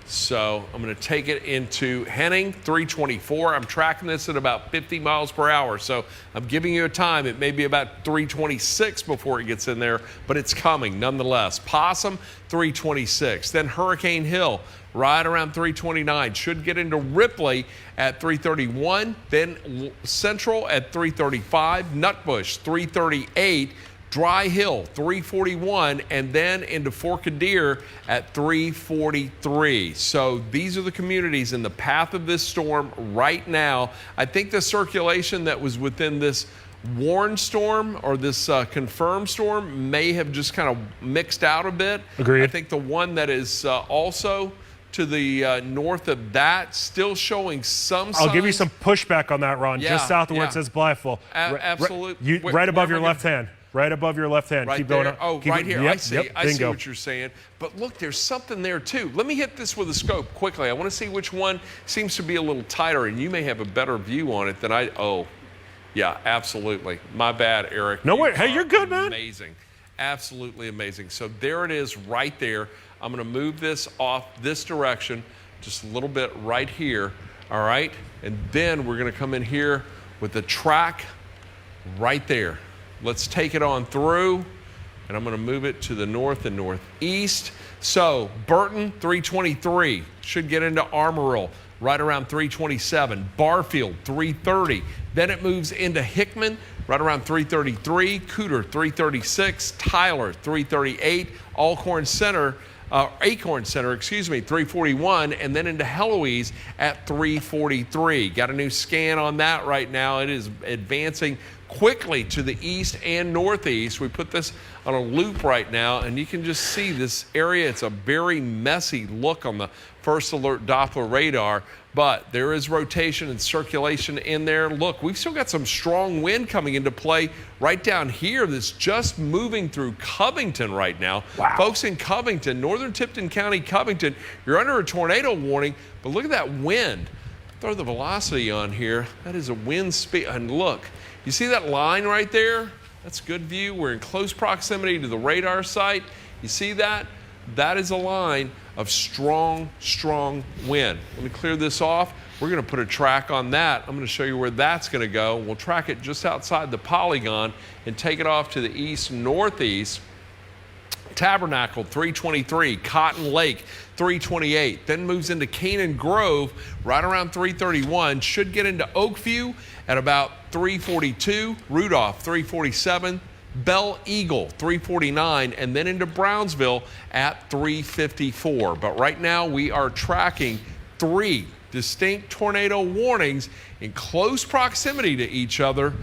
So I'm going to take it into Henning, 324. I'm tracking this at about 50 miles per hour. So I'm giving you a time. It may be about 326 before it gets in there, but it's coming nonetheless. Possum, 326. Then Hurricane Hill, right around 329. Should get into Ripley at 331. Then Central at 335. Nutbush, 338. Dry Hill, 341, and then into Forkadeer at 343. So these are the communities in the path of this storm right now. I think the circulation that was within this warned storm or this confirmed storm may have just kind of mixed out a bit. Agreed. I think the one that is also to the north of that, still showing some signs. I'll give you some pushback on that, Ron, just south of where it says Blytheville. Absolutely. Right above your left hand. Right above your left hand. Right Keep there. going. Oh, keep right here. Yep, I see. Yep, I see what you're saying. But look, there's something there too. Let me hit this with a scope quickly. I want to see which one seems to be a little tighter, and you may have a better view on it than I. Oh, yeah, absolutely. My bad, Eric. No way. Hey, you're good, man. Amazing. Absolutely amazing. So there it is right there. I'm going to move this off this direction just a little bit right here, all right? And then we're going to come in here with the track right there. Let's take it on through, and I'm going to move it to the north and northeast. So Burton, 323, should get into Amarillo right around 327. Barfield, 330. Then it moves into Hickman right around 333. Cooter, 336. Tyler, 338. Acorn Center, 341, and then into Heloise at 343. Got a new scan on that right now. It is advancing quickly to the east and northeast. We put this on a loop right now, and you can just see this area. It's a very messy look on the first alert Doppler radar, but there is rotation and circulation in there. Look, we've still got some strong wind coming into play right down here that's just moving through Covington right now. Wow. Folks in Covington, northern Tipton County, Covington, you're under a tornado warning, but look at that wind. Throw the velocity on here. That is a wind speed, and look, you see that line right there? That's good view. We're in close proximity to the radar site. You see that? That is a line of strong, strong wind. Let me clear this off. We're going to put a track on that. I'm going to show you where that's going to go. We'll track it just outside the polygon and take it off to the east northeast. Tabernacle, 323. Cotton Lake, 328. Then moves into Canaan Grove right around 331. Should get into Oakview at about 342. Rudolph, 347. Belle Eagle, 349. And then into Brownsville at 354. But right now we are tracking 3 distinct tornado warnings in close proximity to each other,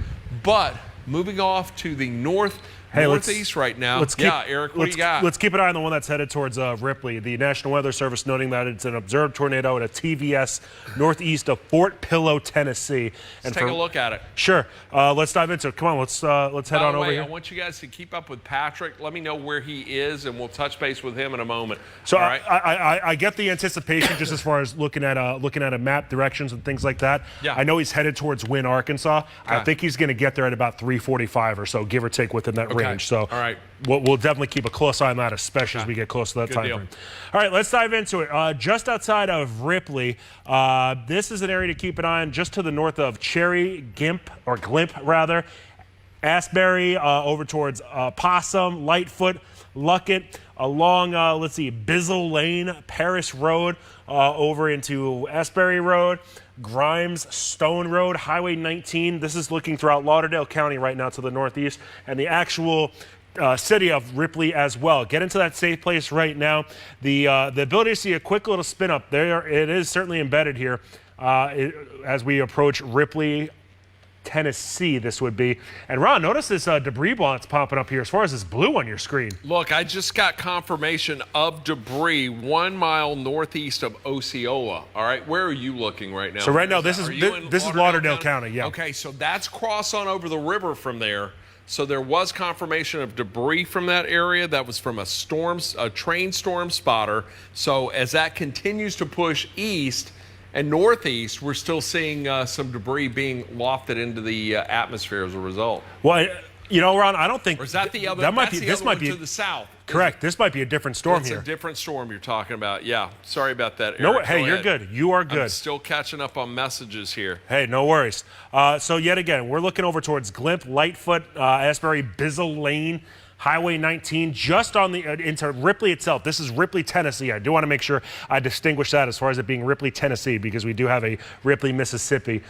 but moving off to the northeast right now. Eric, what do you got? Let's keep an eye on the one that's headed towards Ripley. The National Weather Service noting that it's an observed tornado at a TVS northeast of Fort Pillow, Tennessee. Let's take a look at it. Sure. Let's dive into it. Come on, let's head on over here. I want you guys to keep up with Patrick. Let me know where he is, and we'll touch base with him in a moment. So all right? I get the anticipation just as far as looking at a map, directions, and things like that. Yeah. I know he's headed towards Wynn, Arkansas. Okay. I think he's going to get there at about 3:45 or so, give or take, within that range. So all right. We'll definitely keep a close eye on that, especially as we get close to that time frame. All right, let's dive into it. Just outside of Ripley, this is an area to keep an eye on just to the north of Cherry, Glimp, Asbury, over towards Possum, Lightfoot, Luckett, along, Bizzle Lane, Paris Road, over into Asbury Road, Grimes, Stone Road, Highway 19. This is looking throughout Lauderdale County right now to the northeast, and the actual city of Ripley as well. Get into that safe place right now. The ability to see a quick little spin up there, it is certainly embedded here as we approach Ripley, Tennessee, this would be. And Ron, notice this debris blot's popping up here as far as this blue on your screen. Look, I just got confirmation of debris 1 mile northeast of Osceola. All right, where are you looking right now? So right now, this is Lauderdale County, yeah. Okay, so that's cross on over the river from there. So there was confirmation of debris from that area. That was from a train storm spotter. So as that continues to push east and northeast, we're still seeing some debris being lofted into the atmosphere as a result. Well, Ron, I don't think. Or is that the other? This might be to the south. Correct. This might be a different storm here. It's a different storm you're talking about. Yeah. Sorry about that, Eric. No, hey, you're good. You are good. I'm still catching up on messages here. Hey, no worries. So yet again, we're looking over towards Glimp, Lightfoot, Asbury, Bizzle Lane, Highway 19, just on the into Ripley itself. This is Ripley, Tennessee. I do want to make sure I distinguish that as far as it being Ripley, Tennessee, because we do have a Ripley, Mississippi.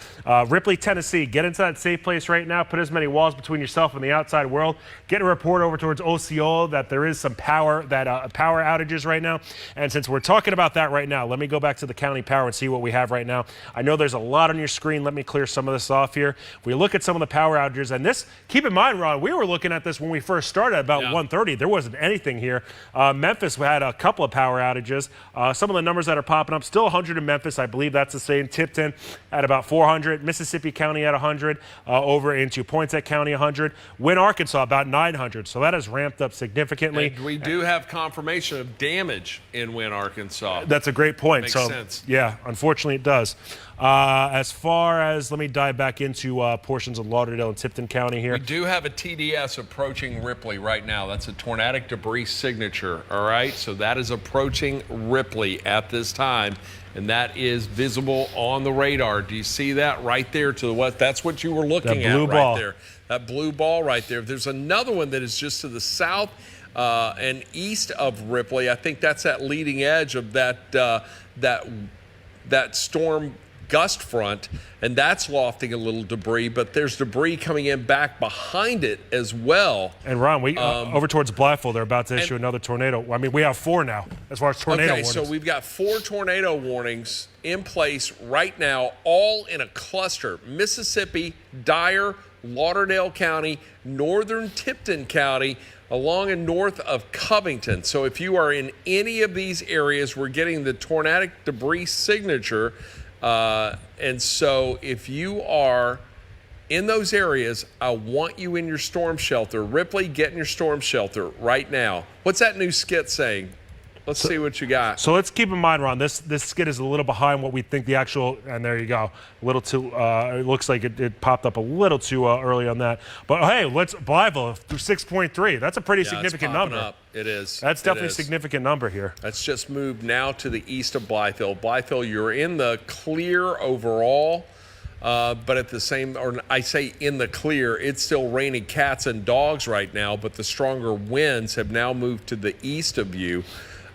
Ripley, Tennessee, get into that safe place right now. Put as many walls between yourself and the outside world. Get a report over towards Osceola that there is some power outages right now. And since we're talking about that right now, let me go back to the county power and see what we have right now. I know there's a lot on your screen. Let me clear some of this off here. We look at some of the power outages, and this, keep in mind, Ron, we were looking at this when we first started. About 1:30, there wasn't anything here. Memphis had a couple of power outages. Some of the numbers that are popping up, still 100 in Memphis. I believe that's the same. Tipton at about 400. Mississippi County at 100. Over into Poinsett County, 100. Wynn, Arkansas, about 900. So that has ramped up significantly. And we do have confirmation of damage in Wynn, Arkansas. That's a great point. Makes sense. Yeah, unfortunately it does. As far as, let me dive back into portions of Lauderdale and Tipton County here. We do have a TDS approaching Ripley right right now. That's a tornadic debris signature, all right? So that is approaching Ripley at this time, and that is visible on the radar. Do you see that right there to the west? That's what you were looking at right there. That blue ball right there. There's another one that is just to the south and east of Ripley. I think that's that leading edge of that storm gust front, and that's lofting a little debris, but there's debris coming in back behind it as well. And Ron, we over towards Blytheville, they're about to issue another tornado. I mean, we have 4 now as far as tornado warnings. So we've got 4 tornado warnings in place right now, all in a cluster. Mississippi, Dyer, Lauderdale County, northern Tipton County, along and north of Covington. So if you are in any of these areas, we're getting the tornadic debris signature. And so if you are in those areas, I want you in your storm shelter. Ripley, get in your storm shelter right now. What's that new skit saying? Let's see what you got. So let's keep in mind, Ron, this skid is a little behind what we think the actual, and there you go, a little too, it looks like it popped up a little too early on that. But hey, Blytheville through 6.3. That's a pretty significant number. Up. It is. That's definitely a significant number here. That's just moved now to the east of Blytheville. Blytheville, you're in the clear overall. But at the same, or I say in the clear, it's still raining cats and dogs right now, but the stronger winds have now moved to the east of you.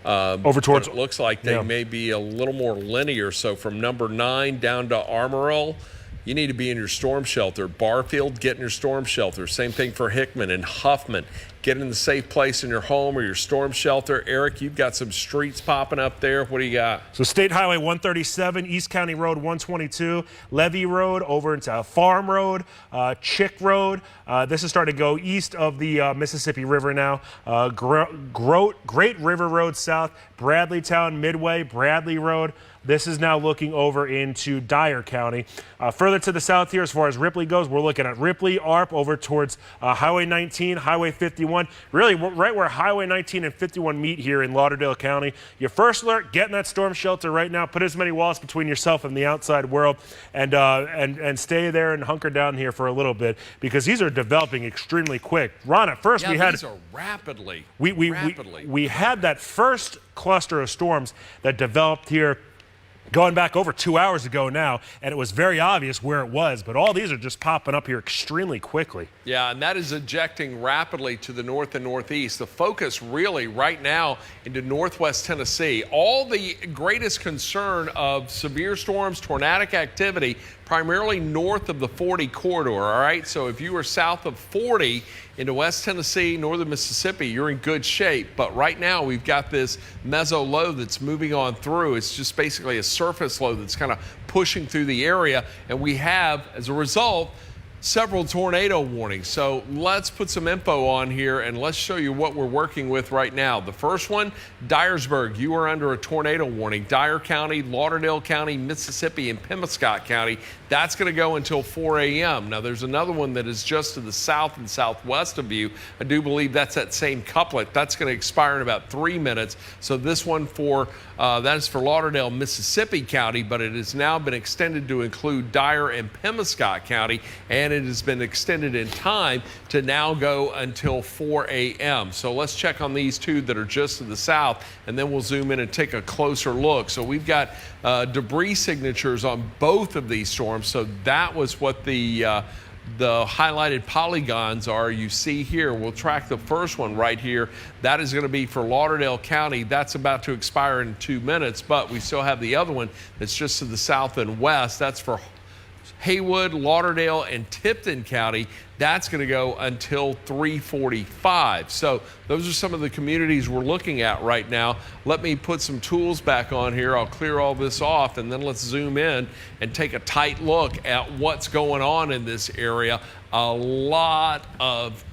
Over towards, it looks like they may be a little more linear. So from number 9 down to Armorel, you need to be in your storm shelter. Barfield, get in your storm shelter. Same thing for Hickman and Huffman. Get in the safe place in your home or your storm shelter. Eric, you've got some streets popping up there. What do you got? So State Highway 137, East County Road 122, Levee Road over into Farm Road, Chick Road. This is starting to go east of the Mississippi River now. Great River Road south, Bradleytown, Midway, Bradley Road. This is now looking over into Dyer County. Further to the south here, as far as Ripley goes, we're looking at Ripley, ARP, over towards Highway 19, Highway 51. Really, right where Highway 19 and 51 meet here in Lauderdale County. Your first alert, get in that storm shelter right now. Put as many walls between yourself and the outside world, and stay there and hunker down here for a little bit, because these are developing extremely quick. Ron, at first these are rapidly. We had that first cluster of storms that developed here going back over 2 hours ago now, and it was very obvious where it was, but all these are just popping up here extremely quickly. Yeah, and that is ejecting rapidly to the north and northeast. The focus really right now into northwest Tennessee. All the greatest concern of severe storms, tornadic activity, primarily north of the 40 corridor, all right? So if you are south of 40 into West Tennessee, northern Mississippi, you're in good shape. But right now we've got this meso low that's moving on through. It's just basically a surface low that's kind of pushing through the area. And we have, as a result, several tornado warnings. So let's put some info on here and let's show you what we're working with right now. The first one, Dyersburg, you are under a tornado warning. Dyer County, Lauderdale County, Mississippi, and Pemiscot County. That's going to go until 4 a.m. Now there's another one that is just to the south and southwest of you. I do believe that's that same couplet. That's going to expire in about 3 minutes. So this one that is for Lauderdale, Mississippi County, but it has now been extended to include Dyer and Pemiscot County, and it has been extended in time to now go until 4 a.m. So let's check on these two that are just to the south, and then we'll zoom in and take a closer look. So we've got debris signatures on both of these storms. So that was what the highlighted polygons are you see here. We'll track the first one right here. That is going to be for Lauderdale County. That's about to expire in 2 minutes, but we still have the other one that's just to the south and west. That's for Haywood, Lauderdale, and Tipton County. That's going to go until 3:45. So those are some of the communities we're looking at right now. Let me put some tools back on here. I'll clear all this off, and then let's zoom in and take a tight look at what's going on in this area. A lot of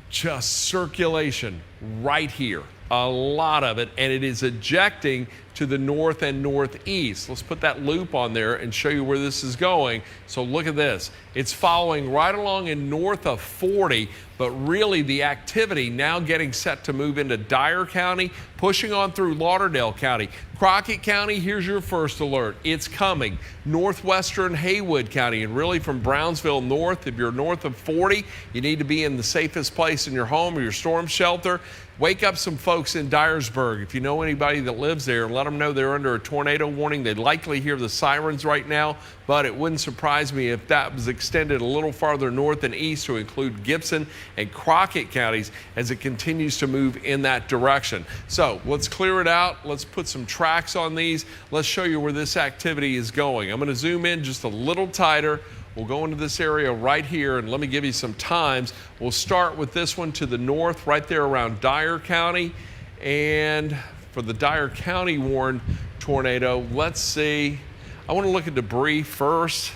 just circulation right here. A lot of it, and it is ejecting to the north and northeast. Let's put that loop on there and show you where this is going. So look at this. It's following right along in north of 40, but really the activity now getting set to move into Dyer County, pushing on through Lauderdale County. Crockett County, here's your first alert. It's coming. Northwestern Haywood County, and really from Brownsville north, if you're north of 40, you need to be in the safest place in your home or your storm shelter. Wake up some folks in Dyersburg. If you know anybody that lives there, let them know they're under a tornado warning. They'd likely hear the sirens right now, but it wouldn't surprise me if that was extended a little farther north and east to include Gibson and Crockett counties as it continues to move in that direction. So let's clear it out. Let's put some tracks on these. Let's show you where this activity is going. I'm going to zoom in just a little tighter. We'll go into this area right here, and let me give you some times. We'll start with this one to the north, right there around Dyer County. And for the Dyer County warned tornado, let's see. I want to look at debris first.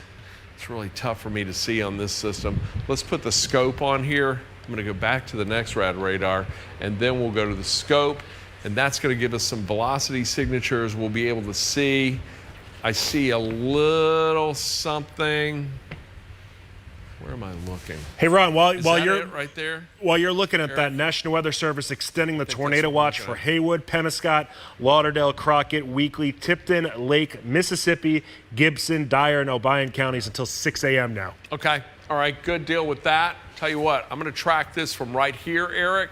It's really tough for me to see on this system. Let's put the scope on here. I'm going to go back to the next rad radar, and then we'll go to the scope. And that's going to give us some velocity signatures. We'll be able to see. I see a little something. Where am I looking? Hey Ron, while you're it right there? While you're looking at that, National Weather Service extending the tornado watch for Haywood, Penobscot, Lauderdale, Crockett, Weakley, Tipton, Lake, Mississippi, Gibson, Dyer, and Obion counties until 6 a.m. now. Okay. All right. Good deal with that. Tell you what, I'm going to track this from right here, Eric.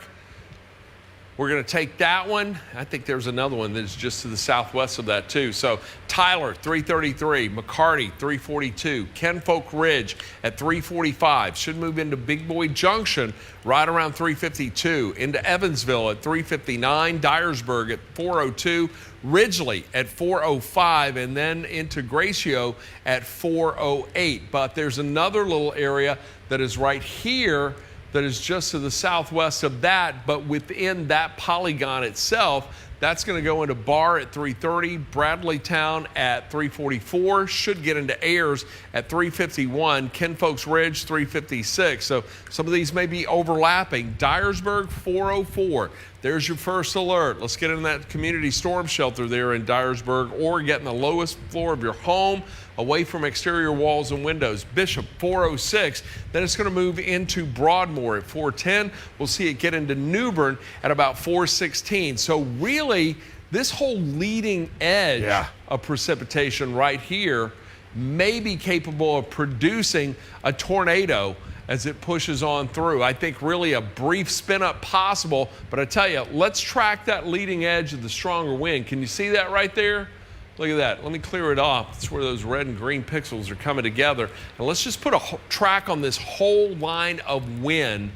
We're going to take that one. I think there's another one that's just to the southwest of that too. So Tyler, 333, McCarty, 342, Kenfolk Ridge at 345. Should move into Big Boy Junction right around 352. Into Evansville at 359, Dyersburg at 402, Ridgely at 405, and then into Gracio at 408. But there's another little area that is right here that is just to the southwest of that, but within that polygon itself. That's going to go into Barr at 330, Bradleytown at 344, should get into Ayers at 351, Kenfolk's Ridge 356. So some of these may be overlapping. Dyersburg 404. There's your first alert. Let's get in that community storm shelter there in Dyersburg, or get in the lowest floor of your home, away from exterior walls and windows. Bishop 406. Then it's going to move into Broadmoor at 410. We'll see it get into New Bern at about 416. So really, this whole leading edge of precipitation right here may be capable of producing a tornado as it pushes on through. I think really a brief spin up possible, but I tell you, let's track that leading edge of the stronger wind. Can you see that right there? Look at that. Let me clear it off. That's where those red and green pixels are coming together. And let's just put a track on this whole line of wind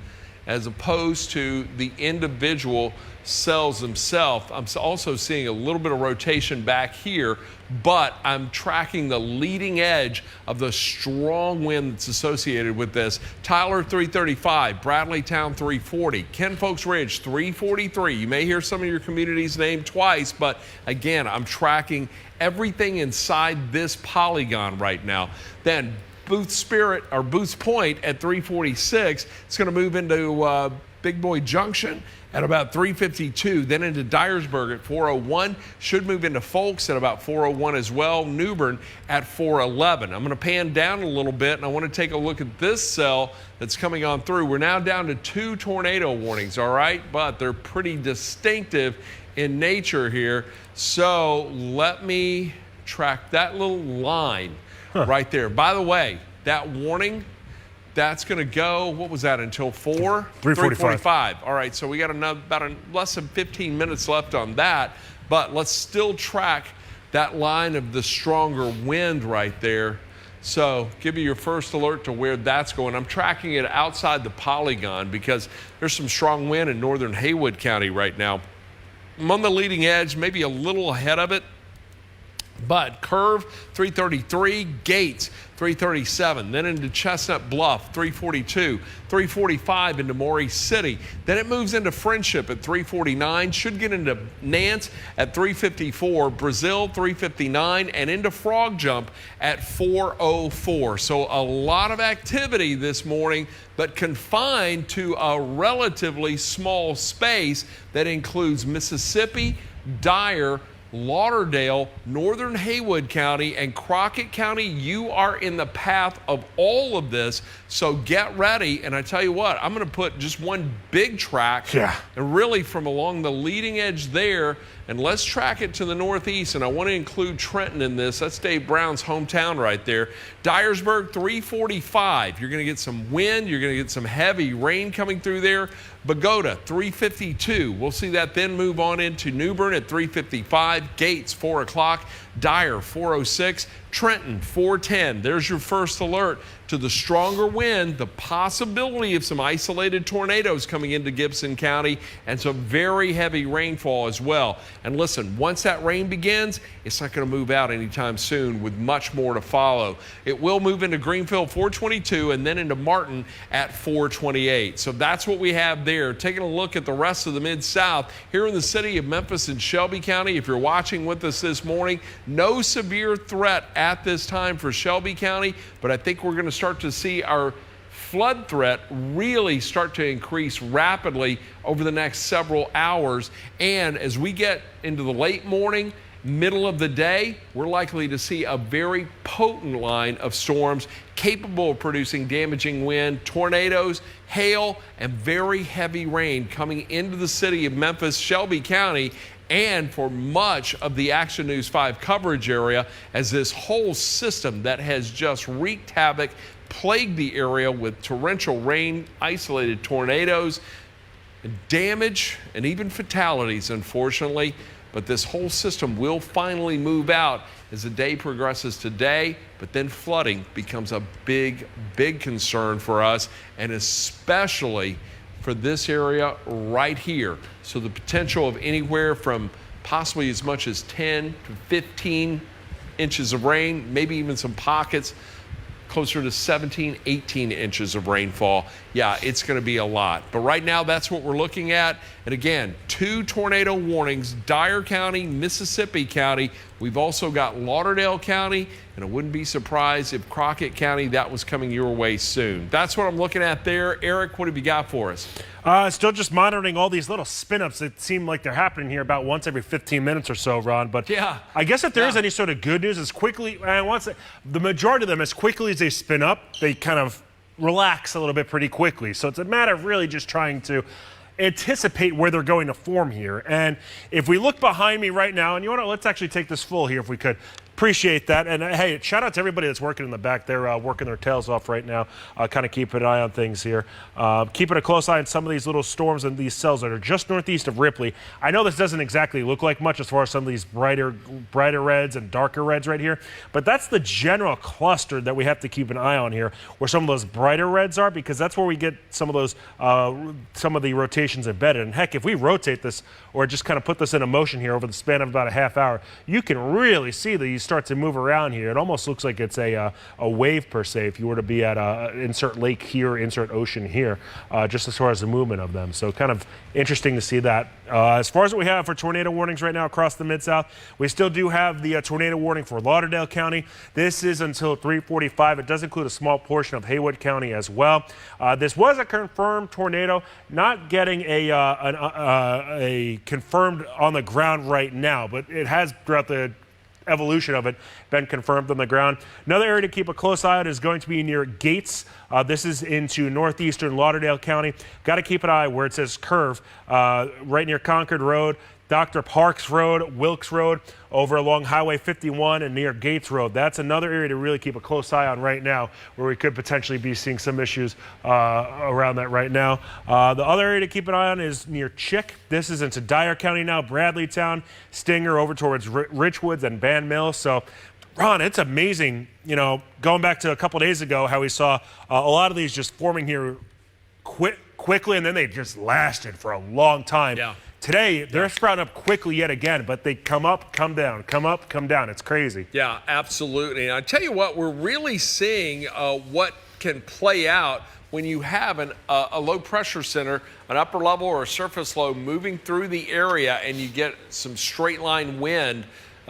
as opposed to the individual cells themselves. I'm also seeing a little bit of rotation back here, but I'm tracking the leading edge of the strong wind that's associated with this. Tyler 335, Bradleytown 340, Kenfolk's Ridge 343. You may hear some of your communities named twice, but again, I'm tracking everything inside this polygon right now. Then Booth's Point at 346. It's going to move into Big Boy Junction at about 352, then into Dyersburg at 401, should move into Folks at about 401 as well, New Bern at 411. I'm going to pan down a little bit, and I want to take a look at this cell that's coming on through. We're now down to 2 tornado warnings, all right, but they're pretty distinctive in nature here. So let me track that little line right there. By the way, that warning, that's going to go, what was that, until 3:45. All right, so we got about less than 15 minutes left on that, but let's still track that line of the stronger wind right there. So give me your first alert to where that's going. I'm tracking it outside the polygon because there's some strong wind in northern Haywood County right now. I'm on the leading edge, maybe a little ahead of it. But Curve 333, Gates 337, then into Chestnut Bluff 342, 345 into Maury City. Then it moves into Friendship at 349, should get into Nance at 354, Brazil 359, and into Frog Jump at 404. So a lot of activity this morning, but confined to a relatively small space that includes Mississippi, Dyer, Lauderdale, northern Haywood County, and Crockett County. You are in the path of all of this, so get ready. And I tell you what, I'm going to put just one big track, and really from along the leading edge there, and let's track it to the northeast. And I want to include Trenton in this. That's Dave Brown's hometown right there. Dyersburg, 345. You're going to get some wind. You're going to get some heavy rain coming through there. Bogota, 352. We'll see that then move on into New Bern at 355. Gates, 4 o'clock. Dyer, 406. Trenton, 410. There's your first alert to the stronger wind, the possibility of some isolated tornadoes coming into Gibson County, and some very heavy rainfall as well. And listen, once that rain begins, it's not going to move out anytime soon, with much more to follow. It will move into Greenfield, 422, and then into Martin at 428. So that's what we have there. Taking a look at the rest of the Mid-South here in the city of Memphis and Shelby County. If you're watching with us this morning, no severe threat at this time for Shelby County, but I think we're going to start to see our flood threat really start to increase rapidly over the next several hours. And as we get into the late morning, middle of the day, we're likely to see a very potent line of storms capable of producing damaging wind, tornadoes, hail, and very heavy rain coming into the city of Memphis, Shelby County, and for much of the Action News 5 coverage area, as this whole system that has just wreaked havoc, plagued the area with torrential rain, isolated tornadoes, damage, and even fatalities, unfortunately. But this whole system will finally move out as the day progresses today, but then flooding becomes a big, big concern for us, and especially for this area right here. So the potential of anywhere from possibly as much as 10 to 15 inches of rain, maybe even some pockets closer to 17, 18 inches of rainfall. Yeah, it's going to be a lot. But right now, that's what we're looking at. And again, 2 tornado warnings, Dyer County, Mississippi County. We've also got Lauderdale County, and I wouldn't be surprised if Crockett County, that was coming your way soon. That's what I'm looking at there. Eric, what have you got for us? Still just monitoring all these little spin-ups that seem like they're happening here about once every 15 minutes or so, Ron. But yeah, I guess if there is any sort of good news, as quickly, the majority of them, as quickly as they spin up, they kind of relax a little bit pretty quickly. So it's a matter of really just trying to anticipate where they're going to form here. And if we look behind me right now, and you want to, let's actually take this full here if we could. Appreciate that. And hey, shout out to everybody that's working in the back. They're working their tails off right now, kind of keeping an eye on things here. Keeping a close eye on some of these little storms and these cells that are just northeast of Ripley. I know this doesn't exactly look like much as far as some of these brighter reds and darker reds right here, but that's the general cluster that we have to keep an eye on here, where some of those brighter reds are, because that's where we get some of those, some of the rotations embedded. And heck, if we rotate this or just kind of put this into motion here over the span of about a half hour, you can really see these start to move around here. It almost looks like it's a wave per se if you were to be at insert lake here, insert ocean here, just as far as the movement of them. So kind of interesting to see that. As far as what we have for tornado warnings right now across the Mid-South, we still do have the tornado warning for Lauderdale County. This is until 3:45. It does include a small portion of Haywood County as well. This was a confirmed tornado, not getting a confirmed on the ground right now, but it has throughout the evolution of it been confirmed on the ground. Another area to keep a close eye on is going to be near Gates. This is into northeastern Lauderdale County. Got to keep an eye where it says curve, right near Concord Road, Dr. Parks Road, Wilkes Road, over along Highway 51 and near Gates Road. That's another area to really keep a close eye on right now, where we could potentially be seeing some issues around that right now. The other area to keep an eye on is near Chick. This is into Dyer County now, Bradleytown, Stinger over towards Richwoods and Ban Mills. So, Ron, it's amazing, you know, going back to a couple days ago, how we saw a lot of these just forming here quickly, and then they just lasted for a long time. Yeah. Today, they're sprouting up quickly yet again, but they come up, come down, come up, come down. It's crazy. Yeah, absolutely. And I tell you what, we're really seeing what can play out when you have a low pressure center, an upper level or a surface low moving through the area, and you get some straight line wind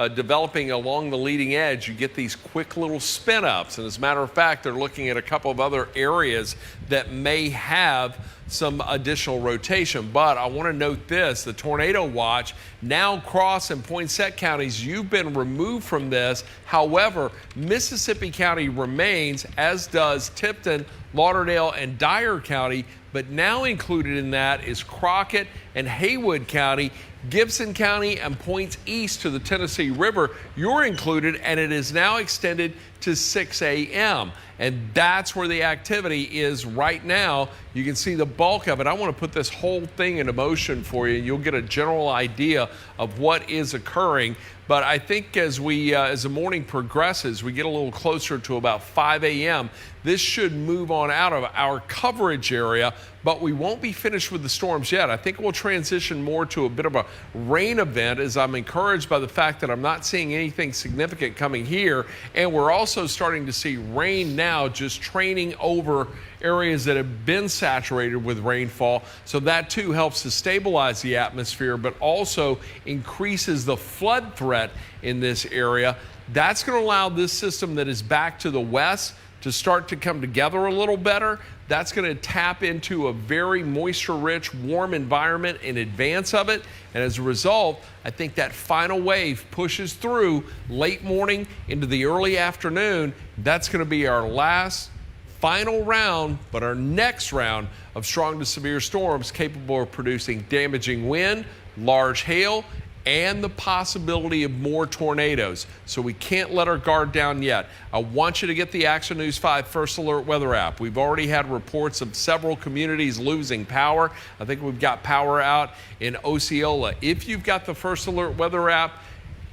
developing along the leading edge, you get these quick little spin ups. And as a matter of fact, they're looking at a couple of other areas that may have some additional rotation. But I want to note this, the tornado watch, now Cross and Poinsett counties, you've been removed from this. However, Mississippi County remains, as does Tipton, Lauderdale, and Dyer County. But now included in that is Crockett and Haywood County, Gibson County, and points east to the Tennessee River. You're included, and it is now extended to 6 a.m. And that's where the activity is right now. You can see the bulk of it. I want to put this whole thing into motion for you. You'll get a general idea of what is occurring. But I think as the morning progresses, we get a little closer to about 5 a.m., this should move on out of our coverage area, but we won't be finished with the storms yet. I think we'll transition more to a bit of a rain event, as I'm encouraged by the fact that I'm not seeing anything significant coming here. And we're also starting to see rain now just training over areas that have been saturated with rainfall. So that too helps to stabilize the atmosphere, but also increases the flood threat in this area. That's going to allow this system that is back to the west to start to come together a little better. That's going to tap into a very moisture-rich, warm environment in advance of it. And as a result, I think that final wave pushes through late morning into the early afternoon. That's going to be our last final round, but our next round of strong to severe storms capable of producing damaging wind, large hail, and the possibility of more tornadoes. So we can't let our guard down yet. I want you to get the Action News 5 First Alert Weather app. We've already had reports of several communities losing power. I think we've got power out in Osceola. If you've got the First Alert Weather app,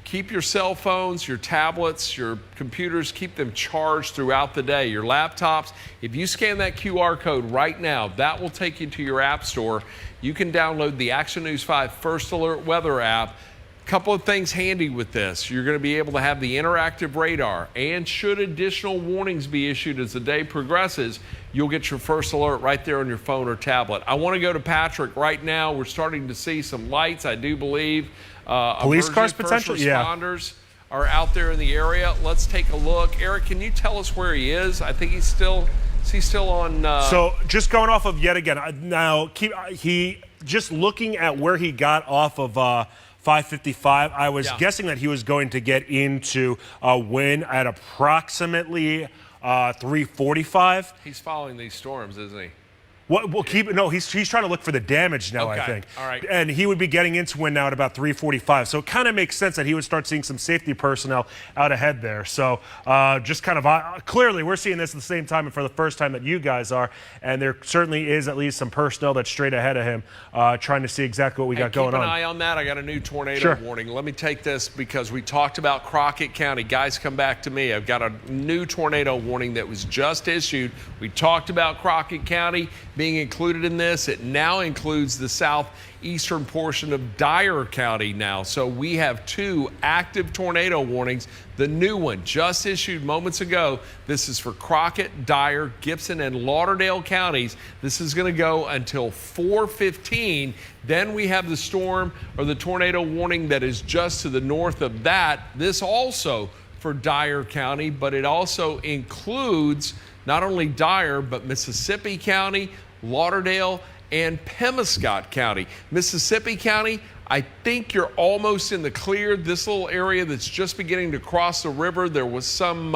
keep your cell phones, your tablets, your computers, keep them charged throughout the day. Your laptops, if you scan that QR code right now, that will take you to your app store. You can download the Action News 5 First Alert Weather app. Couple of things handy with this. You're going to be able to have the interactive radar, and should additional warnings be issued as the day progresses, you'll get your first alert right there on your phone or tablet. I want to go to Patrick right now. We're starting to see some lights, I do believe. Police cars potentially, responders are out there in the area. Let's take a look. Eric, can you tell us where he is? I think he's still on. So just going off of yet again. Now he just looking at where he got off of 555. I was guessing that he was going to get into a win at approximately 345. He's following these storms, isn't he? We'll keep it. No, he's trying to look for the damage now, okay. I think. All right. And he would be getting into win now at about 345. So it kind of makes sense that he would start seeing some safety personnel out ahead there. So just kind of clearly we're seeing this at the same time and for the first time that you guys are. And there certainly is at least some personnel that's straight ahead of him trying to see exactly what we got going on. Keep an eye on that. I got a new tornado warning. Let me take this because we talked about Crockett County. Guys, come back to me. I've got a new tornado warning that was just issued. We talked about Crockett County being included in this. It now includes the southeastern portion of Dyer County now. So we have two active tornado warnings. The new one just issued moments ago. This is for Crockett, Dyer, Gibson, and Lauderdale counties. This is going to go until 4:15. Then we have the storm or the tornado warning that is just to the north of that. This also for Dyer County, but it also includes not only Dyer, but Mississippi County, Lauderdale, and Pemiscot County. Mississippi County, I think you're almost in the clear. This little area that's just beginning to cross the river, there was some,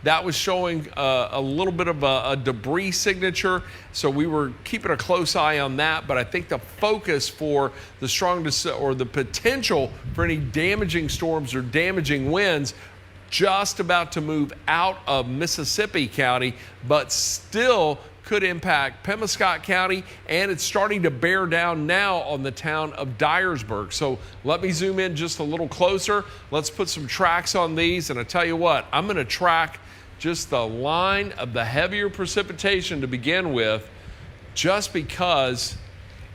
that was showing a little bit of a debris signature. So we were keeping a close eye on that. But I think the focus for the or the potential for any damaging storms or damaging winds just about to move out of Mississippi County, but still could impact Pemiscot County, and it's starting to bear down now on the town of Dyersburg. So let me zoom in just a little closer. Let's put some tracks on these, and I tell you what, I'm going to track just the line of the heavier precipitation to begin with, just because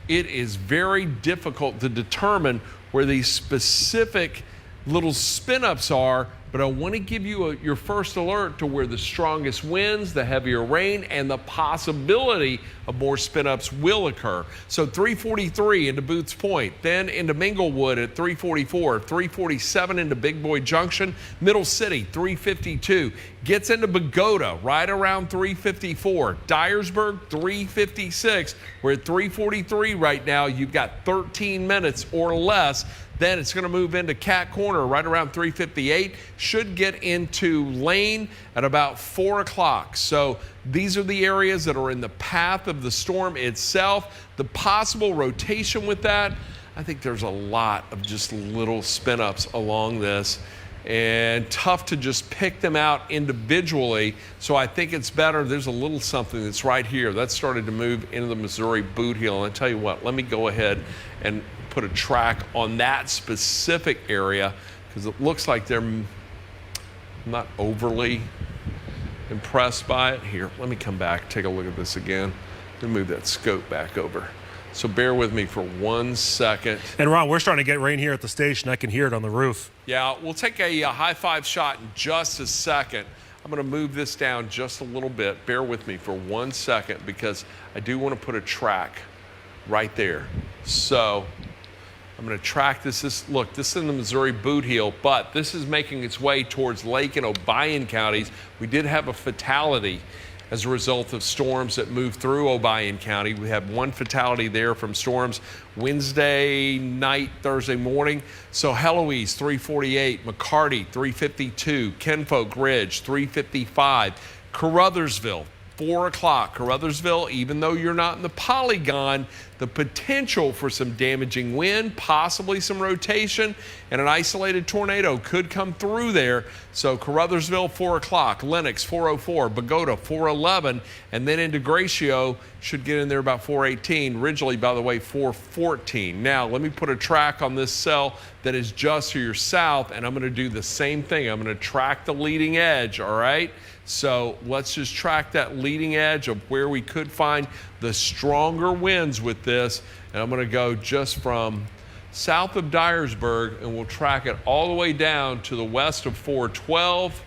it is very difficult to determine where these specific little spin-ups are, but I want to give you your first alert to where the strongest winds, the heavier rain, and the possibility of more spin-ups will occur. So 343 into Booth's Point, then into Minglewood at 344, 347 into Big Boy Junction, Middle City 352, gets into Bogota right around 354, Dyersburg 356. We're at 343 right now. You've got 13 minutes or less. Then it's going to move into Cat Corner right around 358. Should get into Lane at about 4 o'clock. So these are the areas that are in the path of the storm itself. The possible rotation with that, I think there's a lot of just little spin-ups along this. And tough to just pick them out individually. So I think it's better. There's a little something that's right here. That started to move into the Missouri boot heel. And I tell you what, let me go ahead and put a track on that specific area because it looks like they're not overly impressed by it. Here, let me come back, take a look at this again. Let me move that scope back over. So bear with me for 1 second. And Ron, we're starting to get rain here at the station. I can hear it on the roof. Yeah, we'll take a high five shot in just a second. I'm going to move this down just a little bit. Bear with me for 1 second because I do want to put a track right there. So I'm going to track this. Look, this is in the Missouri boot heel, but this is making its way towards Lake and Obion counties. We did have a fatality as a result of storms that moved through Obion County. We had one fatality there from storms Wednesday night, Thursday morning. So Heloise, 348, McCarty, 352, Kenfolk Ridge, 355, Caruthersville, 4 o'clock. Caruthersville, even though you're not in the polygon, the potential for some damaging wind, possibly some rotation, and an isolated tornado could come through there. So Caruthersville, 4 o'clock. Lenox, 404. Bogota, 411. And then into Gratio, should get in there about 418. Ridgely, by the way, 414. Now, let me put a track on this cell that is just to your south, and I'm going to do the same thing. I'm going to track the leading edge, all right? So let's just track that leading edge of where we could find the stronger winds with this. And I'm going to go just from south of Dyersburg, and we'll track it all the way down to the west of 412,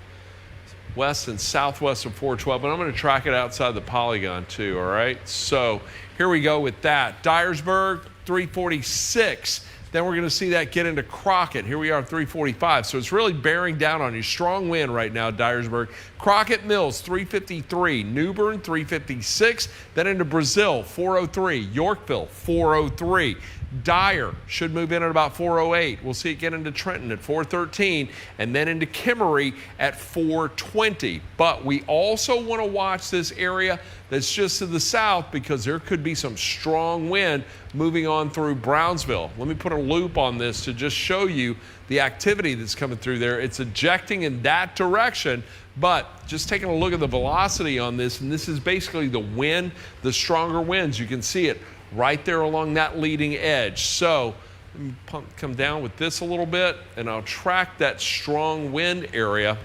west and southwest of 412. And I'm going to track it outside the polygon too, all right? So here we go with that. Dyersburg, 346. Then we're going to see that get into Crockett. Here we are at 345. So it's really bearing down on you. Strong wind right now, Dyersburg. Crockett Mills, 353. New Bern, 356. Then into Brazil, 403. Yorkville, 403. Dyer should move in at about 408. We'll see it get into Trenton at 413 and then into Kimmery at 420. But we also want to watch this area that's just to the south because there could be some strong wind moving on through Brownsville. Let me put a loop on this to just show you the activity that's coming through there. It's ejecting in that direction, but just taking a look at the velocity on this, and this is basically the wind, the stronger winds. You can see it right there along that leading edge. So let me come down with this a little bit, and I'll track that strong wind area.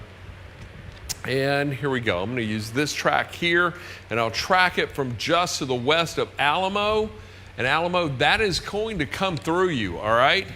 And here we go. I'm going to use this track here, and I'll track it from just to the west of Alamo. And Alamo, that is going to come through you, all right?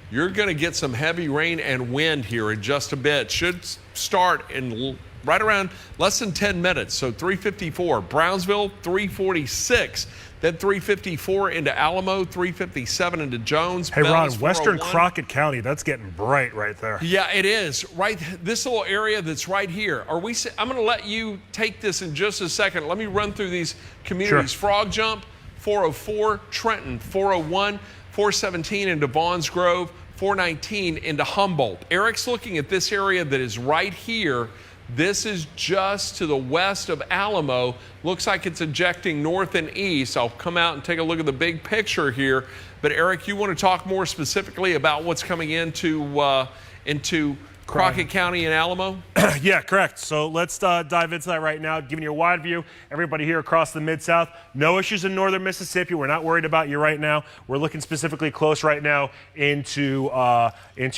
You're going to get some heavy rain and wind here in just a bit. Should start in right around less than 10 minutes. So 354, Brownsville, 346. Then 354 into Alamo, 357 into Jones. Hey, Ron, Bells, western 401. Crockett County, that's getting bright right there. Yeah, it is. Right, this little area that's right here. I'm going to let you take this in just a second. Let me run through these communities. Sure. Frog Jump, 404, Trenton, 401, 417 into Vaughns Grove, 419 into Humboldt. Eric's looking at this area that is right here. This is just to the west of Alamo. Looks like it's ejecting north and east. I'll come out and take a look at the big picture here. But Eric, you want to talk more specifically about what's coming into Crockett County and Alamo? Yeah, correct. So let's dive into that right now, giving you a wide view. Everybody here across the Mid-South, no issues in northern Mississippi. We're not worried about you right now. We're looking specifically close right now into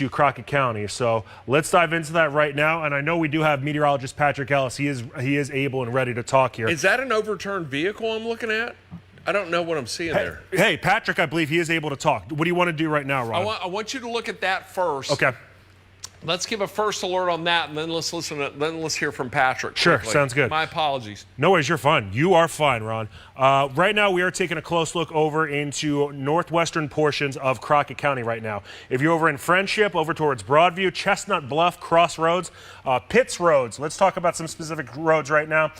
Crockett County. So let's dive into that right now. And I know we do have meteorologist Patrick Ellis. He is able and ready to talk here. Is that an overturned vehicle I'm looking at? I don't know what I'm seeing there. Hey, Patrick, I believe he is able to talk. What do you want to do right now, Ron? I want you to look at that first. Okay. Let's give a first alert on that, and then let's hear from Patrick. Sure, quickly. sounds good. My apologies. No worries, you're fine. You are fine, Ron. Right now, we are taking a close look over into northwestern portions of Crockett County right now. If you're over in Friendship, over towards Broadview, Chestnut Bluff, Crossroads, Pitts Roads. Let's talk about some specific roads right now.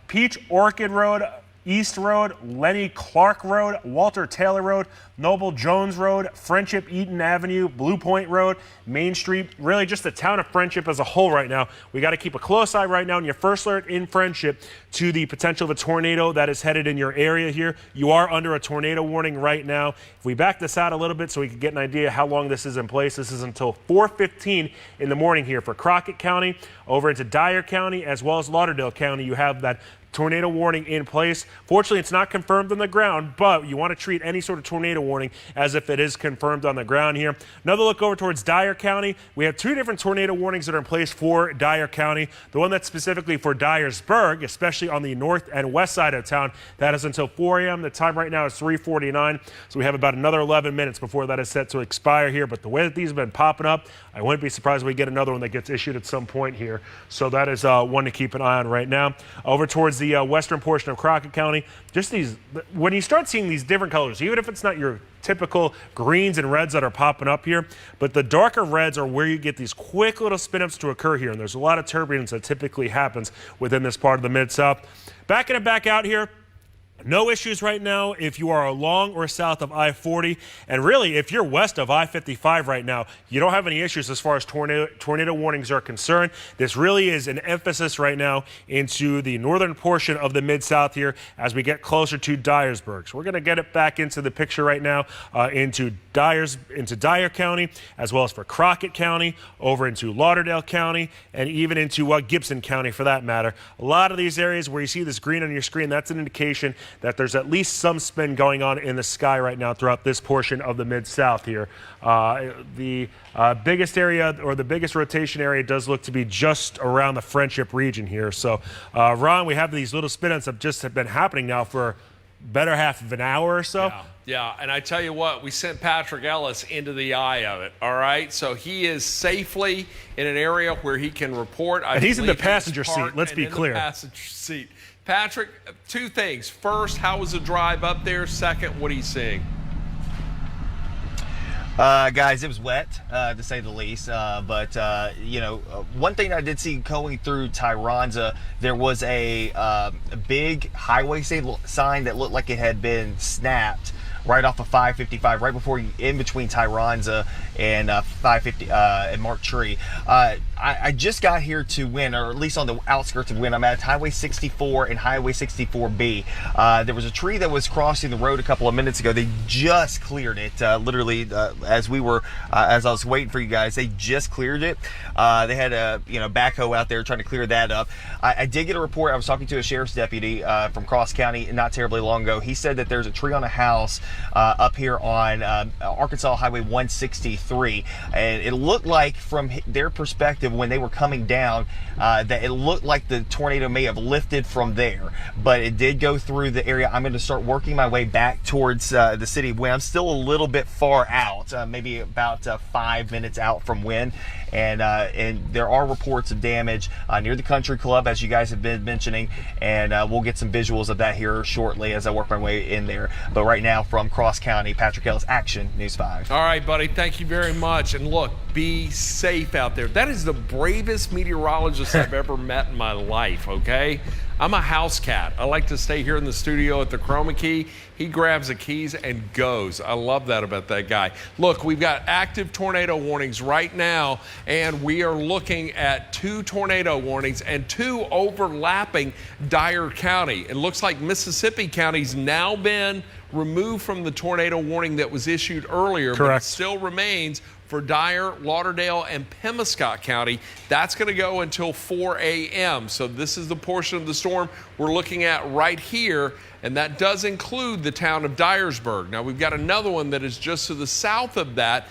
Peach Orchid Road, East Road, Lenny Clark Road, Walter Taylor Road, Noble Jones Road, Friendship Eaton Avenue, Blue Point Road, Main Street, really just the town of Friendship as a whole right now. We got to keep a close eye right now in your first alert in Friendship to the potential of a tornado that is headed in your area here. You are under a tornado warning right now. If we back this out a little bit so we can get an idea how long this is in place, this is until 4:15 in the morning here for Crockett County, over into Dyer County, as well as Lauderdale County. You have that tornado warning in place. Fortunately, it's not confirmed on the ground, but you want to treat any sort of tornado warning as if it is confirmed on the ground here. Another look over towards Dyer County. We have two different tornado warnings that are in place for Dyer County. The one that's specifically for Dyersburg, especially on the north and west side of town, that is until 4 a.m. The time right now is 3:49, so we have about another 11 minutes before that is set to expire here. But the way that these have been popping up, I wouldn't be surprised if we get another one that gets issued at some point here. So that is one to keep an eye on right now. Over towards the western portion of Crockett County, just these, when you start seeing these different colors, even if it's not your typical greens and reds that are popping up here, but the darker reds are where you get these quick little spin-ups to occur here, and there's a lot of turbulence that typically happens within this part of the Mid-South. Backing it back out here, no issues right now if you are along or south of I-40. And really, if you're west of I-55 right now, you don't have any issues as far as tornado warnings are concerned. This really is an emphasis right now into the northern portion of the Mid-South here as we get closer to Dyersburg. So we're going to get it back into the picture right now into Dyer County, as well as for Crockett County, over into Lauderdale County, and even into Gibson County for that matter. A lot of these areas where you see this green on your screen, that's an indication that there's at least some spin going on in the sky right now throughout this portion of the Mid-South here. The biggest area, or the biggest rotation area, does look to be just around the Friendship region here. So, Ron, we have these little spin-outs that just have been happening now for better half of an hour or so. Yeah, and I tell you what, we sent Patrick Ellis into the eye of it, all right? So he is safely in an area where he can report. And he's in the passenger seat, let's be clear. The passenger seat. Patrick, two things. First, how was the drive up there? Second, what are you seeing? Guys, it was wet, to say the least. You know, one thing I did see going through Tyronza, there was a big highway sign that looked like it had been snapped right off of 555, right before you, in between Tyronza and 550 and Mark Tree. I just got here to Wynn, or at least on the outskirts of Wynn. I'm at Highway 64 and Highway 64B. There was a tree that was crossing the road a couple of minutes ago. They just cleared it, literally, as I was waiting for you guys. They just cleared it. They had a backhoe out there trying to clear that up. I did get a report. I was talking to a sheriff's deputy from Cross County not terribly long ago. He said that there's a tree on a house up here on Arkansas Highway 163, and it looked like, from their perspective when they were coming down, that it looked like the tornado may have lifted from there, but it did go through the area. I'm going to start working my way back towards the city of Wynn. I'm still a little bit far out, maybe about 5 minutes out from Wynn, and there are reports of damage near the country club, as you guys have been mentioning, and we'll get some visuals of that here shortly as I work my way in there. But right now, from Cross County, Patrick Ellis, Action News 5. All right, buddy, thank you very much. And look, be safe out there. That is the bravest meteorologist I've ever met in my life, okay? I'm a house cat. I like to stay here in the studio at the Chroma Key. He grabs the keys and goes. I love that about that guy. Look, we've got active tornado warnings right now, and we are looking at 2 tornado warnings and 2 overlapping Dyer County. It looks like Mississippi County's now been removed from the tornado warning that was issued earlier. Correct. But it still remains for Dyer, Lauderdale, and Pemiscot County. That's going to go until 4 a.m. So this is the portion of the storm we're looking at right here, and that does include the town of Dyersburg. Now, we've got another one that is just to the south of that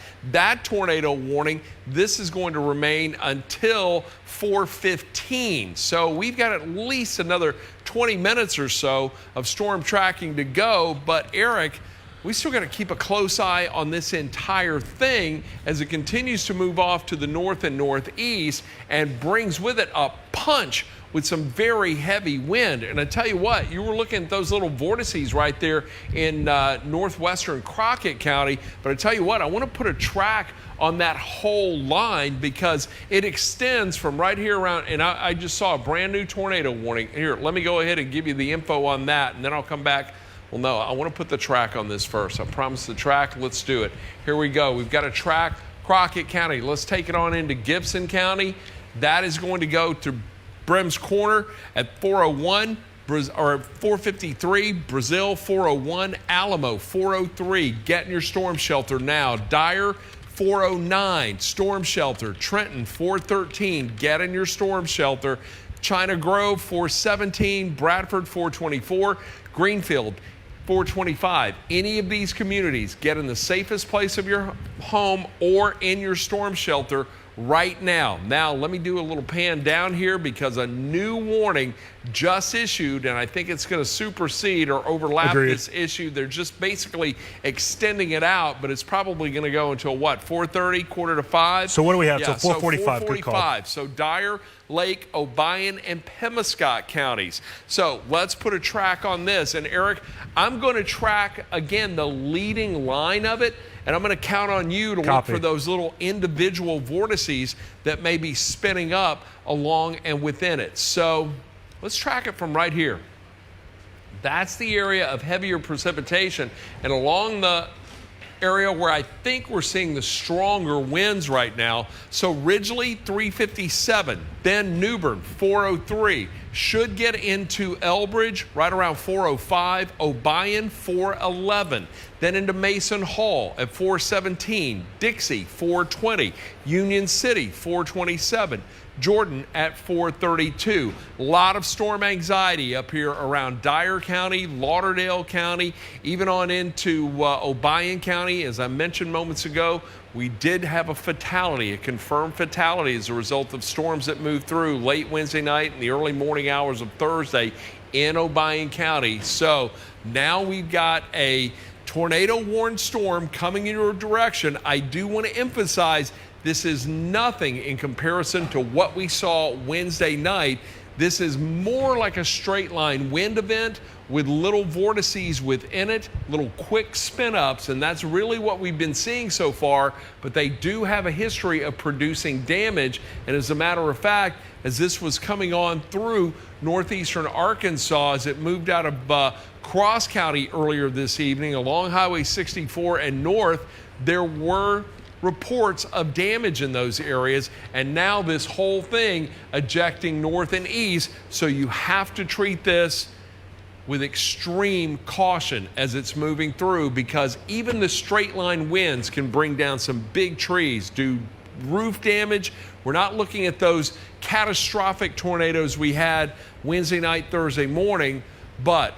tornado warning. This is going to remain until 4:15. So we've got at least another 20 minutes or so of storm tracking to go. But Eric, we still got to keep a close eye on this entire thing as it continues to move off to the north and northeast and brings with it a punch with some very heavy wind. And I tell you what, you were looking at those little vortices right there in northwestern Crockett County. But I tell you what, I want to put a track on that whole line because it extends from right here around. And I just saw a brand new tornado warning. Here, let me go ahead and give you the info on that, and then I'll come back. Well, no, I want to put the track on this first. I promised the track. Let's do it. Here we go. We've got a track, Crockett County. Let's take it on into Gibson County. That is going to go to Brim's Corner at 401, or 453, Brazil 401, Alamo 403. Get in your storm shelter now. Dyer 409, storm shelter. Trenton 413, get in your storm shelter. China Grove 417, Bradford 424, Greenfield 425. Any of these communities, get in the safest place of your home or in your storm shelter right now. Now, let me do a little pan down here because a new warning just issued, and I think it's going to supersede or overlap this issue. They're just basically extending it out, but it's probably going to go until what, 4:30, 4:45? So what do we have? Yeah, so 4:45. Good call. So Dyer, Lake, Obion, and Pemiscot counties. So let's put a track on this. And Eric, I'm going to track, again, the leading line of it, and I'm going to count on you to look for those little individual vortices that may be spinning up along and within it. So let's track it from right here. That's the area of heavier precipitation. And along the area where I think we're seeing the stronger winds right now. So Ridgely 357, then Newbern 403, should get into Elbridge right around 405, Obion 411, then into Mason Hall at 417, Dixie 420, Union City 427, Jordan at 432. A lot of storm anxiety up here around Dyer County, Lauderdale County, even on into Obion County. As I mentioned moments ago, we did have a fatality, a confirmed fatality as a result of storms that moved through late Wednesday night and the early morning hours of Thursday in Obion County. So now we've got a tornado-warned storm coming in your direction. I do want to emphasize this is nothing in comparison to what we saw Wednesday night. This is more like a straight line wind event with little vortices within it, little quick spin ups, and that's really what we've been seeing so far. But they do have a history of producing damage. And as a matter of fact, as this was coming on through northeastern Arkansas, as it moved out of Cross County earlier this evening along Highway 64 and north, there were reports of damage in those areas, and now this whole thing ejecting north and east. So you have to treat this with extreme caution as it's moving through, because even the straight line winds can bring down some big trees, do roof damage. We're not looking at those catastrophic tornadoes we had Wednesday night, Thursday morning, but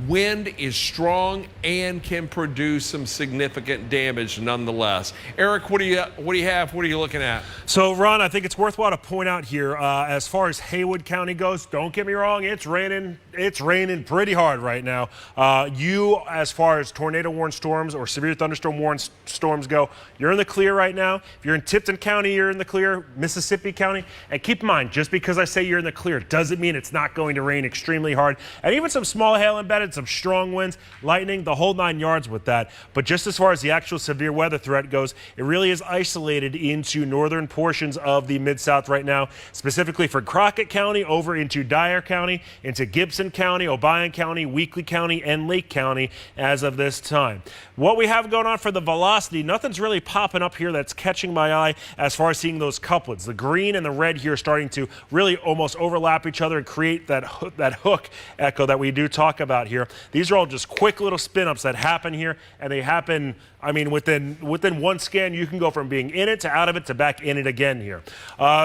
wind is strong and can produce some significant damage nonetheless. Eric, what do you have? What are you looking at? So, Ron, I think it's worthwhile to point out here, as far as Haywood County goes, don't get me wrong, it's raining pretty hard right now. As far as tornado-warned storms or severe thunderstorm-warned storms go, you're in the clear right now. If you're in Tipton County, you're in the clear. Mississippi County. And keep in mind, just because I say you're in the clear doesn't mean it's not going to rain extremely hard. And even some small hail embedded, some strong winds, lightning, the whole 9 yards with that. But just as far as the actual severe weather threat goes, it really is isolated into northern portions of the Mid-South right now, specifically for Crockett County, over into Dyer County, into Gibson County, Obion County, Weakley County, and Lake County as of this time. What we have going on for the velocity, nothing's really popping up here that's catching my eye as far as seeing those couplets. The green and the red here starting to really almost overlap each other and create that hook echo that we do talk about here. These are all just quick little spin-ups that happen here, and they happen I mean, within one scan, you can go from being in it to out of it to back in it again here.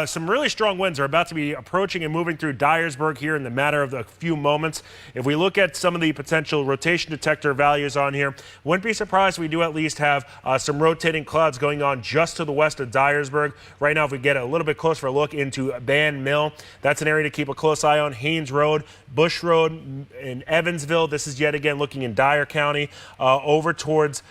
Some really strong winds are about to be approaching and moving through Dyersburg here in the matter of a few moments. If we look at some of the potential rotation detector values on here, wouldn't be surprised if we do at least have some rotating clouds going on just to the west of Dyersburg. Right now, if we get a little bit closer look into Ban Mill, that's an area to keep a close eye on. Haynes Road, Bush Road in Evansville. This is yet again looking in Dyer County, over towards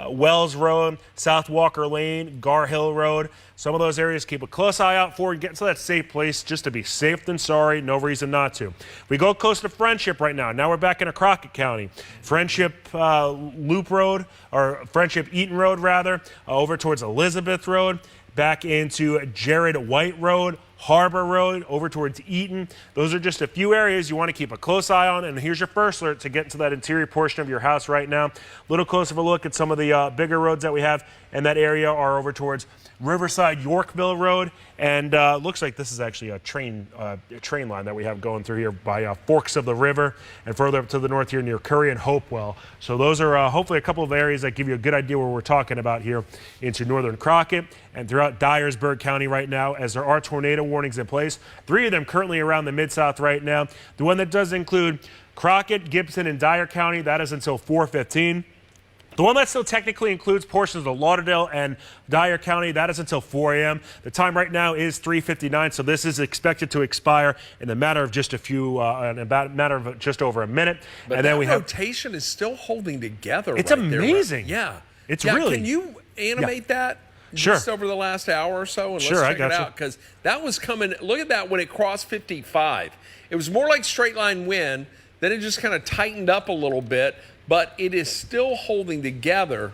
Wells Road, South Walker Lane, Gar Hill Road. Some of those areas keep a close eye out for and get to that safe place just to be safe than sorry. No reason not to. We go close to Friendship right now. Now we're back into Crockett County. Friendship Loop Road, or Friendship Eaton Road rather, over towards Elizabeth Road, back into Jared White Road, Harbor Road, over towards Eaton. Those are just a few areas you want to keep a close eye on. And here's your first alert to get into that interior portion of your house right now. A little closer of a look at some of the bigger roads that we have in that area are over towards Riverside Yorkville Road, and looks like this is actually a train line that we have going through here by Forks of the River and further up to the north here near Curry and Hopewell. So those are hopefully a couple of areas that give you a good idea where we're talking about here into northern Crockett and throughout Dyersburg County right now, as there are tornado warnings in place. 3 of them currently around the Mid-South right now. The one that does include Crockett, Gibson, and Dyer County, that is until 4:15. The one that still technically includes portions of Lauderdale and Dyer County, that is until 4 a.m. The time right now is 3:59, so this is expected to expire in a matter of just matter of just over a minute. But and then we have rotation is still holding together. It's right amazing. There, right? Yeah, it's yeah, really. Can you animate that? Sure. Just over the last hour or so, and sure, let's check I it got out, because that was coming. Look at that when it crossed 55. It was more like straight line wind. Then it just kind of tightened up a little bit, but it is still holding together.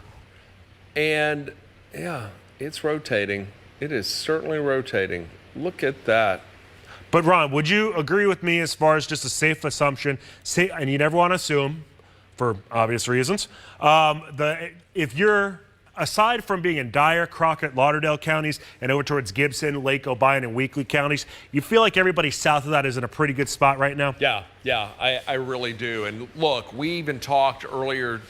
And yeah, it's rotating. It is certainly rotating. Look at that. But Ron, would you agree with me as far as just a safe assumption? And you never want to assume, for obvious reasons. If you're aside from being in Dyer, Crockett, Lauderdale counties, and over towards Gibson, Lake Obion, and Weakley counties, you feel like everybody south of that is in a pretty good spot right now? Yeah, I really do. And look, we even talked earlier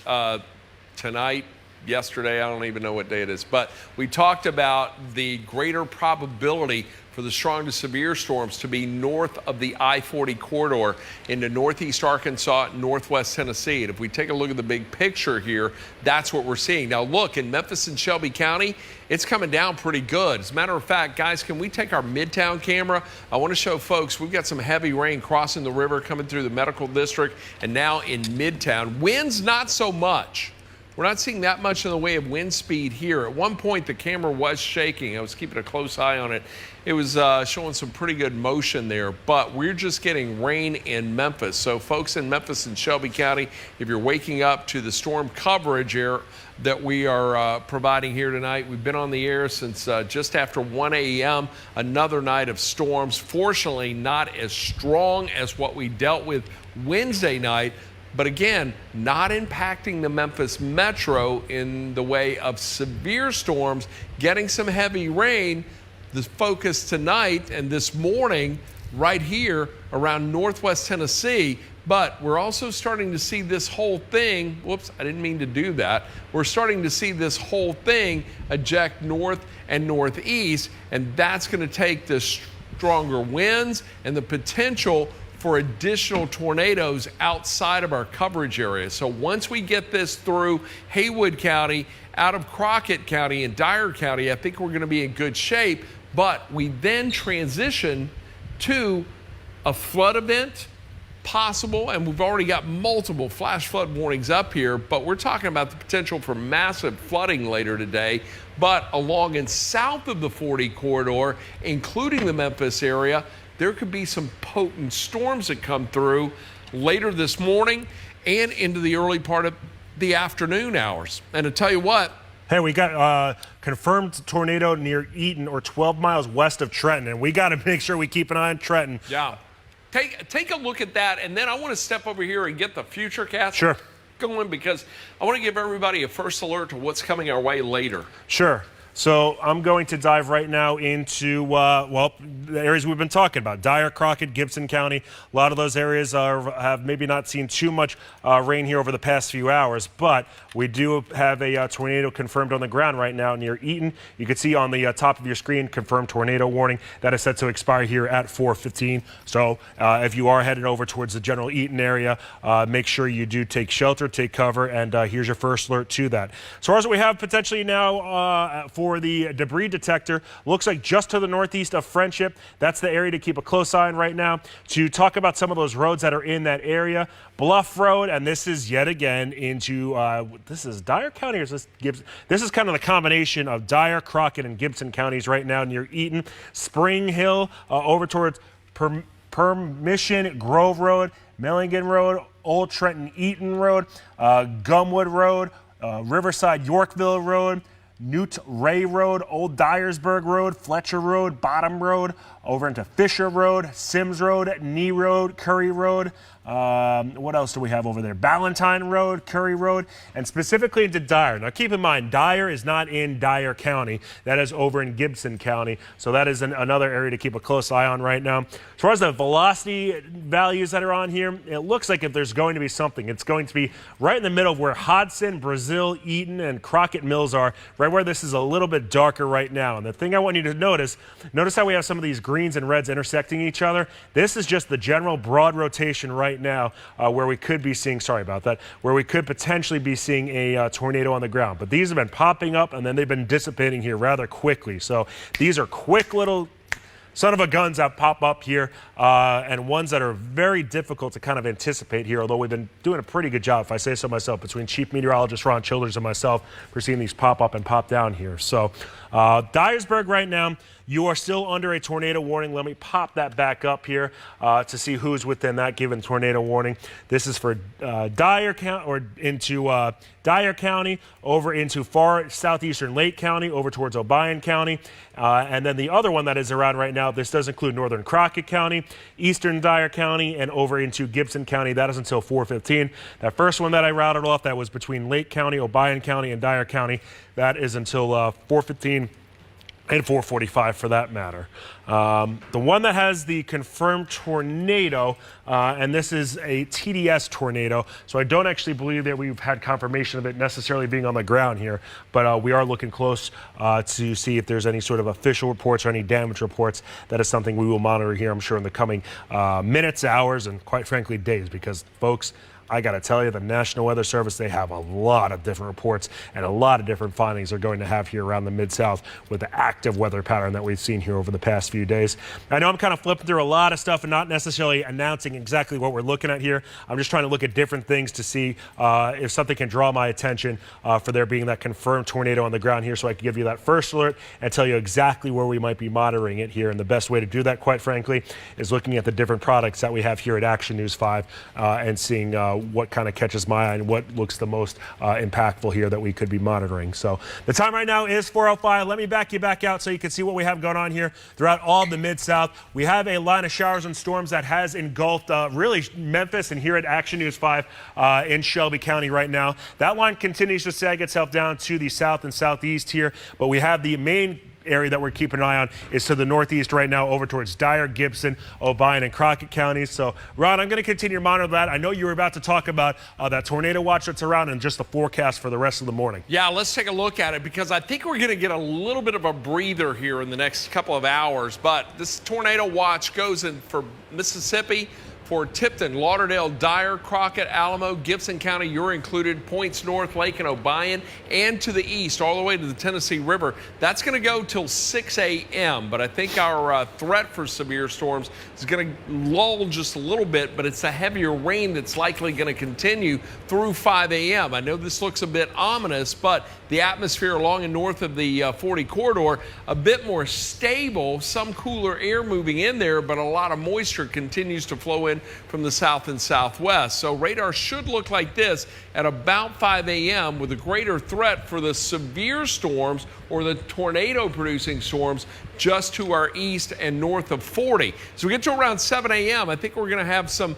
tonight, yesterday, I don't even know what day it is, but we talked about the greater probability for the strong to severe storms to be north of the I-40 corridor into northeast Arkansas, northwest Tennessee. And if we take a look at the big picture here, that's what we're seeing. Now look, in Memphis and Shelby County, it's coming down pretty good. As a matter of fact, guys, can we take our Midtown camera? I want to show folks, we've got some heavy rain crossing the river, coming through the medical district, and now in Midtown. Winds, not so much. We're not seeing that much in the way of wind speed here. At one point, the camera was shaking. I was keeping a close eye on it. It was showing some pretty good motion there, but we're just getting rain in Memphis. So folks in Memphis and Shelby County, if you're waking up to the storm coverage here that we are providing here tonight, we've been on the air since just after 1 a.m., another night of storms. Fortunately, not as strong as what we dealt with Wednesday night, but again, not impacting the Memphis metro in the way of severe storms, getting some heavy rain. The focus tonight and this morning right here around northwest Tennessee, but we're also starting to see this whole thing, whoops, I didn't mean to do that. We're starting to see this whole thing eject north and northeast, and that's going to take the stronger winds and the potential for additional tornadoes outside of our coverage area. So once we get this through Haywood County, out of Crockett County and Dyer County, I think we're going to be in good shape. But we then transition to a flood event possible, and we've already got multiple flash flood warnings up here, but we're talking about the potential for massive flooding later today. But along and south of the 40 corridor, including the Memphis area, there could be some potent storms that come through later this morning and into the early part of the afternoon hours. And to tell you what, hey, we got confirmed tornado near Eaton, or 12 miles west of Trenton, and we got to make sure we keep an eye on Trenton. Yeah. Take a look at that, and then I want to step over here and get the futurecast going, because I want to give everybody a first alert to what's coming our way later. Sure. So I'm going to dive right now into, well, the areas we've been talking about. Dyer, Crockett, Gibson County. A lot of those areas have maybe not seen too much rain here over the past few hours, but we do have a tornado confirmed on the ground right now near Eaton. You can see on the top of your screen, confirmed tornado warning. That is set to expire here at 4:15. So if you are headed over towards the general Eaton area, make sure you do take shelter, take cover, and here's your first alert to that. As far as what we have potentially now for the debris detector, looks like just to the northeast of Friendship. That's the area to keep a close eye on right now. To talk about some of those roads that are in that area, Bluff Road, and this is yet again into, this is Dyer County, or is this Gibson? This is kind of the combination of Dyer, Crockett, and Gibson counties right now near Eaton. Spring Hill, over towards Permission, Grove Road, Milligan Road, Old Trenton Eaton Road, Gumwood Road, Riverside Yorkville Road, Newt Ray Road, Old Dyersburg Road, Fletcher Road, Bottom Road, over into Fisher Road, Sims Road, Knee Road, Curry Road. What else do we have over there? Ballantyne Road, Curry Road, and specifically into Dyer. Now keep in mind, Dyer is not in Dyer County. That is over in Gibson County. So that is another area to keep a close eye on right now. As far as the velocity values that are on here, it looks like if there's going to be something, it's going to be right in the middle of where Hodson, Brazil, Eaton, and Crockett Mills are, right where this is a little bit darker right now. And the thing I want you to notice how we have some of these greens and reds intersecting each other. This is just the general broad rotation right now where we could be seeing, where we could potentially be seeing a tornado on the ground. But these have been popping up and then they've been dissipating here rather quickly. So these are quick little son of a guns that pop up here, and ones that are very difficult to kind of anticipate here, although we've been doing a pretty good job, if I say so myself, between Chief Meteorologist Ron Childers and myself for seeing these pop up and pop down here. So Dyersburg right now, you are still under a tornado warning. Let me pop that back up here to see who's within that given tornado warning. This is for Dyer County, or into Dyer County, over into far southeastern Lake County, over towards Obion County. And then the other one that is around right now, this does include northern Crockett County, eastern Dyer County, and over into Gibson County. That is until 4:15. That first one that I routed off, that was between Lake County, Obion County, and Dyer County. That is until 4:15. And 4:45 for that matter. The one that has the confirmed tornado, and this is a TDS tornado, so I don't actually believe that we've had confirmation of it necessarily being on the ground here, but we are looking close to see if there's any sort of official reports or any damage reports. That is something we will monitor here, I'm sure, in the coming minutes, hours, and quite frankly, days, because, folks, I got to tell you, the National Weather Service, they have a lot of different reports and a lot of different findings they're going to have here around the Mid-South with the active weather pattern that we've seen here over the past few days. I know I'm kind of flipping through a lot of stuff and not necessarily announcing exactly what we're looking at here. I'm just trying to look at different things to see if something can draw my attention for there being that confirmed tornado on the ground here, so I can give you that first alert and tell you exactly where we might be monitoring it here. And the best way to do that, quite frankly, is looking at the different products that we have here at Action News 5 and seeing what kind of catches my eye and what looks the most impactful here that we could be monitoring. So the time right now is 4:05. Let me back you back out so you can see what we have going on here throughout all of the Mid-South. We have a line of showers and storms that has engulfed really Memphis and here at Action News 5 in Shelby County right now. That line continues to sag itself down to the south and southeast here, but we have the main area that we're keeping an eye on is to the northeast right now, over towards Dyer, Gibson, Obion, and Crockett counties. So, Ron, I'm going to continue to monitor that. I know you were about to talk about that tornado watch that's around and just the forecast for the rest of the morning. Yeah, let's take a look at it, because I think we're going to get a little bit of a breather here in the next couple of hours. But this tornado watch goes in for Mississippi, for Tipton, Lauderdale, Dyer, Crockett, Alamo, Gibson County, you're included, points north, Lake and Obion, and to the east, all the way to the Tennessee River. That's going to go till 6 a.m., but I think our threat for severe storms is going to lull just a little bit, but it's the heavier rain that's likely going to continue through 5 a.m. I know this looks a bit ominous, but the atmosphere along and north of the 40 corridor, a bit more stable, some cooler air moving in there, but a lot of moisture continues to flow in from the south and southwest. So radar should look like this at about 5 a.m. with a greater threat for the severe storms or the tornado producing storms just to our east and north of 40. So we get to around 7 a.m. I think we're going to have some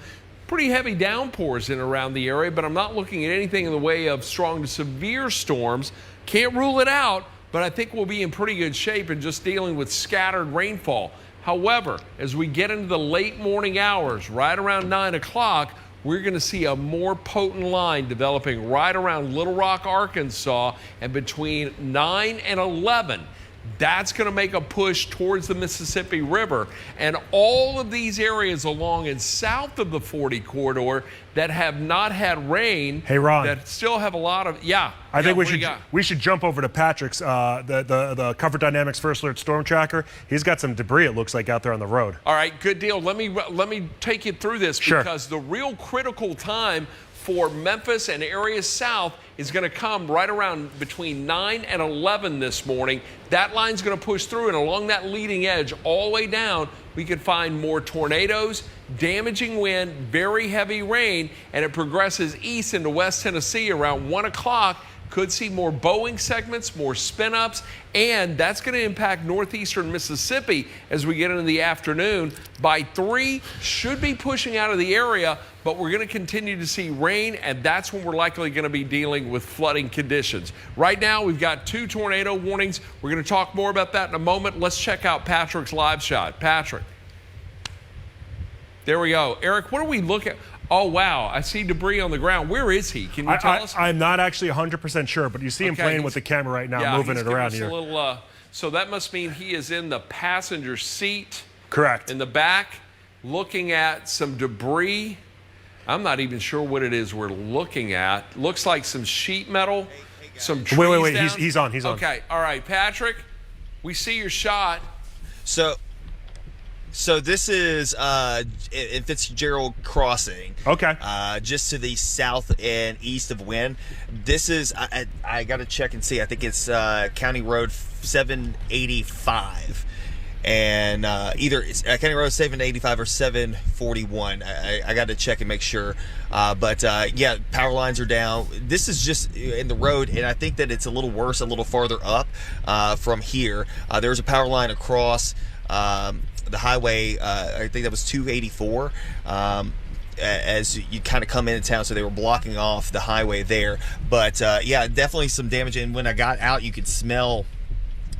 pretty heavy downpours in around the area, but I'm not looking at anything in the way of strong to severe storms. Can't rule it out, but I think we'll be in pretty good shape in just dealing with scattered rainfall. However, as we get into the late morning hours, right around 9 o'clock, we're going to see a more potent line developing right around Little Rock, Arkansas, and between 9 and 11. That's going to make a push towards the Mississippi River. And all of these areas along and south of the 40 corridor that have not had rain, hey, Ron, that still have a lot of, I think we should jump over to Patrick's, the Comfort Dynamics First Alert Storm Tracker. He's got some debris, it looks like, out there on the road. All right, good deal. Let me take you through this because the real critical time for Memphis and areas south is going to come right around between 9 and 11 this morning. That line's going to push through, and along that leading edge all the way down, we could find more tornadoes, damaging wind, very heavy rain, and it progresses east into West Tennessee around 1 o'clock. Could see more Boeing segments, more spin-ups, and that's going to impact northeastern Mississippi as we get into the afternoon. By 3, should be pushing out of the area, but we're going to continue to see rain, and that's when we're likely going to be dealing with flooding conditions. Right now, we've got 2 tornado warnings. We're going to talk more about that in a moment. Let's check out Patrick's live shot. Patrick. There we go. Eric, what are we looking at? Oh, wow. I see debris on the ground. Where is he? Can you tell us? I'm not actually 100% sure, but you see him playing with the camera right now, moving it around here. So that must mean he is in the passenger seat. Correct. In the back, looking at some debris. I'm not even sure what it is we're looking at. Looks like some sheet metal, some trees Wait. down. He's on. Okay. All right, Patrick, we see your shot. So this is in Fitzgerald Crossing. Okay. Just to the south and east of Wynn. This is, I got to check and see. I think it's County Road 785. And either it's County Road 785 or 741. I got to check and make sure. But yeah, power lines are down. This is just in the road, and I think that it's a little worse a little farther up from here. There's a power line across the highway, I think that was 284, as you kind of come into town, so they were blocking off the highway there. But yeah, definitely some damage. And when I got out, you could smell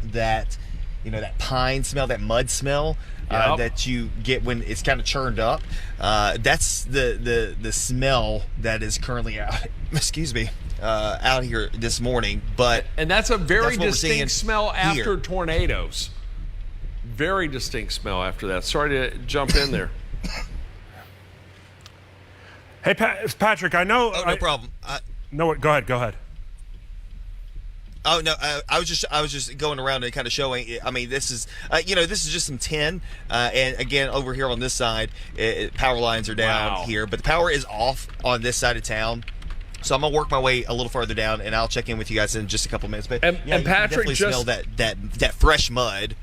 that, that pine smell, that mud smell that you get when it's kind of churned up. That's the smell that is currently out. Excuse me. Out here this morning. And that's a very distinct smell after tornadoes. Very distinct smell after that. Sorry to jump in there. Hey, Patrick, I know. Oh, no problem. No, go ahead. Oh no, I was just going around and kind of showing. I mean, this is this is just some tin, and again over here on this side, power lines are down here, but the power is off on this side of town. So I'm gonna work my way a little farther down, and I'll check in with you guys in just a couple minutes. But and Patrick, definitely smell that fresh mud.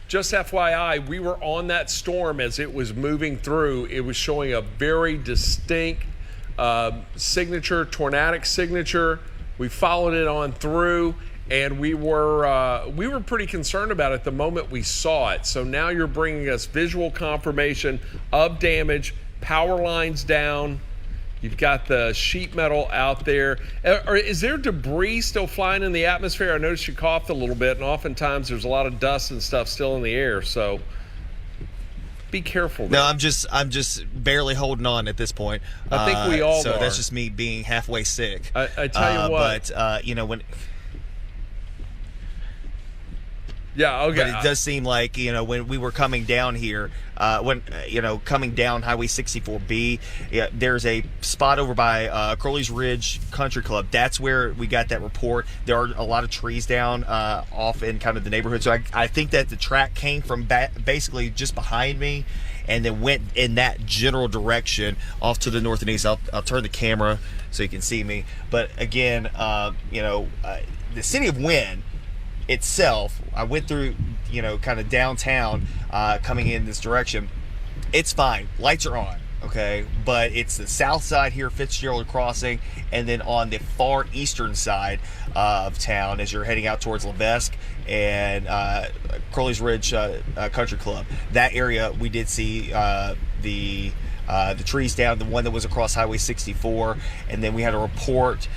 Just FYI, we were on that storm as it was moving through. It was showing a very distinct signature, tornadic signature. We followed it on through, and we were pretty concerned about it the moment we saw it. So now you're bringing us visual confirmation of damage, power lines down. You've got the sheet metal out there. Is there debris still flying in the atmosphere? I noticed you coughed a little bit, and oftentimes there's a lot of dust and stuff still in the air. So be careful there. No, I'm just barely holding on at this point. I think we all so are. That's just me being halfway sick. I tell you what. But when. Yeah, okay. But it does seem like, when we were coming down here, coming down Highway 64B, there's a spot over by Crowley's Ridge Country Club. That's where we got that report. There are a lot of trees down off in kind of the neighborhood. So I think that the track came from basically just behind me and then went in that general direction off to the north and east. I'll turn the camera so you can see me. But again, the city of Wynn itself, I went through, kind of downtown, coming in this direction. It's fine. Lights are on, okay? But it's the south side here, Fitzgerald Crossing, and then on the far eastern side of town as you're heading out towards Levesque and Crowley's Ridge Country Club. That area, we did see the the trees down, the one that was across Highway 64, and then we had a report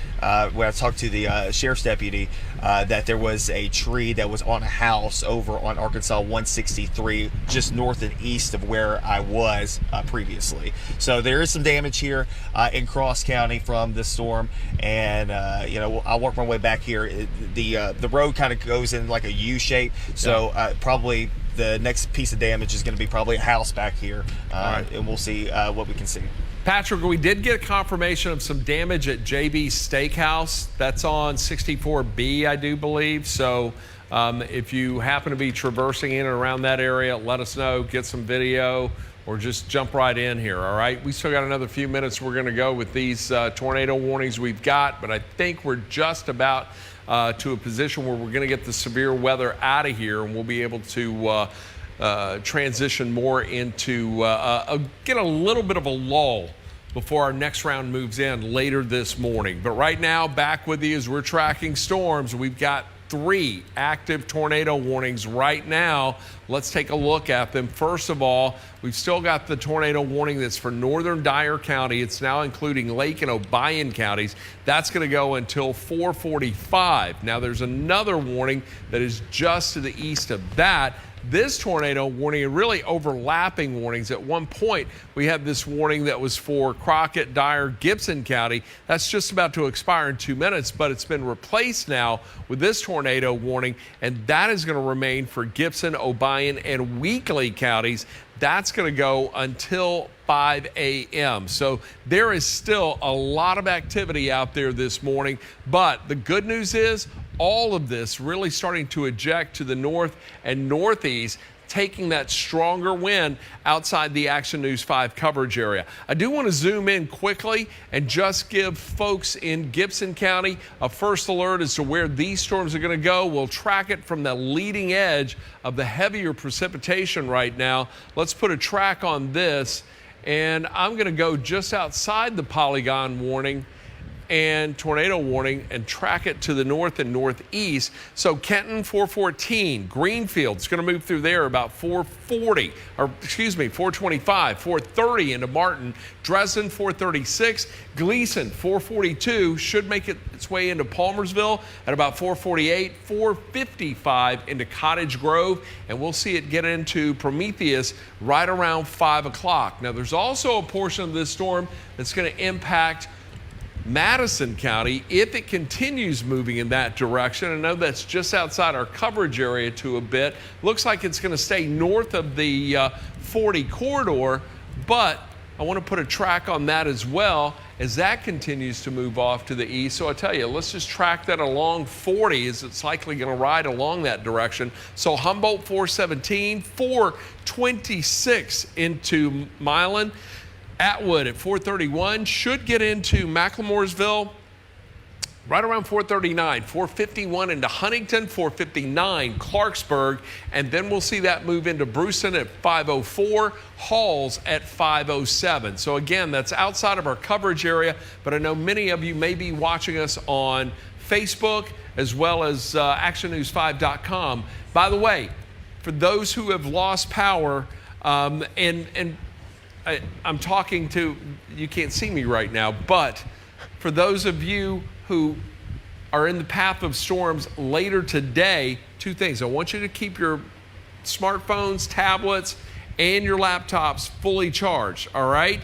when I talked to the sheriff's deputy that there was a tree that was on a house over on Arkansas 163, just north and east of where I was previously. So there is some damage here in Cross County from the storm, and I'll work my way back here. The road kind of goes in like a U shape, so probably the next piece of damage is going to be probably a house back here, and we'll see what we can see. Patrick, we did get confirmation of some damage at JB's Steakhouse. That's on 64B, I do believe. So if you happen to be traversing in and around that area, let us know, get some video, or just jump right in here, all right? We still got another few minutes we're going to go with these tornado warnings we've got, but I think we're just about to a position where we're going to get the severe weather out of here, and we'll be able to transition more into get a little bit of a lull before our next round moves in later this morning. But right now, back with you as we're tracking storms. We've got 3 active tornado warnings right now. Let's take a look at them. First of all, we've still got the tornado warning that's for northern Dyer County. It's now including Lake and Obion counties. That's going to go until 4:45. Now there's another warning that is just to the east of that. This tornado warning and really overlapping warnings. At one point, we had this warning that was for Crockett, Dyer, Gibson County. That's just about to expire in 2 minutes, but it's been replaced now with this tornado warning, and that is going to remain for Gibson, Obion, and Weakley counties. That's going to go until 5 a.m. So there is still a lot of activity out there this morning, but the good news is all of this really starting to eject to the north and northeast, taking that stronger wind outside the Action News 5 coverage area. I do want to zoom in quickly and just give folks in Gibson County a first alert as to where these storms are going to go. We'll track it from the leading edge of the heavier precipitation right now. Let's put a track on this, and I'm going to go just outside the polygon warning and tornado warning and track it to the north and northeast. So Kenton 414, Greenfield's going to move through there about 425, 430 into Martin, Dresden 436, Gleason 442 should make its way into Palmersville at about 448, 455 into Cottage Grove, and we'll see it get into Prometheus right around 5 o'clock. Now there's also a portion of this storm that's going to impact Madison County if it continues moving in that direction. I know that's just outside our coverage area to a bit. Looks like it's going to stay north of the 40 corridor, but I want to put a track on that as well as that continues to move off to the east. So I tell you, let's just track that along 40 as it's likely going to ride along that direction. So Humboldt 417, 426 into Milan. Atwood at 431 should get into McLemoresville right around 439, 451 into Huntington, 459 Clarksburg, and then we'll see that move into Brewston at 504, Halls at 507. So again, that's outside of our coverage area, but I know many of you may be watching us on Facebook as well as actionnews5.com. By the way, for those who have lost power, I'm talking to, you can't see me right now, but for those of you who are in the path of storms later today, 2 things. I want you to keep your smartphones, tablets, and your laptops fully charged, all right?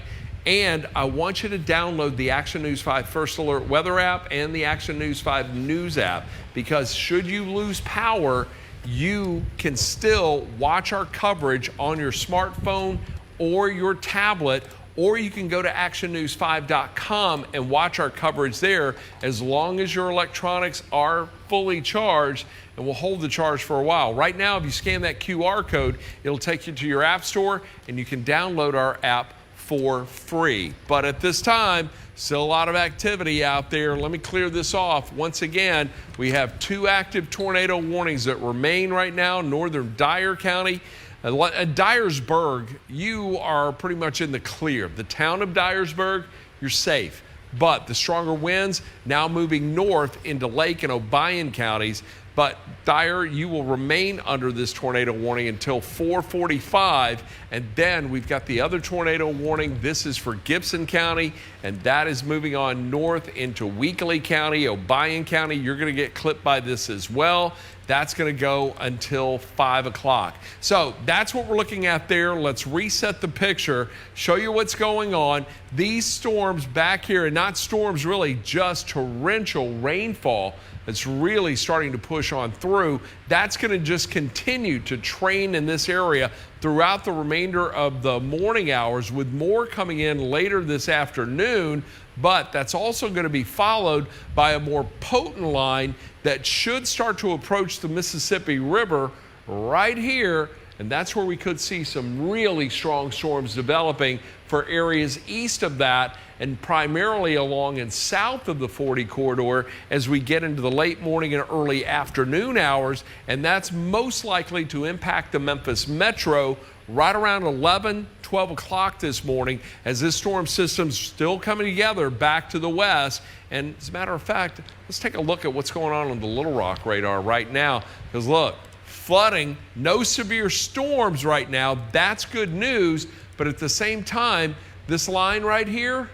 And I want you to download the Action News 5 First Alert Weather app and the Action News 5 News app, because should you lose power, you can still watch our coverage on your smartphone or your tablet, or you can go to actionnews5.com and watch our coverage there as long as your electronics are fully charged, and will hold the charge for a while. Right now, if you scan that QR code, it'll take you to your app store and you can download our app for free. But at this time, still a lot of activity out there. Let me clear this off. Once again, we have 2 active tornado warnings that remain right now, northern Dyer County. Dyersburg, you are pretty much in the clear. The town of Dyersburg, you're safe. But the stronger winds now moving north into Lake and Obion counties. But Dyer, you will remain under this tornado warning until 4:45, and then we've got the other tornado warning. This is for Gibson County, and that is moving on north into Weakley County, Obion County. You're going to get clipped by this as well. That's going to go until 5 o'clock. So that's what we're looking at there. Let's reset the picture, show you what's going on. These storms back here, and not storms really, just torrential rainfall that's really starting to push on through. That's going to just continue to train in this area throughout the remainder of the morning hours, with more coming in later this afternoon. But that's also going to be followed by a more potent line that should start to approach the Mississippi River right here. And that's where we could see some really strong storms developing for areas east of that, and primarily along and south of the 40 corridor as we get into the late morning and early afternoon hours. And that's most likely to impact the Memphis metro right around 11, 12 o'clock this morning, as this storm system's still coming together back to the west. And as a matter of fact, let's take a look at what's going on the Little Rock radar right now. Because look, flooding, no severe storms right now. That's good news. But at the same time, this line right here,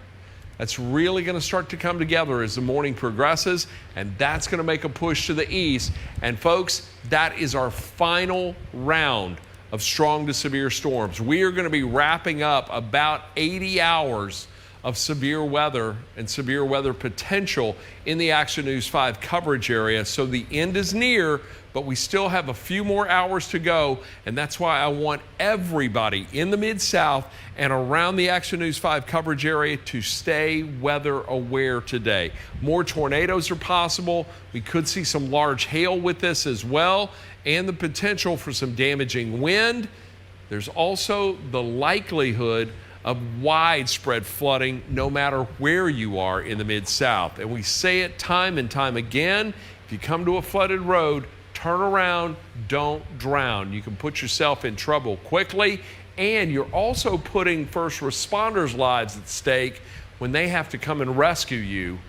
that's really going to start to come together as the morning progresses, and that's going to make a push to the east. And folks, that is our final round of strong to severe storms. We are going to be wrapping up about 80 hours of severe weather and severe weather potential in the Action News 5 coverage area. So the end is near, but we still have a few more hours to go, and that's why I want everybody in the Mid-South and around the Action News 5 coverage area to stay weather aware today. More tornadoes are possible. We could see some large hail with this as well, and the potential for some damaging wind. There's also the likelihood of widespread flooding no matter where you are in the Mid-South. And we say it time and time again, if you come to a flooded road, turn around, don't drown. You can put yourself in trouble quickly, and you're also putting first responders' lives at stake when they have to come and rescue you,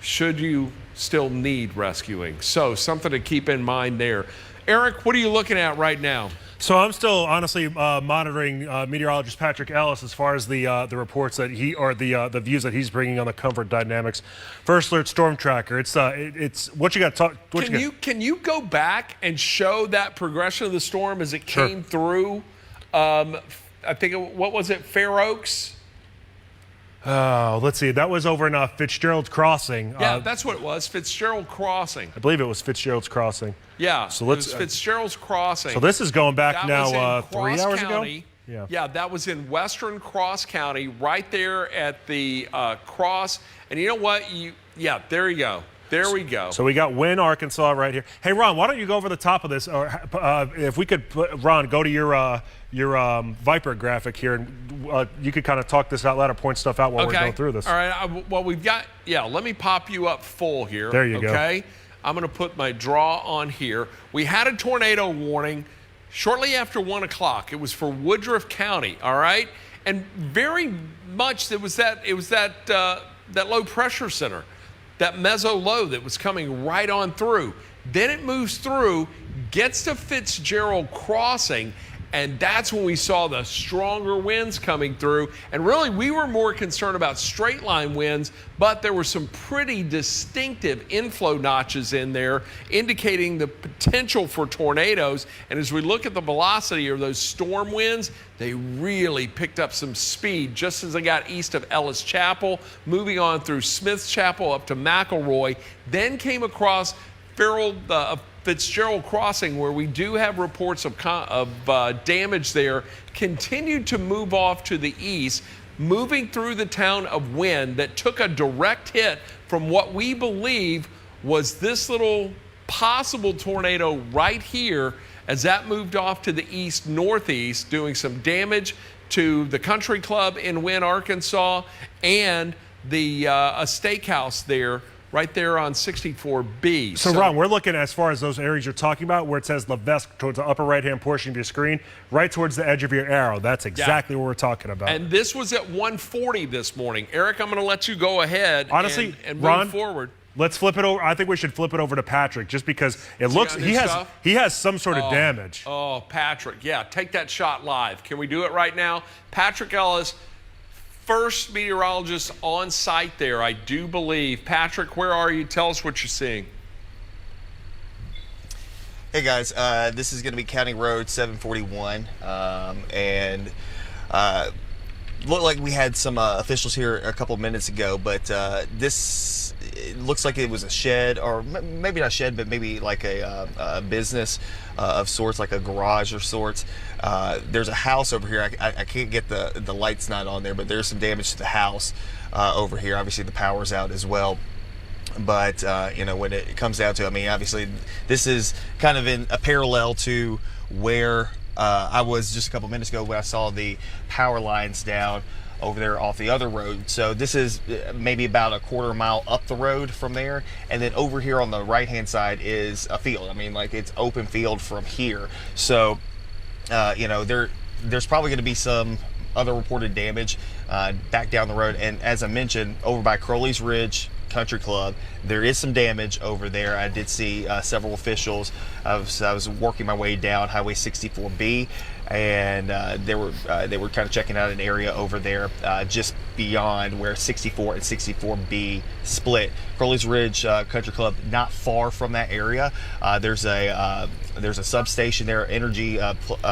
should you still need rescuing. So something to keep in mind there. Eric, what are you looking at right now? So I'm still honestly monitoring meteorologist Patrick Ellis as far as the reports that the views that he's bringing on the comfort dynamics. First Alert Storm Tracker. It's what you got to talk. Can you go back and show that progression of the storm as it came through? I think what was it? Fair Oaks. Let's see. That was over in Fitzgerald Crossing. Yeah, that's what it was. Fitzgerald Crossing. I believe it was Fitzgerald's Crossing. Yeah, so let's, it was Fitzgerald's Crossing. So this is going back that now 3 hours County. ago? Yeah, that was in western Cross County, right there at the cross. And you know what? Yeah, there you go. There we go. So we got Wynn, Arkansas right here. Hey, Ron, why don't you go over the top of this? Or if we could, Ron, go to your Viper graphic here, and you could kind of talk this out loud or point stuff out while we're going through this. All right. Well, we've got, let me pop you up full here. There you go. Okay. I'm going to put my draw on here. We had a tornado warning shortly after 1 o'clock. It was for Woodruff County. All right. And very much it was that low pressure center, that meso low that was coming right on through. Then it moves through, gets to Fitzgerald Crossing, and that's when we saw the stronger winds coming through. And really, we were more concerned about straight line winds, but there were some pretty distinctive inflow notches in there, indicating the potential for tornadoes. And as we look at the velocity of those storm winds, they really picked up some speed just as they got east of Ellis Chapel, moving on through Smith's Chapel up to McElroy, then came across Fitzgerald Crossing, where we do have reports of damage there, continued to move off to the east, moving through the town of Wynn, that took a direct hit from what we believe was this little possible tornado right here, as that moved off to the east-northeast, doing some damage to the country club in Wynn, Arkansas, and the a steakhouse there, right there on 64B. So Ron, we're looking as far as those areas you're talking about, where it says Levesque towards the upper right-hand portion of your screen, right towards the edge of your arrow. That's exactly what we're talking about. And this was at 1:40 this morning. Eric, I'm going to let you go ahead honestly, and Ron, move forward. Let's flip it over. I think we should flip it over to Patrick just because it looks got new stuff? he has some sort of damage. Oh, Patrick, yeah, take that shot live. Can we do it right now? Patrick Ellis, first meteorologist on site there, I do believe. Patrick, where are you? Tell us what you're seeing. Hey guys, this is going to be County Road 741, and looked like we had some officials here a couple of minutes ago, but this it looks like it was a shed, or maybe not a shed, but maybe like a business of sorts, like a garage or sorts. There's a house over here. I can't get the lights not on there, but there's some damage to the house over here. Obviously the power's out as well. But you know, when it comes down to, I mean, obviously this is kind of in a parallel to where I was just a couple minutes ago when I saw the power lines down over there off the other road. So this is maybe about a quarter mile up the road from there, and then over here on the right hand side is a field. I mean, like, it's open field from here. So you know, there's probably going to be some other reported damage back down the road. And as I mentioned, over by Crowley's Ridge Country Club, there is some damage over there. I did see several officials. I was working my way down Highway 64B, and they were kind of checking out an area over there just beyond where 64 and 64B split. Crowley's Ridge Country Club, not far from that area. There's a substation there, energy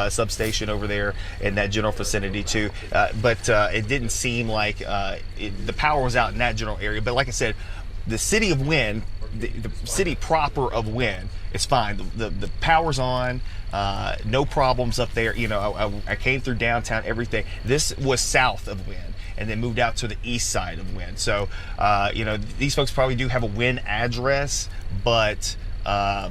substation over there in that general vicinity too. But it didn't seem like the power was out in that general area. But like I said, the city of Wynn, the city proper of Wynn, is fine. The power's on, no problems up there. You know, I came through downtown, everything. This was south of Wynn, and then moved out to the east side of Wynn. So, you know, these folks probably do have a Wynn address, but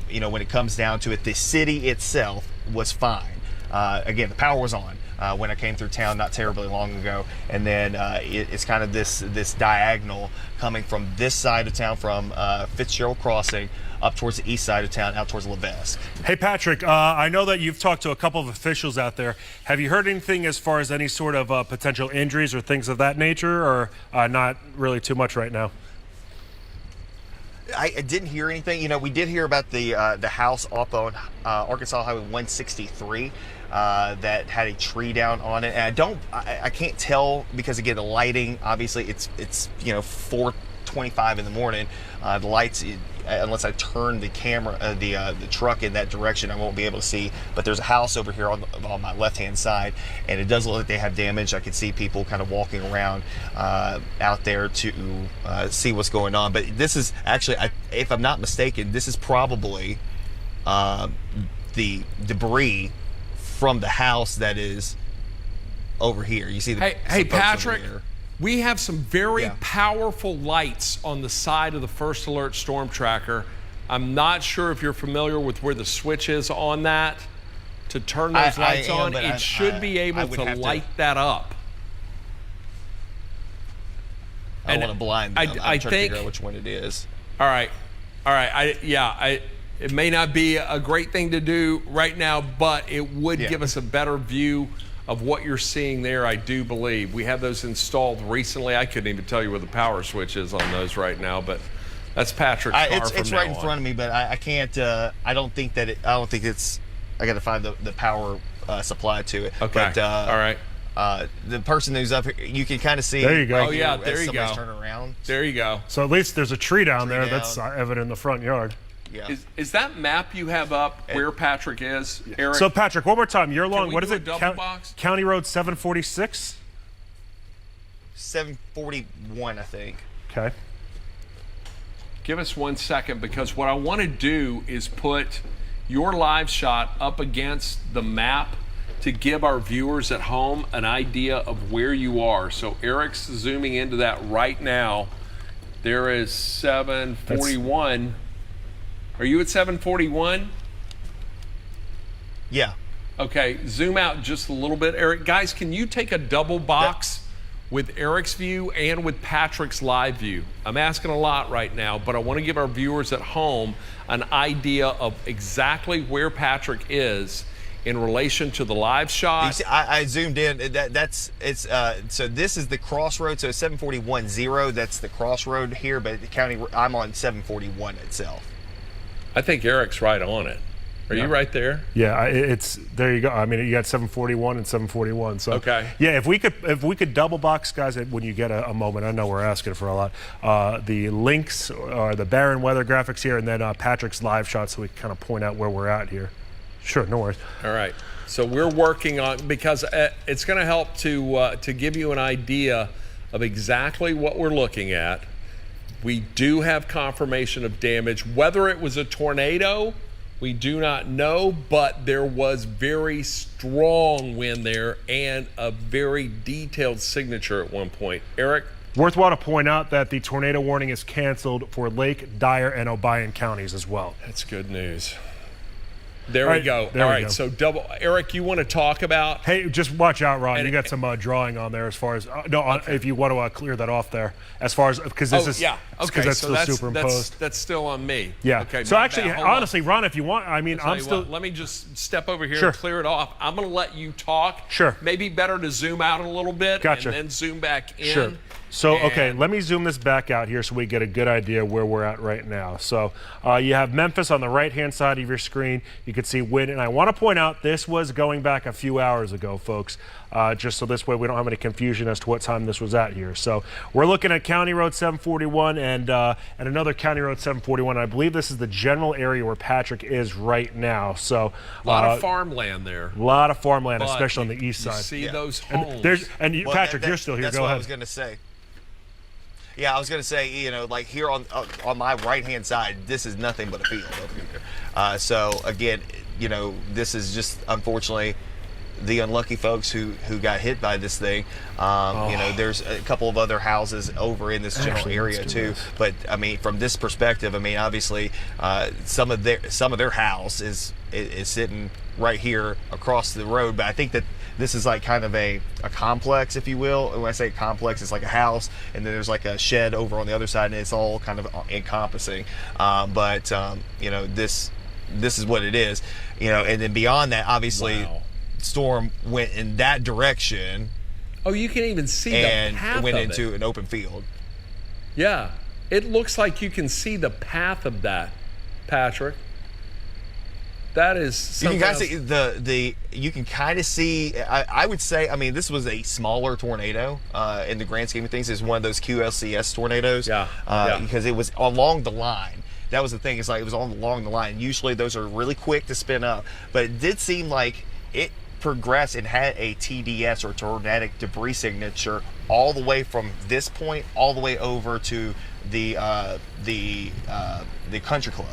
you know, when it comes down to it, the city itself was fine. Again, the power was on when I came through town not terribly long ago, and then it's kind of this diagonal coming from this side of town, from Fitzgerald Crossing up towards the east side of town, out towards Levesque. Hey Patrick, I know that you've talked to a couple of officials out there. Have you heard anything as far as any sort of potential injuries or things of that nature, or not really too much right now? I didn't hear anything. You know, we did hear about the house up on Arkansas Highway 163 that had a tree down on it, and I can't tell because, again, the lighting, obviously it's you know, 4:25 in the morning. The lights, unless I turn the camera, the truck in that direction, I won't be able to see. But there's a house over here on my left-hand side, and it does look like they have damage. I can see people kind of walking around out there to see what's going on. But this is actually, if I'm not mistaken, this is probably the debris from the house that is over here. You see the Hey Patrick, we have some very powerful lights on the side of the First Alert Storm Tracker. I'm not sure if you're familiar with where the switch is on that to turn those lights on. It should be able to light that up. I don't want to blind them. I'm trying to figure out which one it is. All right. It may not be a great thing to do right now, but it would give us a better view of what you're seeing there, I do believe. We had those installed recently. I couldn't even tell you where the power switch is on those right now, but that's Patrick's car from It's now right in on. front of me, but I can't, I don't think it's, I got to find the power supply to it. Okay, but, all right. The person who's up here, you can kind of see. There you go. Oh, yeah, there you go. Turn around. There you go. So at least there's a tree down there that's evident in the front yard. Yeah. Is that map you have up where Patrick is, Eric? So Patrick, one more time. You're along, what is do a it? double box? County Road 746? 741, I think. Okay. Give us 1 second, because what I want to do is put your live shot up against the map to give our viewers at home an idea of where you are. So Eric's zooming into that right now. There is 741. Are you at 741? Yeah. Okay, zoom out just a little bit, Eric. Guys, can you take a double box with Eric's view and with Patrick's live view? I'm asking a lot right now, but I want to give our viewers at home an idea of exactly where Patrick is in relation to the live shot. You see, I zoomed in. So this is the crossroad. So 741.0. That's the crossroad here, but the county. I'm on 741 itself. I think Eric's right on it. Are you right there? Yeah, it's there. You go. I mean, you got 741 and 741. So okay. Yeah, if we could double box, guys, when you get a moment. I know we're asking for a lot. The links or the Barron weather graphics here, and then Patrick's live shot, so we can kind of point out where we're at here. Sure, no worries. All right. So we're working on, because it's going to help to give you an idea of exactly what we're looking at. We do have confirmation of damage. Whether it was a tornado, we do not know, but there was very strong wind there and a very detailed signature at one point. Eric? Worthwhile to point out that the tornado warning is canceled for Lake, Dyer, and Obion counties as well. That's good news. There we go. All right, so Eric, you want to talk about? Hey, just watch out, Ron. You got some drawing on there as far as if you want to clear that off there, as far as because this is okay, that's so still superimposed. That's still on me. Yeah. Okay. So actually, honestly, Ron, if you want, I mean, I'm still. Let me just step over here and clear it off. I'm going to let you talk. Sure. Maybe better to zoom out a little bit. Gotcha. And then zoom back in. Sure. So, okay, let me zoom this back out here so we get a good idea where we're at right now. So you have Memphis on the right-hand side of your screen. You can see wind, and I want to point out this was going back a few hours ago, folks, just so this way we don't have any confusion as to what time this was at here. So we're looking at County Road 741 and another County Road 741. I believe this is the general area where Patrick is right now. So a lot of farmland there. A lot of farmland, especially on the east side. You see those homes. Patrick, you're still here. That's Go what ahead. I was going to say. Yeah, I was going to say, like here on my right-hand side, this is nothing but a field over here. So, again, this is just, unfortunately, the unlucky folks who got hit by this thing. There's a couple of other houses over in this general area, too. But, I mean, from this perspective, I mean, obviously, some of their house is sitting right here across the road. But I think that this is like kind of a complex, if you will. When I say complex, it's like a house, and then there's like a shed over on the other side, and it's all kind of encompassing. This is what it is. And then beyond that, obviously, storm went in that direction. Oh, you can even see the path and went of into it. An open field. Yeah, it looks like you can see the path of that, Patrick. That is you can kind of see you can kind of see. I would say, I mean, this was a smaller tornado in the grand scheme of things. It's one of those QLCS tornadoes. Because it was along the line. That was the thing. It's like it was along the line. Usually those are really quick to spin up, but it did seem like it progressed and had a TDS or tornadic debris signature all the way from this point all the way over to the country club.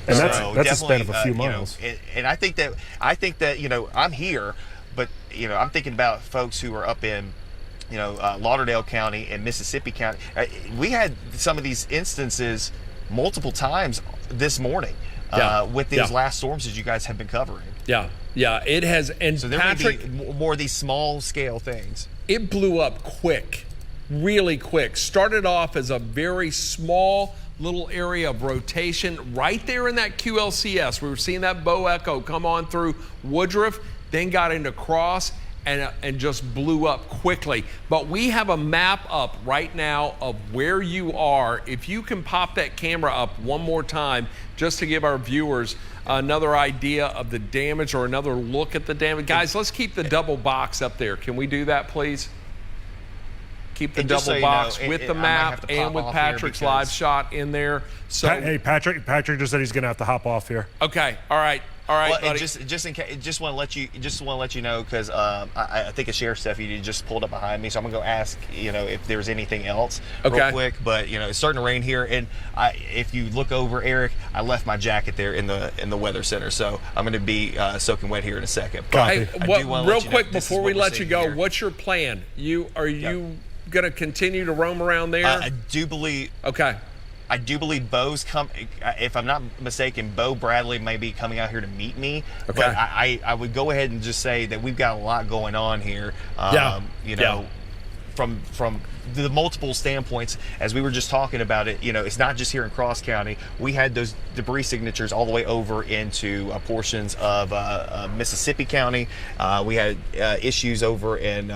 And that's a span of a few miles. And I think that I'm here, but I'm thinking about folks who are up in Lauderdale County and Mississippi County. We had some of these instances multiple times this morning with these last storms that you guys have been covering. Yeah, it has. And so there Patrick, may be more of these small scale things. It blew up quick, really quick. Started off as a very small little area of rotation right there in that QLCS. We were seeing that bow echo come on through Woodruff, then got into Cross and just blew up quickly. But we have a map up right now of where you are. If you can pop that camera up one more time, just to give our viewers another idea of the damage or another look at the damage. Guys, let's keep the double box up there. Can we do that, please? Keep the double box with the map and with Patrick's live shot in there. So, hey, Patrick just said he's going to have to hop off here. Okay, all right, buddy. And just in case, just want to let you know because I think a sheriff deputy just pulled up behind me, so I'm gonna go ask if there's anything else real quick. But it's starting to rain here, and if you look over, Eric, I left my jacket there in the weather center, so I'm gonna be soaking wet here in a second. But hey, real quick before we let you go, here. What's your plan? You going to continue to roam around there? I do believe. Okay. I do believe Bo's if I'm not mistaken, Bo Bradley may be coming out here to meet me. Okay. But I would go ahead and just say that we've got a lot going on here. from the multiple standpoints, as we were just talking about it, it's not just here in Cross County. We had those debris signatures all the way over into portions of Mississippi County. We had issues over in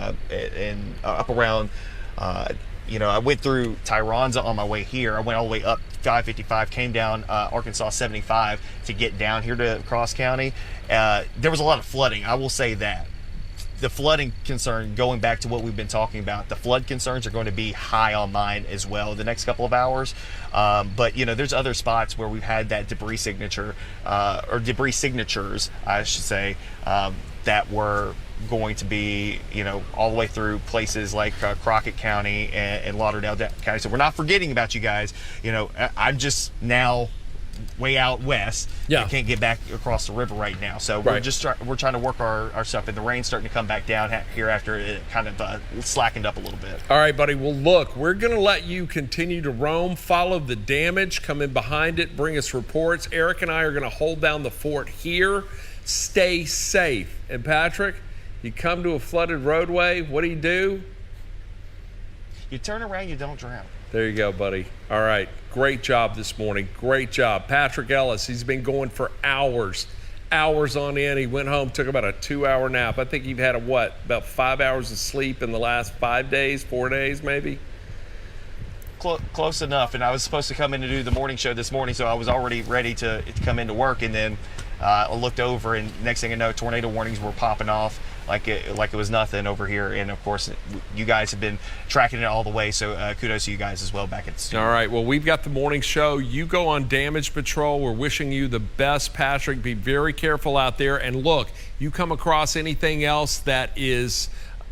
up around. I went through Tyronza on my way here. I went all the way up 555, came down Arkansas 75 to get down here to Cross County. There was a lot of flooding, I will say that. The flooding concern, going back to what we've been talking about, the flood concerns are going to be high on mine as well the next couple of hours. But there's other spots where we've had that debris signature, or debris signatures, I should say, that were going to be, all the way through places like Crockett County and Lauderdale County. So we're not forgetting about you guys. I'm just now way out west. Yeah. I can't get back across the river right now. So Right. we're trying to work our stuff, and the rain's starting to come back down here after it kind of slackened up a little bit. All right, buddy. Well, look, we're going to let you continue to roam, follow the damage, come in behind it, bring us reports. Eric and I are going to hold down the fort here. Stay safe. And Patrick, you come to a flooded roadway, what do? You turn around, you don't drown. There you go, buddy. All right. Great job this morning. Great job. Patrick Ellis, he's been going for hours on end. He went home, took about a 2-hour nap. I think you've had about 5 hours of sleep in the last 5 days, 4 days maybe? Close enough. And I was supposed to come in to do the morning show this morning, so I was already ready to come into work. And then I looked over, and next thing I know, tornado warnings were popping off like it was nothing over here. And of course, you guys have been tracking it all the way, so kudos to you guys as well back at the studio. All right, well, we've got the morning show. You go on damage patrol. We're wishing you the best, Patrick. Be very careful out there. And look, you come across anything else that is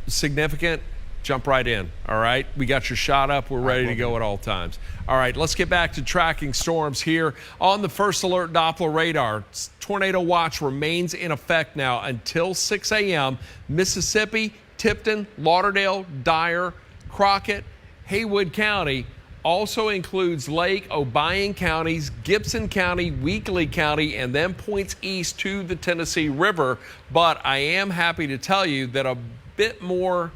significant, jump right in, all right? We got your shot up. We're ready to go at all times. All right, let's get back to tracking storms here on the First Alert Doppler radar. Tornado watch remains in effect now until 6 a.m. Mississippi, Tipton, Lauderdale, Dyer, Crockett, Haywood County also includes Lake, Obion counties, Gibson County, Weakley County, and then points east to the Tennessee River. But I am happy to tell you that a bit more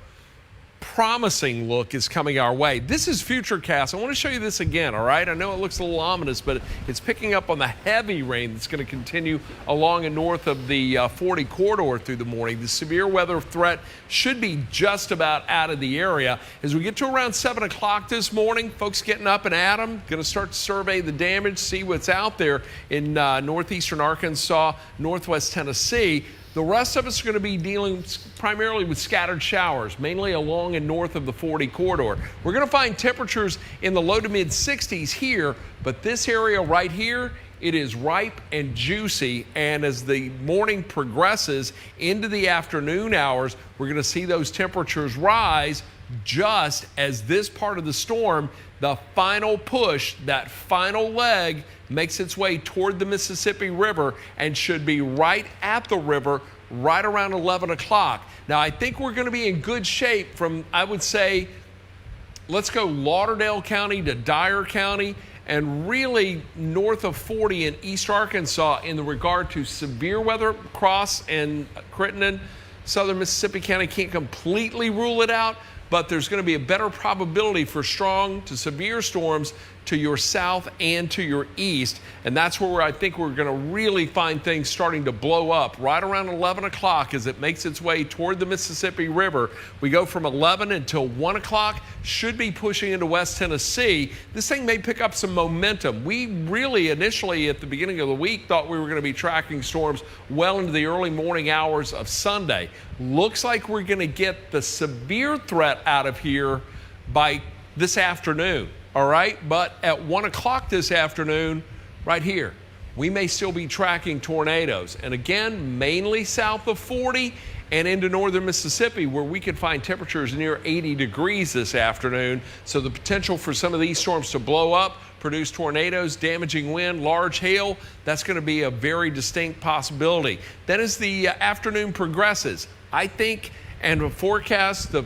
promising look is coming our way. This is Futurecast. I want to show you this again, all right? I know it looks a little ominous, but it's picking up on the heavy rain that's going to continue along and north of the 40 corridor through the morning. The severe weather threat should be just about out of the area. As we get to around 7 o'clock this morning, folks getting up and at 'em, going to start to survey the damage, see what's out there in northeastern Arkansas, northwest Tennessee. The rest of us are going to be dealing primarily with scattered showers, mainly along and north of the 40 corridor. We're going to find temperatures in the low to mid 60s here, but this area right here, it is ripe and juicy. And as the morning progresses into the afternoon hours, we're going to see those temperatures rise just as this part of the storm, the final push, that final leg, makes its way toward the Mississippi River and should be right at the river right around 11 o'clock. Now, I think we're going to be in good shape from, I would say, let's go Lauderdale County to Dyer County and really north of 40 in East Arkansas in the regard to severe weather. Cross and Crittenden, southern Mississippi County, can't completely rule it out, but there's going to be a better probability for strong to severe storms to your south and to your east. And that's where I think we're going to really find things starting to blow up right around 11 o'clock as it makes its way toward the Mississippi River. We go from 11 until 1 o'clock, should be pushing into West Tennessee. This thing may pick up some momentum. We really initially at the beginning of the week thought we were going to be tracking storms well into the early morning hours of Sunday. Looks like we're going to get the severe threat out of here by this afternoon. All right, but at 1 o'clock this afternoon, right here, we may still be tracking tornadoes. And again, mainly south of 40 and into northern Mississippi, where we could find temperatures near 80 degrees this afternoon. So the potential for some of these storms to blow up, produce tornadoes, damaging wind, large hail, that's going to be a very distinct possibility. Then as the afternoon progresses, I think, and the forecast, the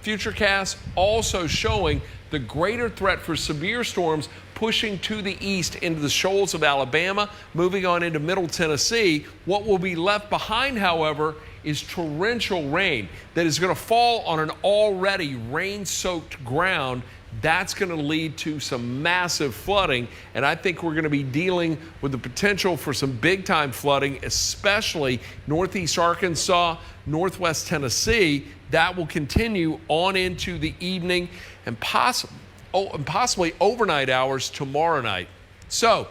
Futurecast also showing the greater threat for severe storms pushing to the east into the shoals of Alabama, moving on into Middle Tennessee. What will be left behind, however, is torrential rain that is going to fall on an already rain-soaked ground. That's going to lead to some massive flooding, and I think we're going to be dealing with the potential for some big-time flooding, especially northeast Arkansas, northwest Tennessee. That will continue on into the evening and possibly overnight hours tomorrow night. So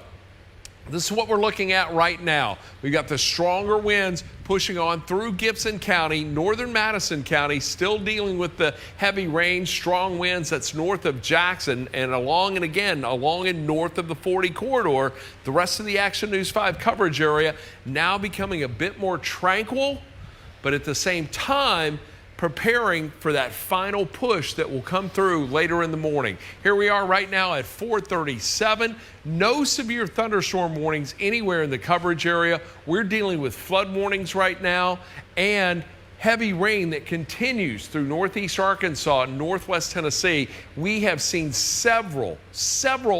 this is what we're looking at right now. We've got the stronger winds pushing on through Gibson County, northern Madison County, still dealing with the heavy rain, strong winds that's north of Jackson and along and north of the 40 corridor. The rest of the Action News 5 coverage area now becoming a bit more tranquil, but at the same time, preparing for that final push that will come through later in the morning. Here we are right now at 4:37. No severe thunderstorm warnings anywhere in the coverage area. We're dealing with flood warnings right now and heavy rain that continues through northeast Arkansas and northwest Tennessee. We have seen several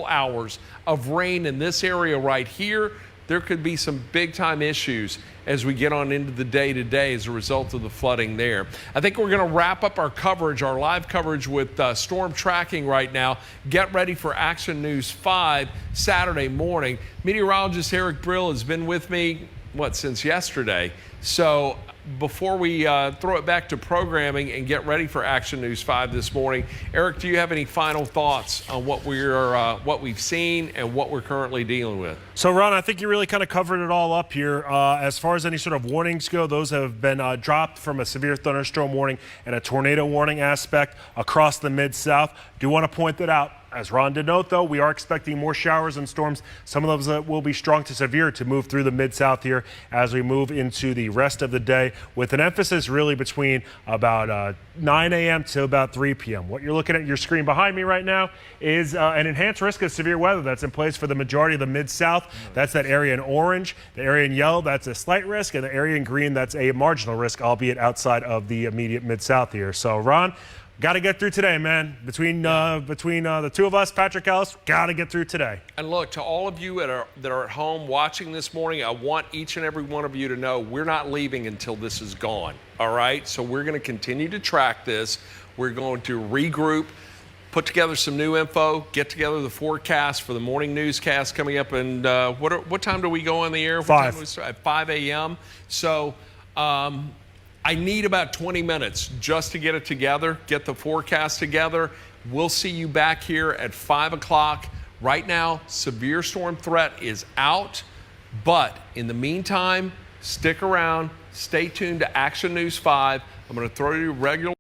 hours of rain in this area right here. There could be some big-time issues as we get on into the day today as a result of the flooding there. I think we're going to wrap up our coverage, our live coverage with storm tracking right now. Get ready for Action News 5 Saturday morning. Meteorologist Eric Brill has been with me, since yesterday. So before we throw it back to programming and get ready for Action News 5 this morning, Eric, do you have any final thoughts on what we've seen and what we're currently dealing with? So, Ron, I think you really kind of covered it all up here. As far as any sort of warnings go, those have been dropped from a severe thunderstorm warning and a tornado warning aspect across the Mid-South. Do want to point that out. As Ron did note, though, we are expecting more showers and storms. Some of those will be strong to severe to move through the Mid-South here as we move into the rest of the day, with an emphasis really between about 9 a.m. to about 3 p.m. What you're looking at your screen behind me right now is an enhanced risk of severe weather that's in place for the majority of the Mid-South. That's that area in orange. The area in yellow, that's a slight risk, and the area in green, that's a marginal risk, albeit outside of the immediate Mid-South here. So, Ron, got to get through today, man. Between the two of us, Patrick Ellis, got to get through today. And look, to all of you that are at home watching this morning, I want each and every one of you to know we're not leaving until this is gone, all right? So we're going to continue to track this. We're going to regroup, put together some new info, get together the forecast for the morning newscast coming up. And what time do we go on the air? 5. What time do we start? At 5 a.m. So I need about 20 minutes just to get it together, get the forecast together. We'll see you back here at 5 o'clock. Right now, severe storm threat is out. But in the meantime, stick around. Stay tuned to Action News 5. I'm going to throw you regular